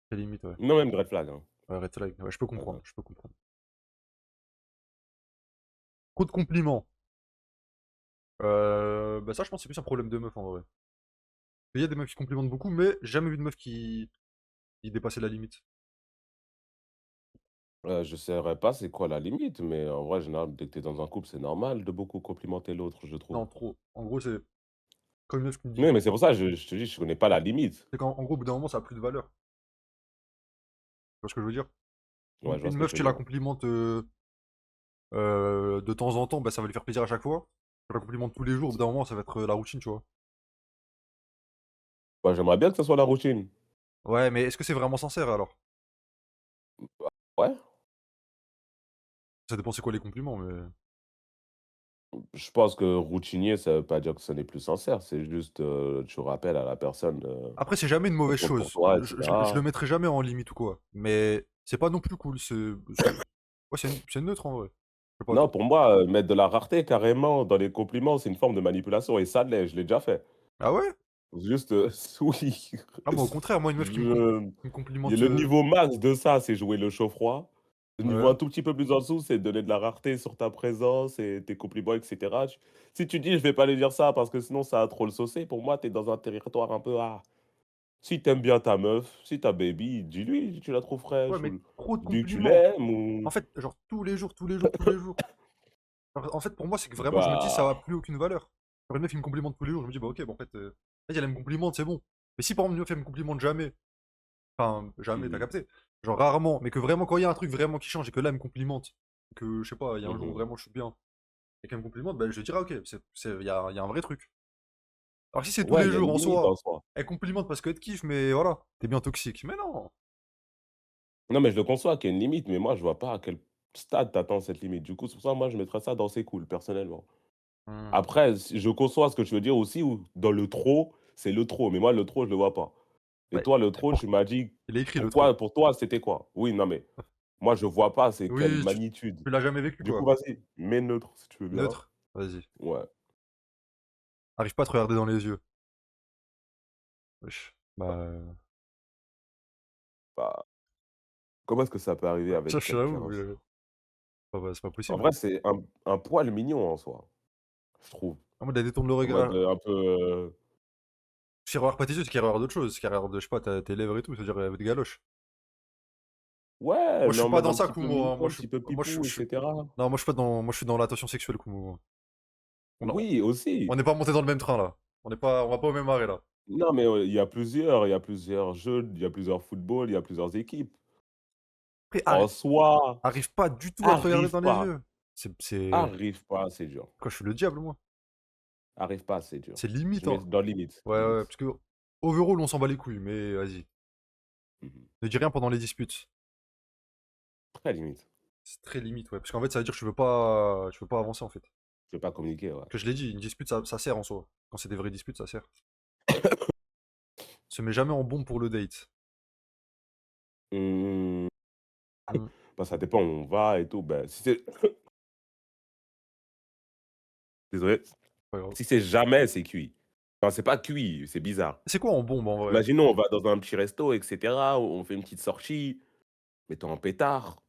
très limite, ouais. Non, même red flag, hein. Ouais, red flag. Ouais, je peux Ouais, comprendre, ouais. je peux comprendre. Trop de compliments. Bah ça je pense que c'est plus un problème de meuf en vrai. Il y a des meufs qui complimentent beaucoup, mais j'ai jamais vu de meuf qui dépassait la limite. Je saurais pas c'est quoi la limite, mais en vrai, en général, dès que tu es dans un couple, c'est normal de beaucoup complimenter l'autre, je trouve. Non, trop. En gros, c'est quand une meuf qui me dit Oui, mais quelque c'est chose, pour ça, je te dis, je connais pas la limite. c'est qu'en gros, au bout d'un moment, ça a plus de valeur. Tu vois ce que je veux dire? Ouais, je vois Une ce que meuf, tu veux tu la dire. complimentes de temps en temps, bah, ça va lui faire plaisir à chaque fois. Tu la complimentes tous les jours, au bout d'un moment, ça va être la routine, tu vois. Bah, j'aimerais bien que ça soit la routine. Ouais, mais est-ce que c'est vraiment sincère alors? Ouais, Ça dépend c'est quoi les compliments, mais. je pense que routinier, ça veut pas dire que ce n'est plus sincère, c'est juste, tu rappelles à la personne, Après, c'est jamais une qu'elle mauvaise compte pour chose. toi et Je le cetera. mettrai jamais en limite ou quoi. Mais c'est pas non plus cool. Ouais, c'est neutre en vrai. Je sais pas Non, toi. pour moi, mettre de la rareté carrément dans les compliments, c'est une forme de manipulation et ça l'est, je l'ai déjà fait. Ah ouais? Juste, oui, Ah, moi, au contraire, moi, une meuf je qui me il y a complimente. le niveau max de ça, c'est jouer le chaud-froid. Le niveau Ouais. un tout petit peu plus en dessous, c'est donner de la rareté sur ta présence et tes compliments et cetera. Si tu dis: «Je vais pas lui dire ça parce que sinon ça va trop le saucer», pour moi, tu es dans un territoire un peu, si tu aimes bien ta meuf, si ta baby, dis-lui, tu la trouves Ouais, fraîche mais ou trop de dis que tu compliments. l'aimes En ou fait, genre tous les jours, tous les jours, tous les jours. Alors, en fait, pour moi, c'est que vraiment, je me dis, ça bah, a plus aucune valeur. Genre, une meuf qui me complimente tous les jours, je me dis, bah ok, bah, en fait, vas-y, elle me complimente, c'est bon. Mais si par exemple, une meuf, elle me complimente jamais, enfin, jamais, t'as mmh capté. Genre rarement, mais que vraiment, quand il y a un truc vraiment qui change et que là, elle me complimente, que je sais pas, il y a un jour mh. vraiment, je suis bien, et qu'elle me complimente, bah, je dirais, ok, il y a un vrai truc. Alors si c'est tous Ouais, les il y a une jours en limite en soi, soi. elle complimente parce qu'elle te kiffe, mais voilà, t'es bien toxique. Mais non. Non, mais je le conçois qu'il y a une limite, mais moi, je vois pas à quel stade tu atteins cette limite. Du coup, c'est pour ça, moi, je mettrais ça dans «c'est cool», personnellement. Hmm. Après, si je conçois ce que tu veux dire aussi où dans le trop, c'est le trop, mais moi, le trop, je le vois pas. Et Bah, toi, le trop, tu m'as dit il est écrit le trop. pourquoi pour toi, c'était quoi? Oui, non, mais moi, je vois pas c'est quelle Oui, magnitude. tu l'as jamais vécu, Du coup, quoi. vas-y, mets neutre si tu veux bien. Neutre. Vas-y. Ouais, Arrive pas à te regarder dans les yeux. Wesh. Bah, bah, comment est-ce que ça peut arriver ça, avec quelqu'un j'avoue, ça? c'est pas En possible, vrai, hein. c'est un poil mignon en soi, je trouve. En mode, elle détourne le En mode, regard. un peu, C'est regarde pas tes yeux, c'est qu'elle regarde d'autres choses. C'est qu'elle regarde, je sais pas, tes lèvres et tout. C'est-à-dire, des galoches. ouais, Moi, je mais suis en pas mode dans un ça, petit peu Kumo, mignon, hein. un petit peu pipou et cetera. Non, moi, je suis pas dans, moi, je suis dans l'attention sexuelle, Kumo, moi. On a- Oui, on aussi. n'est pas monté dans le même train, là. On va pas au même arrêt, là. Non, mais il y a plusieurs jeux, il y a plusieurs footballs, il y a plusieurs équipes. Après, En soi, arrive pas du tout à te regarder arrive dans les pas, yeux. C'est arrive pas, c'est dur. quoi, je suis le diable, moi? Arrive pas, c'est dur. C'est Je limite, mets hein. dans limite, Ouais, ouais, limite. parce que overall, on s'en bat les couilles, mais vas-y. Mmh. Ne dis rien pendant les disputes. Très limite. C'est très limite, ouais. Parce qu'en fait, ça veut dire que tu veux pas avancer, en fait. Je vais pas communiquer, ouais. Que je l'ai dit, une dispute, ça sert en soi. Quand c'est des vraies disputes, ça sert. Se met jamais en bombe pour le date. Mmh, Hmm, bah, ça dépend où on va et tout. Bah, si c'est désolé, pas grave. si c'est jamais, c'est cuit. Enfin, c'est pas cuit, c'est bizarre. C'est quoi en bombe, en vrai? Imaginons, on va dans un petit resto et cetera, on fait une petite sortie, mets-toi en pétard.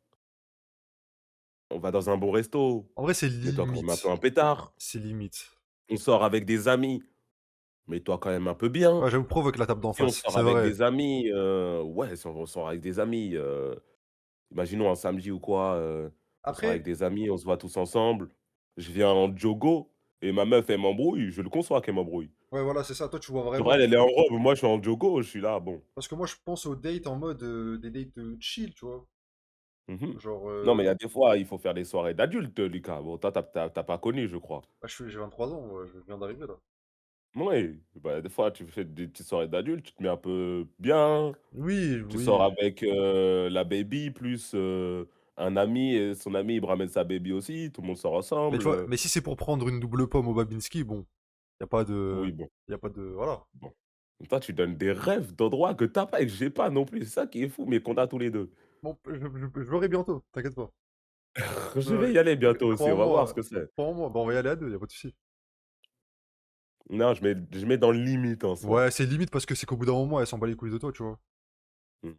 On va dans un bon resto, En vrai, c'est mets-toi quand même un peu limite. en pétard. C'est limite. On sort avec des amis, mets-toi quand même un peu bien. Ouais, j'avoue, provoque la table d'en Si on face. sort C'est avec vrai. des amis, ouais, si on sort avec des amis, imaginons un samedi ou quoi, on sort avec Après, des amis, on se voit tous ensemble. Je viens en joggo et ma meuf, elle m'embrouille, je le conçois qu'elle m'embrouille. ouais, voilà, c'est ça. Toi, tu vois Genre elle, vraiment. elle est en robe, moi je suis en joggo, je suis là, bon. Parce que moi, je pense aux dates en mode des dates chill, tu vois. Mmh. Genre, Non, mais il y a des fois, il faut faire des soirées d'adultes, Lucas. Bon, toi, tu as pas connu, je crois. ah, j'ai 23 ans, je viens d'arriver là. Oui, bah, des fois, tu fais des petites soirées d'adultes, tu te mets un peu bien. Oui, Tu sors oui. avec, la baby plus, un ami et son ami, il me ramène sa baby aussi, tout le monde sort Mais tu ensemble, vois, mais si c'est pour prendre une double pomme au Babinski, bon, y a pas de, oui, bon, y a pas de, voilà. bon. Toi, tu donnes des rêves d'endroits que tu as pas et que j'ai pas non plus, c'est ça qui est fou, mais qu'on a tous les 2. Bon, je l'aurai bientôt, t'inquiète pas. Je vais y aller bientôt aussi, Crois on en va voir ce moi, que c'est. crois en moi. Bah, on va y aller à deux, y a pas de souci. Non, je mets dans le limite en soi. Ouais, c'est limite parce que c'est qu'au bout d'un moment, elle s'en bat les couilles de toi, tu vois. Mmh.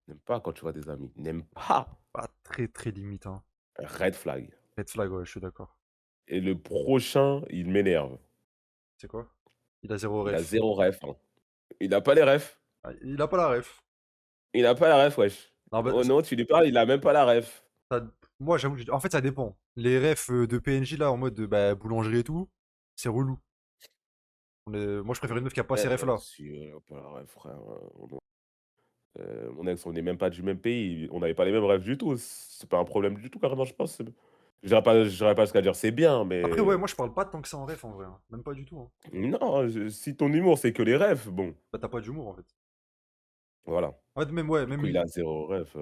N'aime pas quand tu vois des amis, n'aime pas. Pas très très limite, hein. Red flag. Red flag, ouais, je suis d'accord. Et le prochain, il m'énerve. C'est quoi? Il a zéro Il a ref. 0 ref, hein. Il a pas les refs. Ah, il a pas la ref. Il a pas la ref, wesh. Non, bah, Oh non, tu lui parles, il a même pas la ref. ça- moi, j'avoue, en fait, ça dépend. Les refs de PNJ là, en mode bah, boulangerie et tout, c'est relou. Moi, je préfère une meuf qui a pas ces refs là. Si, il a pas la ref, frère, mon ex, on est même pas du même pays, on n'avait pas les mêmes rêves du tout. C'est pas un problème du tout, carrément, je pense. Je dirais pas jusqu'à dire c'est bien, Après, ouais, mais moi, je parle pas tant que ça en ref en vrai, hein. Même pas du tout, hein. non, si ton humour, c'est que les rêves, bon, Bah, t'as pas d'humour en fait. voilà. En fait, même, ouais, Du coup, même. il a 0 ref,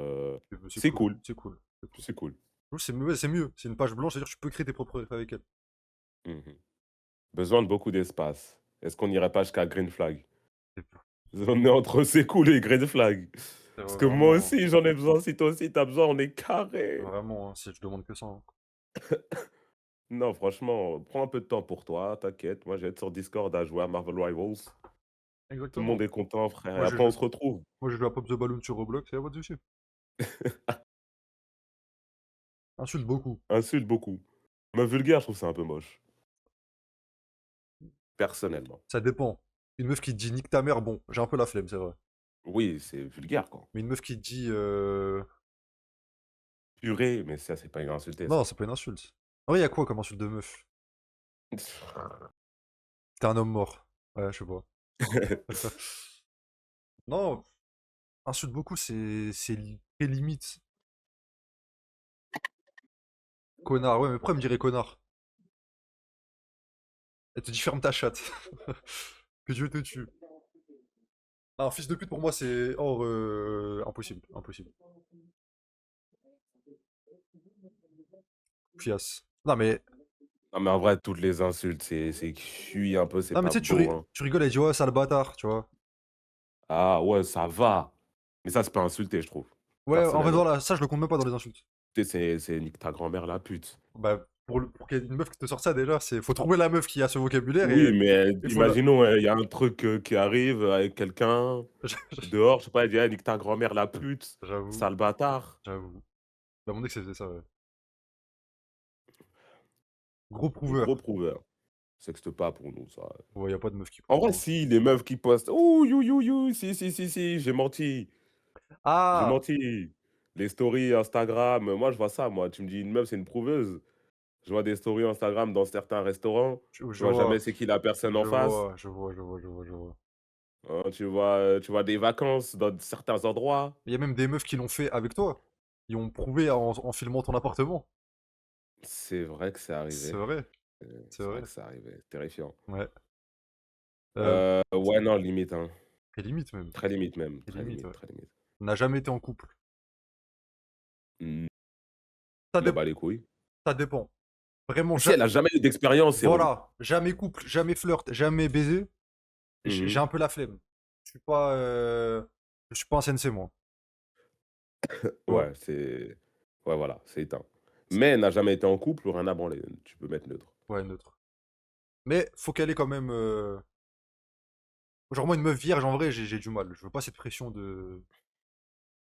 C'est c'est cool, cool, c'est cool. C'est cool. c'est cool. C'est ouais, c'est mieux. C'est une page blanche, c'est-à-dire que tu peux créer tes propres refs avec elle. Mmh. Besoin de beaucoup d'espace. Est-ce qu'on n'irait pas jusqu'à green flag? C'est On est entre c'est cool et green flag. Parce que moi vraiment, aussi, j'en ai besoin, si toi aussi t'as besoin, on est carré. vraiment, hein, si je demande que ça, hein. Non, franchement, prends un peu de temps pour toi, t'inquiète. Moi, je vais être sur Discord à jouer à Marvel Rivals. Tout le monde Exactement. est content, frère. Et Moi, après, on se retrouve. moi, je joue à Pop the Balloon sur Roblox, y'a pas de souci. Insulte beaucoup. Insulte beaucoup. Mais vulgaire, je trouve ça un peu moche. Personnellement. Ça dépend. Une meuf qui te dit nique ta mère, bon, j'ai un peu la flemme, c'est vrai. Oui, c'est vulgaire, quoi. Mais une meuf qui te dit. Purée, mais ça, c'est pas une insulté, Non, ça. c'est pas une insulte. En vrai, y'a quoi comme insulte de meuf? T'es un homme mort. Ouais, je sais pas. Non, insulte beaucoup, c'est très limite. Connard, ouais, mais pourquoi elle me dirait connard? Elle te dit ferme ta chatte. Que Dieu te tue. Non, fils de pute pour moi c'est hors impossible, impossible. Fias. Non mais Non, mais en vrai, toutes les insultes, c'est cuit un peu, c'est non mais pas tu sais beau, hein. tu rigoles, elle dit ouais sale bâtard, tu vois. Ah ouais, ça va. Mais ça, c'est pas insulté, je trouve, Ouais, en fait personnellement. voilà, ça je le compte même pas dans les insultes. Tu sais, c'est nique ta grand-mère, la pute. Bah pour qu'il y ait une meuf qui te sorte ça déjà, c'est faut trouver la meuf qui a ce vocabulaire Oui, et mais il faut la. imaginons, il y a un truc, qui arrive avec quelqu'un dehors, je sais pas, il dit: «Eh, nique ta grand-mère, la pute, J'avoue, sale bâtard». j'avoue. Bah mon ex elle faisait ça, ouais. Gros Gros prouveur. prouveur. Sexte pas pour nous, ça. Ouais, y a pas de meuf qui En prouve, vrai, hein. si, les meufs qui postent: «Ouh, you, you, you, si, si, si, si, j'ai menti, j'ai Ah, menti». Les stories Instagram, moi, je vois ça, moi. Tu me dis une meuf, c'est une prouveuse. Je vois des stories Instagram dans certains restaurants, je je vois jamais vois, c'est qui la personne en face. je vois. Hein, tu vois des vacances dans certains endroits. Il y a même des meufs qui l'ont fait avec toi. Ils ont prouvé en filmant ton appartement. C'est vrai que c'est C'est arrivé. vrai, c'est C'est vrai vrai. que c'est arrivé. Terrifiant. Ouais. Heu, Ouais, non, limite, hein. Très limite même, Très limite même, très très limite, limite, ouais. très limite. On n'a jamais été en couple. Mmh, Ça je m'en dép bats les couilles. ça dépend. Vraiment Si elle a jamais eu d'expérience, c'est relou. voilà, jamais couple, jamais flirt, jamais baiser, j'ai Mmh. un peu la flemme. Je suis pas un sensei moi, tu vois? Ouais, ouais, voilà, c'est éteint. Mais elle n'a jamais été en couple ou rien à branler. Tu peux mettre neutre. Ouais, neutre. Mais faut qu'elle ait quand même, genre moi une meuf vierge en vrai j'ai du mal. Je veux pas cette pression de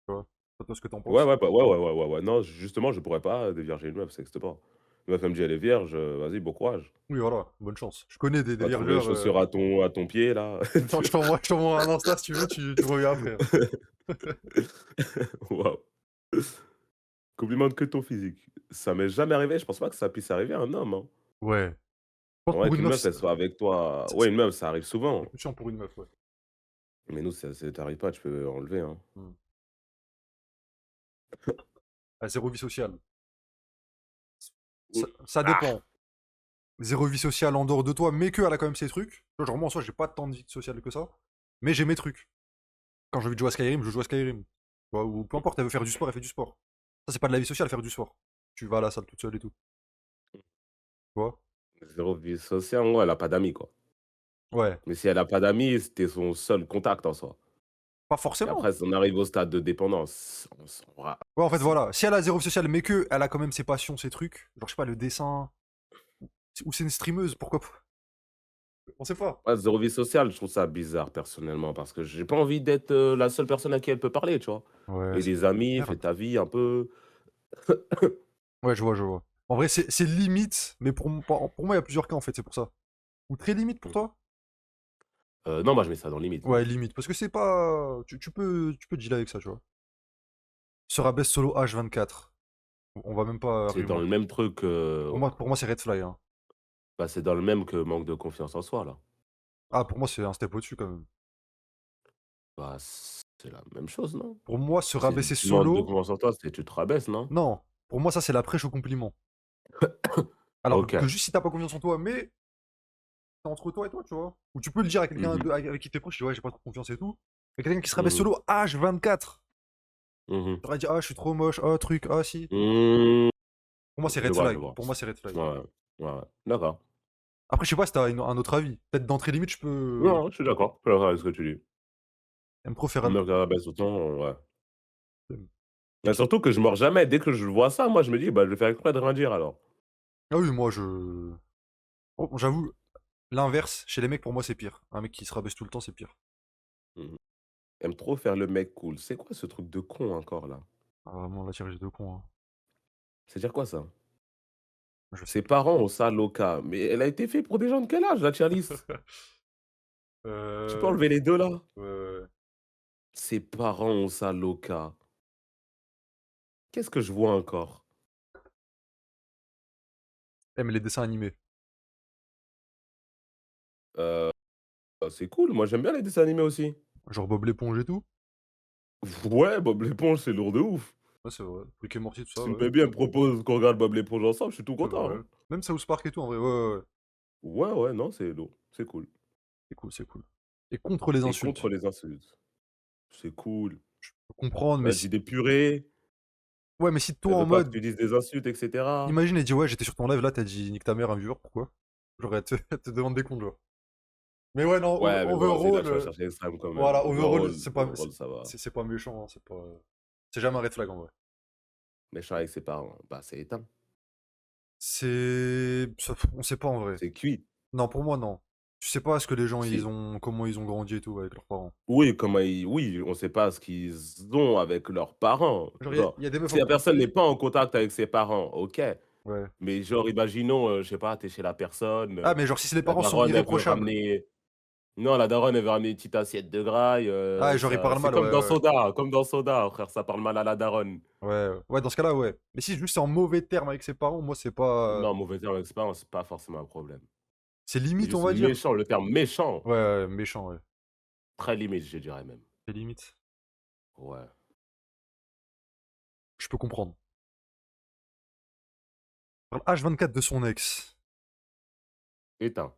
tu vois? Toi ce que tu en Ouais, penses? ouais, bah, ouais, ouais, ouais, ouais, ouais. Non, justement, je pourrais pas dévierger une meuf, ça existe pas. Une meuf, elle me dit: «Elle est vierge», vas-y, bon courage. Oui voilà, bonne chance. Je connais des Va trouver les viergeurs, chaussures à ton pied là. je t'envoie un Insta si tu veux, tu reviens après, hein. Waouh. Complimente que ton physique. Ça m'est jamais arrivé, je pense pas que ça puisse arriver à un homme, hein. Ouais. Je pense Ouais, pour une qu'une meuf meuf, elle soit avec toi c'est ouais, une meuf, ça arrive souvent. plus chiant pour une meuf, ouais. Mais nous, ça t'arrive pas, tu peux enlever, hein. Mmh. Ah 0 vie sociale. Mmh. Ça Ah! dépend. 0 vie sociale en dehors de toi, mais qu'elle a quand même ses trucs. Tu vois, genre moi en soi, j'ai pas tant de vie sociale que ça, mais j'ai mes trucs. Quand j'ai envie de jouer à Skyrim, je joue à Skyrim. Tu vois? Ou peu importe, elle veut faire du sport, elle fait du sport. Ça, c'est pas de la vie sociale, faire du sport. Tu vas à la salle toute seule et tout, tu vois? 0 vie sociale, ouais, elle a pas d'amis, quoi. Ouais, Mais si elle a pas d'amis, c'était son seul contact en soi. pas Et forcément. après, si on arrive au stade de dépendance, on s'en ra Ouais, en fait, si. voilà. Si elle a 0 vie sociale, mais qu'elle a quand même ses passions, ses trucs, genre, je sais pas, le dessin, ou c'est une streameuse, pourquoi pas? On sait pas. Ouais, 0 vie sociale, je trouve ça bizarre personnellement parce que j'ai pas envie d'être, la seule personne à qui elle peut parler, tu vois? Ouais, Et c'est des amis, fais merde. ta vie un peu. Ouais, je vois, je vois. En vrai, c'est limite, mais pour moi, il y a plusieurs cas, en fait, c'est pour ça. Ou très limite pour Mmh. toi? Non, moi je mets ça dans limite, Ouais, moi. limite, parce que c'est pas tu peux dealer avec ça, tu vois? Se rabaisse solo H24. On va même pas C'est dans le argumenter. même truc, Pour moi, c'est red flag, hein. bah, c'est dans le même que manque de confiance en soi, là. Ah, pour moi, c'est un step au-dessus, quand même. Bah, c'est la même chose, non? Pour moi, se C'est rabaisser tu manques de solo confiance en toi, c'est tu te rabaisses, non? non, pour moi, ça, c'est la prêche au compliment. Alors OK. que juste si tu pas confiance en toi, mais c'est entre toi et toi, tu vois? Ou tu peux le dire à quelqu'un Mmh. avec qui tu es proche, tu dis: «Ouais, j'ai pas trop confiance et tout». Et quelqu'un qui se rabaisse Mmh. solo H24. Mmh. Tu aurais dit: «Ah, je suis trop moche, ah, truc, ah, si». Mmh. Pour moi, c'est Je red vois, je flag. vois. Pour moi, c'est red flag. Ouais, ouais. Ouais, ouais. D'accord. Après, je sais pas si tu as un autre avis. Peut-être d'entrée limite, Non, je suis d'accord avec ce que tu dis. j'aime trop faire Une un meuf qui rabaisse autant, ouais. et Mais surtout que je mords jamais. Dès que je vois ça, moi, je me dis: «Bah, je vais faire exprès de rien dire alors». ah oui, moi, oh, j'avoue, l'inverse, chez les mecs, pour moi, c'est pire. Un mec qui se rabaisse tout le temps, c'est pire. Mmh. Aime trop faire le mec cool. C'est quoi ce truc de con encore là? Ah, vraiment, la tirage de con, hein. C'est-à-dire quoi ça? Je sais Ses parents ont ça loca, mais elle a été faite pour des gens de quel âge la tier list? pas. Tu peux Euh, enlever les 2 là? ouais. Ses parents ont ça loca. Qu'est-ce que je vois encore? Mais les dessins animés. Heu, Bah, c'est cool, moi j'aime bien les dessins animés aussi. Genre Bob l'éponge et tout. Ouais, Bob l'éponge, c'est lourd de ouf. Ouais, c'est vrai. Rick et Morty, tout ça, Si une ouais. baby elle me propose qu'on regarde Bob l'éponge ensemble, je suis tout C'est content, vrai. hein. Même South Park et tout, en vrai, ouais, ouais, ouais. Ouais, ouais, non, c'est lourd, c'est cool. C'est cool, c'est cool. Et contre les Et contre insultes. les insultes, c'est cool. Je peux comprendre, mais Elle dit si des purées, ouais, mais si elle toi, en veut pas que mode tu dises des insultes et cetera. imagine, elle dit: «Ouais, j'étais sur ton live, là, t'as dit nique ta mère, un viewer, pourquoi?» Genre, elle te demande des comptes, genre. Mais ouais, non, Ouais, mais bon, c'est là, overall, tu vas chercher l'extrême quand même. voilà, overall, Overall, ça va. c'est pas méchant, hein, c'est jamais un red flag, en vrai. Méchant avec ses parents, bah, c'est éteint, On sait pas, en vrai. c'est cuit. Non, pour moi, non. Tu sais pas ce que les gens, Si. comment ils ont grandi et tout avec leurs parents. Oui, comment ils oui, on sait pas ce qu'ils ont avec leurs parents. Genre, Genre, il y a des meufs si en la personne conseil n'est pas en contact avec ses parents, OK. ouais. Mais genre, imaginons, je sais pas, tu es chez la personne, Ah, mais genre, si les la parents sont daronne, elle veut irréprochables. ramener non, la daronne, elle veut ramener une petite assiette de graille, Ah, genre, ils ça parlent c'est mal, ouais, ouais. Comme dans Soda, frère, ça parle mal à la daronne. Ouais, ouais. Ouais, dans ce cas-là, ouais. Mais si juste c'est en mauvais termes avec ses parents, moi, c'est pas. Non, mauvais terme d'expérience, c'est pas forcément un problème. C'est C'est limite, on juste va dire. méchant, le terme méchant. Ouais, ouais, méchant, ouais. Très limite, je dirais même. C'est limite. Ouais. Je peux comprendre. Parle H24 de son ex. Éteint.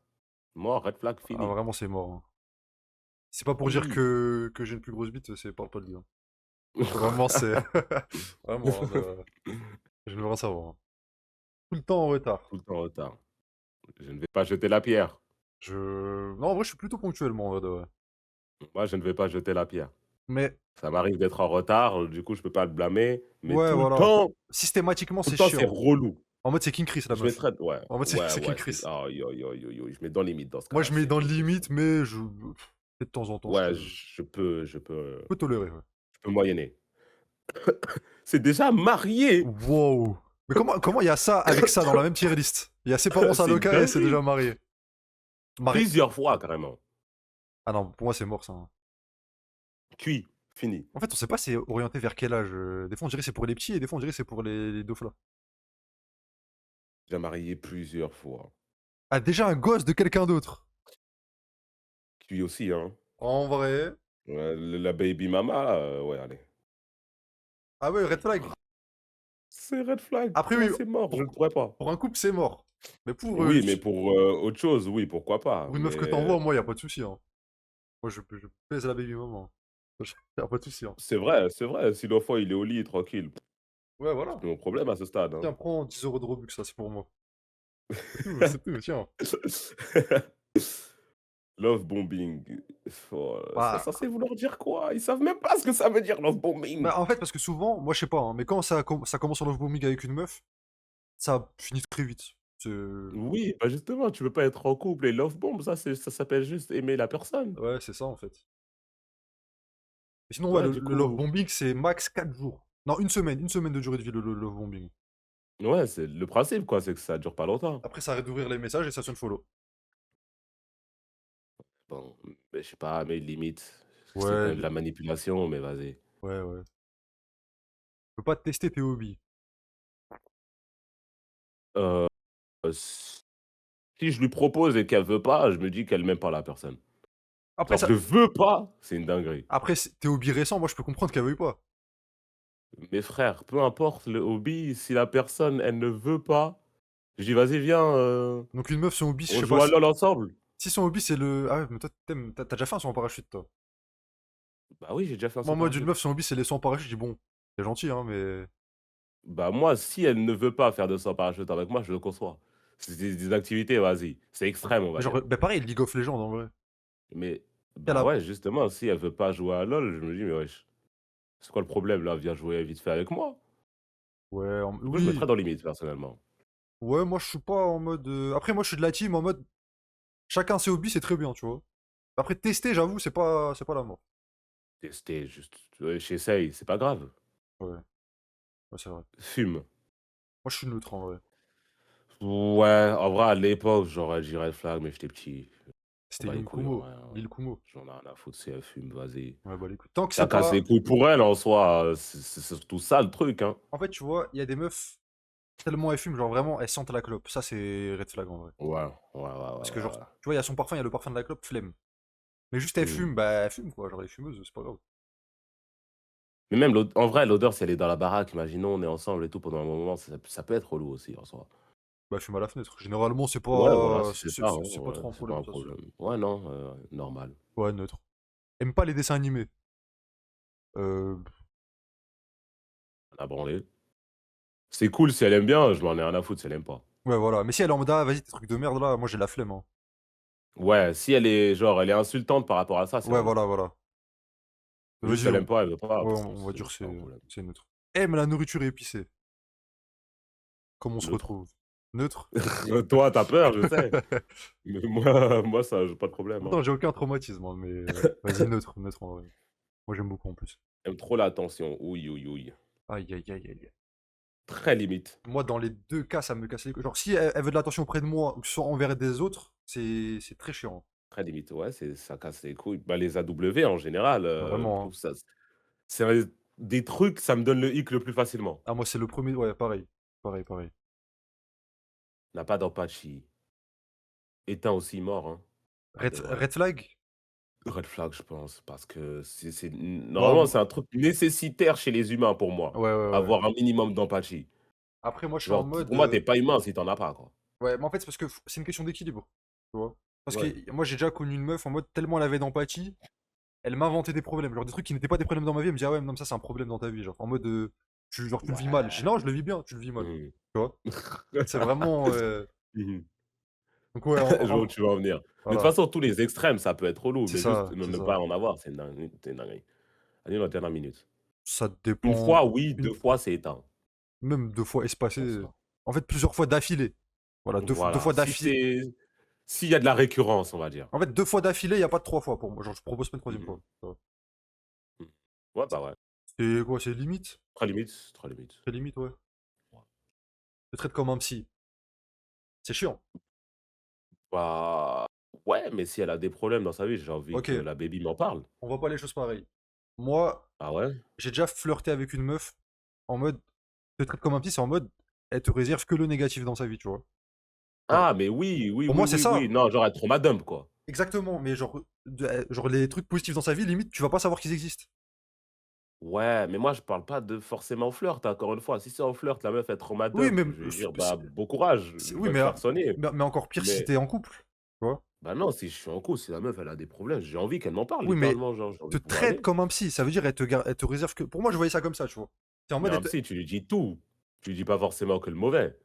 Mort, red flag, Ah, fini. vraiment, c'est mort, hein. C'est pas pour dire Oui. que j'ai une plus grosse bite, c'est pas le dire. Vraiment, c'est. Vraiment, hein, je ne veux rien savoir, hein. Tout le temps en retard. Tout le temps en retard. Je ne vais pas jeter la pierre. Non, en vrai, je suis plutôt ponctuel, moi, en vrai, de vrai. Moi, je ne vais pas jeter la pierre. Mais, Ça m'arrive d'être en retard, du coup, je peux pas le blâmer, mais ouais, voilà. Systématiquement, tout le c'est temps, c'est chiant. relou. En mode, c'est King Chris, la Je meuf. mettrais ouais, En mode, c'est ouais, c'est King ouais, c'est Chris. aïe, aïe, aïe, aïe, aïe, je mets dans limite dans ce Moi, cas-là, je mets c'est dans le trop, c'est limite, trop. mais de temps en temps, Ouais, je je peux tolérer, ouais. peux moyenner. C'est déjà marié! Wow! Mais comment il y a ça avec ça dans la même tier list? Il y a séparons C'est une Saloka et c'est déjà dinguerie! marié. Marié. Plusieurs fois, carrément. Ah non, pour moi, c'est mort, ça, hein. Cuit, fini. En fait, on sait pas c'est orienté vers quel âge. Des fois, on dirait que c'est pour les petits et des fois, on dirait que c'est pour les dauphlats. Déjà marié plusieurs fois. Ah, déjà un gosse de quelqu'un d'autre. Cuit aussi, hein. En vrai. Ouais, la baby mama, là, ouais, allez. Ah ouais, red flag. C'est red flag. Après, Moi, oui, c'est mort, je ne pour, pourrais pas. pour un couple, c'est mort. Mais Oui, mais pour autre chose, oui, pourquoi pas. pour une meuf que Mais t'envoies, moi, y a pas de souci, hein. Moi, je pèse la baby maman. Y a pas de souci, hein. c'est vrai, c'est vrai. Si l'enfant il est au lit tranquille, Ouais, c'est voilà. plus mon problème à ce stade, hein. Tiens, prends 10 € de Robux, ça, c'est pour moi. C'est tout, tiens. Love bombing. Oh, c'est Bah, censé vouloir dire quoi? Ils savent même pas ce que ça veut dire love bombing. en fait, parce que souvent, moi, je sais pas, hein, mais quand ça commence en love bombing avec une meuf, ça finit très vite. Oui, bah justement, tu veux pas être en couple et love bomb, ça s'appelle juste aimer la personne. Ouais, c'est ça, en fait. Et sinon, ouais, Ouais, le du love coup, bombing, c'est max 4 jours. Non, une semaine de durée de vie, le love bombing. ouais, c'est le principe quoi, c'est que ça dure pas longtemps. Après, ça arrête d'ouvrir les messages et ça sonne follow. Bon, mais je sais pas, mais limite, c'est quand Ouais, même de la manipulation, mais vas-y. ouais, ouais. Je peux pas tester tes hobbies. Heu, si je lui propose et qu'elle veut pas, je me dis qu'elle m'aime pas la personne. Après, Genre je veux pas, c'est une dinguerie. après tes hobbies récents, moi, je peux comprendre qu'elle veuille pas. Mes frères, peu importe le hobby, si la personne, elle ne veut pas, je dis: «Vas-y viens, Donc, une meuf, son hobby, je on sais pas. joue à LOL ensemble». Si son hobby, c'est le. Ah ouais, mais toi, t'as déjà fait un saut en parachute, toi. Bah oui, j'ai déjà fait un Moi, saut en en mode, une parachute. meuf, son hobby, c'est les sauts en parachute, je dis bon, c'est gentil, hein, mais. Bah moi, si elle ne veut pas faire de saut en parachute avec moi, je le conçois. C'est des activités, vas-y, c'est extrême, on Mais va genre, dire. bah pareil, League of Legends, en vrai. Mais Elle bah a. ouais, justement, si elle veut pas jouer à LOL, je me dis: «Mais wesh, c'est quoi le problème là? Viens jouer vite fait avec moi». Ouais, Du coup, je mettrais oui. dans limite personnellement. Ouais, moi, je suis pas en mode. Après, moi, je suis de la team en mode. Chacun ses hobbies, c'est très bien, tu vois. Après, tester, j'avoue, c'est pas la mort. Tester juste, j'essaye, c'est pas grave. Ouais, ouais, c'est vrai. Fume. Moi, je suis neutre, en vrai. Ouais, en vrai, à l'époque, j'aurais dit red flag, mais j'étais petit. On C'était bat les Lil couilles en Kumo. vrai, hein. Lil Kumo. J'en ai rien à foutre si elle fume, vas-y. Ouais, bah, écoute. Tant que c'est Ça casse les pas. couilles pour elle en soi, c'est surtout ça le truc, hein. En fait, tu vois, il y a des meufs, tellement elles fument, genre vraiment, elles sentent la clope. Ça, c'est red flag, en vrai. Ouais, ouais, ouais, ouais, Parce que, ouais, genre, ouais. tu vois, il y a son parfum, il y a le parfum de la clope, flemme. Mais juste, elle Mmh. fume, bah, elle fume, quoi. Genre, les fumeuses, c'est pas grave. Mais même en vrai, l'odeur, si elle est dans la baraque, imaginons, on est ensemble et tout pendant un moment, ça peut être relou aussi en soi. Bah, elle fume à la fenêtre. Généralement, Ouais, voilà, si c'est ça, hein, c'est pas ouais, trop un c'est pas problème, un ça. problème. Ouais, non, normal. Ouais, neutre. Aime pas les dessins animés. Euh, On a branlé. C'est cool si elle aime bien, je m'en ai rien à foutre si elle aime pas. ouais, voilà. Mais si elle est en mode, ah, vas-y, tes trucs de merde, là, moi, j'ai la flemme, hein. Ouais, si elle est genre, elle est insultante par rapport à ça, c'est Ouais, relou. voilà, voilà. Juste Vas-y, elle aime pas, elle veut pas, ouais, pff, on va dire c'est pas un problème. c'est neutre. Aime la nourriture épicée. Comme on se Neutre. retrouve. Neutre. Toi, tu as peur, je sais. Mais moi ça, j'ai pas de problème, hein. Pourtant, j'ai aucun traumatisme, hein, mais vas-y, neutre, neutre en vrai. Moi, j'aime beaucoup en plus. J'aime trop l'attention. Ouïe, ouïe, ouïe. Aïe, aïe, aïe, aïe. Très limite. Moi, dans les deux cas, ça me casse les couilles. Genre, si elle veut de l'attention auprès de moi, ou que ce soit envers des autres, c'est très chiant. Très limite, ouais, ça casse les couilles. Bah, les AW en général, je Vraiment, hein. trouve ça c'est un des trucs, ça me donne le hic le plus facilement. Ah, moi, c'est le premier. Ouais, pareil. Pareil, pareil. N'a pas d'empathie. Éteint aussi mort, hein. Pas de ouais. Red flag? Red flag, je pense, parce que c'est Bah, normalement, c'est un truc nécessaire chez les humains pour moi, ouais, ouais, ouais. avoir un minimum d'empathie. Après moi je suis en Genre, mode, pour moi, tu pas humain si t'en as pas, quoi. ouais, mais en fait c'est parce que c'est une question d'équilibre, tu vois? Parce que Ouais. moi j'ai déjà connu une meuf en mode tellement elle avait d'empathie, elle m'inventait des problèmes, genre des trucs qui n'étaient pas des problèmes dans ma vie, elle me dit: «Ah ouais, non mais ça c'est un problème dans ta vie», genre en mode, tu le vis mal. Je dis: Ouais. «Non, je le vis bien, tu le vis mal», Mmh. tu vois? C'est vraiment, Mmh. donc ouais, Je vois où tu veux en venir. Mais de toute voilà, façon, tous les extrêmes, ça peut être relou, mais juste ne c'est ne ça. pas en avoir, c'est une dinguerie, c'est une dinguerie. Allez, la dernière minute. Ça Une dépend fois, oui, une 2 fois, c'est éteint, même 2 fois en espacé, soi. en fait plusieurs fois d'affilée. Voilà, 2 Voilà, fois si d'affilée. c'est s'il y a de la récurrence, on va dire. En fait 2 fois d'affilée, il y a pas de 3 fois pour moi, genre je propose pas une troisième Mmh fois, tu vois? mh. Ouais, bah, ouais. C'est quoi? C'est limite? Très limite, très limite. C'est limite, ouais. Ouais. Je te traite comme un psy. C'est chiant. Bah, ouais, mais si elle a des problèmes dans sa vie, j'ai envie que OK, la baby m'en parle. on voit pas les choses pareilles. Moi, Ah ouais? j'ai déjà flirté avec une meuf en mode je te traite comme un psy, c'est en mode elle te réserve que le négatif dans sa vie, tu vois? Genre, Ah, mais oui, oui, pour oui, moi c'est oui, oui. ça, Non, genre être trauma dump, quoi. exactement, mais genre genre les trucs positifs dans sa vie, limite tu vas pas savoir qu'ils existent. Ouais, mais moi, je parle pas de forcément flirt, encore une fois. Si c'est en flirt, la meuf, elle trauma Oui, dump, mais je vais dire: «Bah, bon courage, oui, va te faire soigner». mais encore pire si Mais tu es en couple, tu vois? bah, non, si je suis en couple, si la meuf, elle a des problèmes, j'ai envie qu'elle m'en parle, Oui, mais littéralement, genre, j'ai te envie de pouvoir traite aller. comme un psy, ça veut dire elle te réserve que pour moi je voyais ça comme ça, tu vois? C'est en Mais mode un psy, tu lui dis tout. Tu lui dis pas forcément que le mauvais.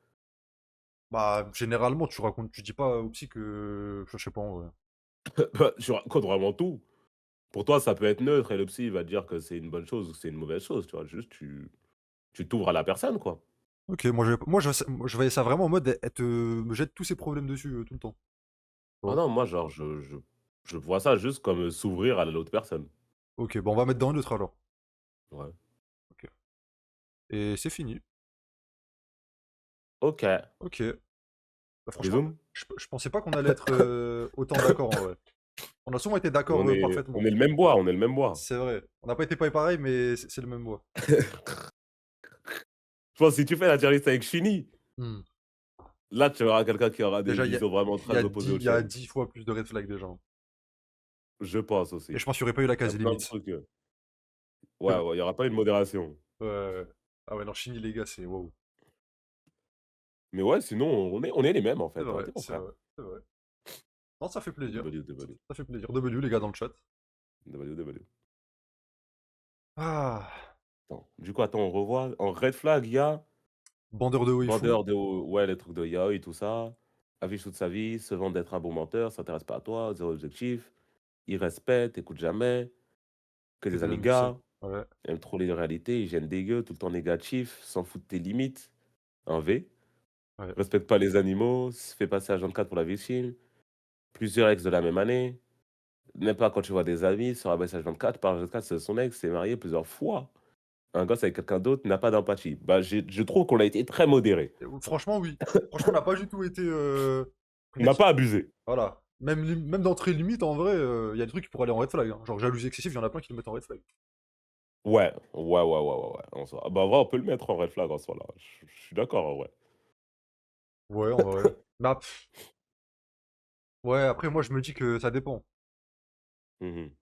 bah, généralement tu dis pas au psy que je sais pas en vrai. Bah, tu racontes vraiment tout. Pour toi, ça peut être neutre et le psy, il va te dire que c'est une bonne chose ou que c'est une mauvaise chose, tu vois? Juste, tu t'ouvres à la personne, quoi. OK, moi je voyais ça vraiment en mode elle te me jette tous ses problèmes dessus, tout le temps, tu Ah vois? non, moi, genre, je vois ça juste comme, s'ouvrir à l'autre personne. OK, bon on va mettre dans le neutre alors. Ouais. OK et c'est fini. OK. OK. Bah, franchement, Bisous. je pensais pas qu'on allait être, autant d'accord en vrai. On a souvent été d'accord, On parfaitement. est le même bois, on est le même bois. C'est vrai. On n'a pas été pareil, mais c'est le même bois. Je pense que si tu fais la tier list avec Shinny, Mmh. là, tu auras quelqu'un qui aura des Déjà visions vraiment très opposées aux il y a tiennes. 10 fois plus de red flags déjà, hein. Je pense Et aussi. je pense qu'il y aurait pas eu la Il y a case plein de limite. trucs, C'est ouais, vrai. ouais, il y aura pas eu de modération. Ouais, ouais, ouais. Ah ouais, non, Shinny, les gars, c'est waouh. Mais ouais, sinon, on est les mêmes, en C'est fait, hein, vrai, tu mon c'est frère. vrai, c'est vrai. Non, ça fait plaisir. W, W, Ça fait plaisir. W, les gars, dans le chat. W, W. Ah, Attends, du coup, attends, on revoit. En red flag, il y a bandeur de waifu. vendeur de ouais, les trucs de yaoi, tout ça. Affiche toute sa vie, se vend d'être un bon menteur, s'intéresse pas à toi, zéro objectif. Irrespect, t'écoute jamais, que Que des des amis sains. amigas, Ouais, aime trop les réalités, hygiène dégueu, tout le temps négatif, s'en fout de tes limites. Un V. ouais. Respecte pas les animaux, se fait passer à 24 pour la victime. Plusieurs ex de la même année. N'aime pas quand tu vois des amis, sur rabaisse H24, par H24, c'est son ex, s'est marié plusieurs fois. Un gosse avec quelqu'un d'autre n'a pas d'empathie. Bah, je trouve qu'on a été très modéré. Franchement, oui. Franchement, on n'a pas du tout été, On n'a négatif. pas abusé. Voilà. Même d'entrée limite, en vrai, il y a des trucs qui pourraient aller en red flag, hein. Genre jalousie excessive, il y en a plein qui le mettent en red flag. Ouais, ouais, ouais, ouais, ouais, ouais, en soi. Bah, en vrai, on peut le mettre en red flag en soi, là. Je suis d'accord, en vrai. Ouais, en vrai. Bah, ouais, après, moi, je me dis que ça dépend. Mhm.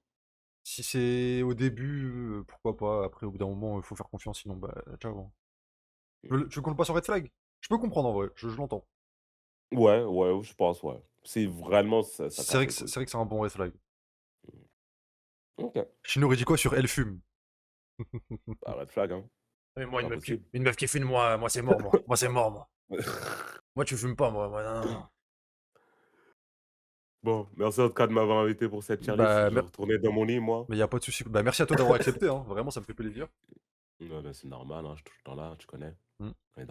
Si c'est au début, pourquoi pas. Après, au bout d'un moment, il faut faire confiance, sinon, bah, ciao, hein. Tu veux qu'on le passe en red flag? Je peux comprendre, en vrai, je l'entends. Ouais, ouais, je pense, ouais. Si vraiment ça C'est casse vrai que les couilles. c'est vrai que c'est un bon red flag. Ok. Chino aurait dit quoi sur Elle fume? Bah, red flag, hein. Mais moi, Pas possible. une meuf qui fume, moi, c'est mort, moi. Moi, c'est mort, moi. Moi, tu fumes pas, moi. Non, non, non. Bon, merci en tout cas de m'avoir invité pour cette tier list. Bah, Je vais retourner dans mon lit, moi. mais y a pas de souci. Bah, merci à toi d'avoir accepté, hein. Vraiment, ça me fait plaisir. Ouais, bah, c'est normal, hein, je suis tout le temps là, tu connais. Mm. On est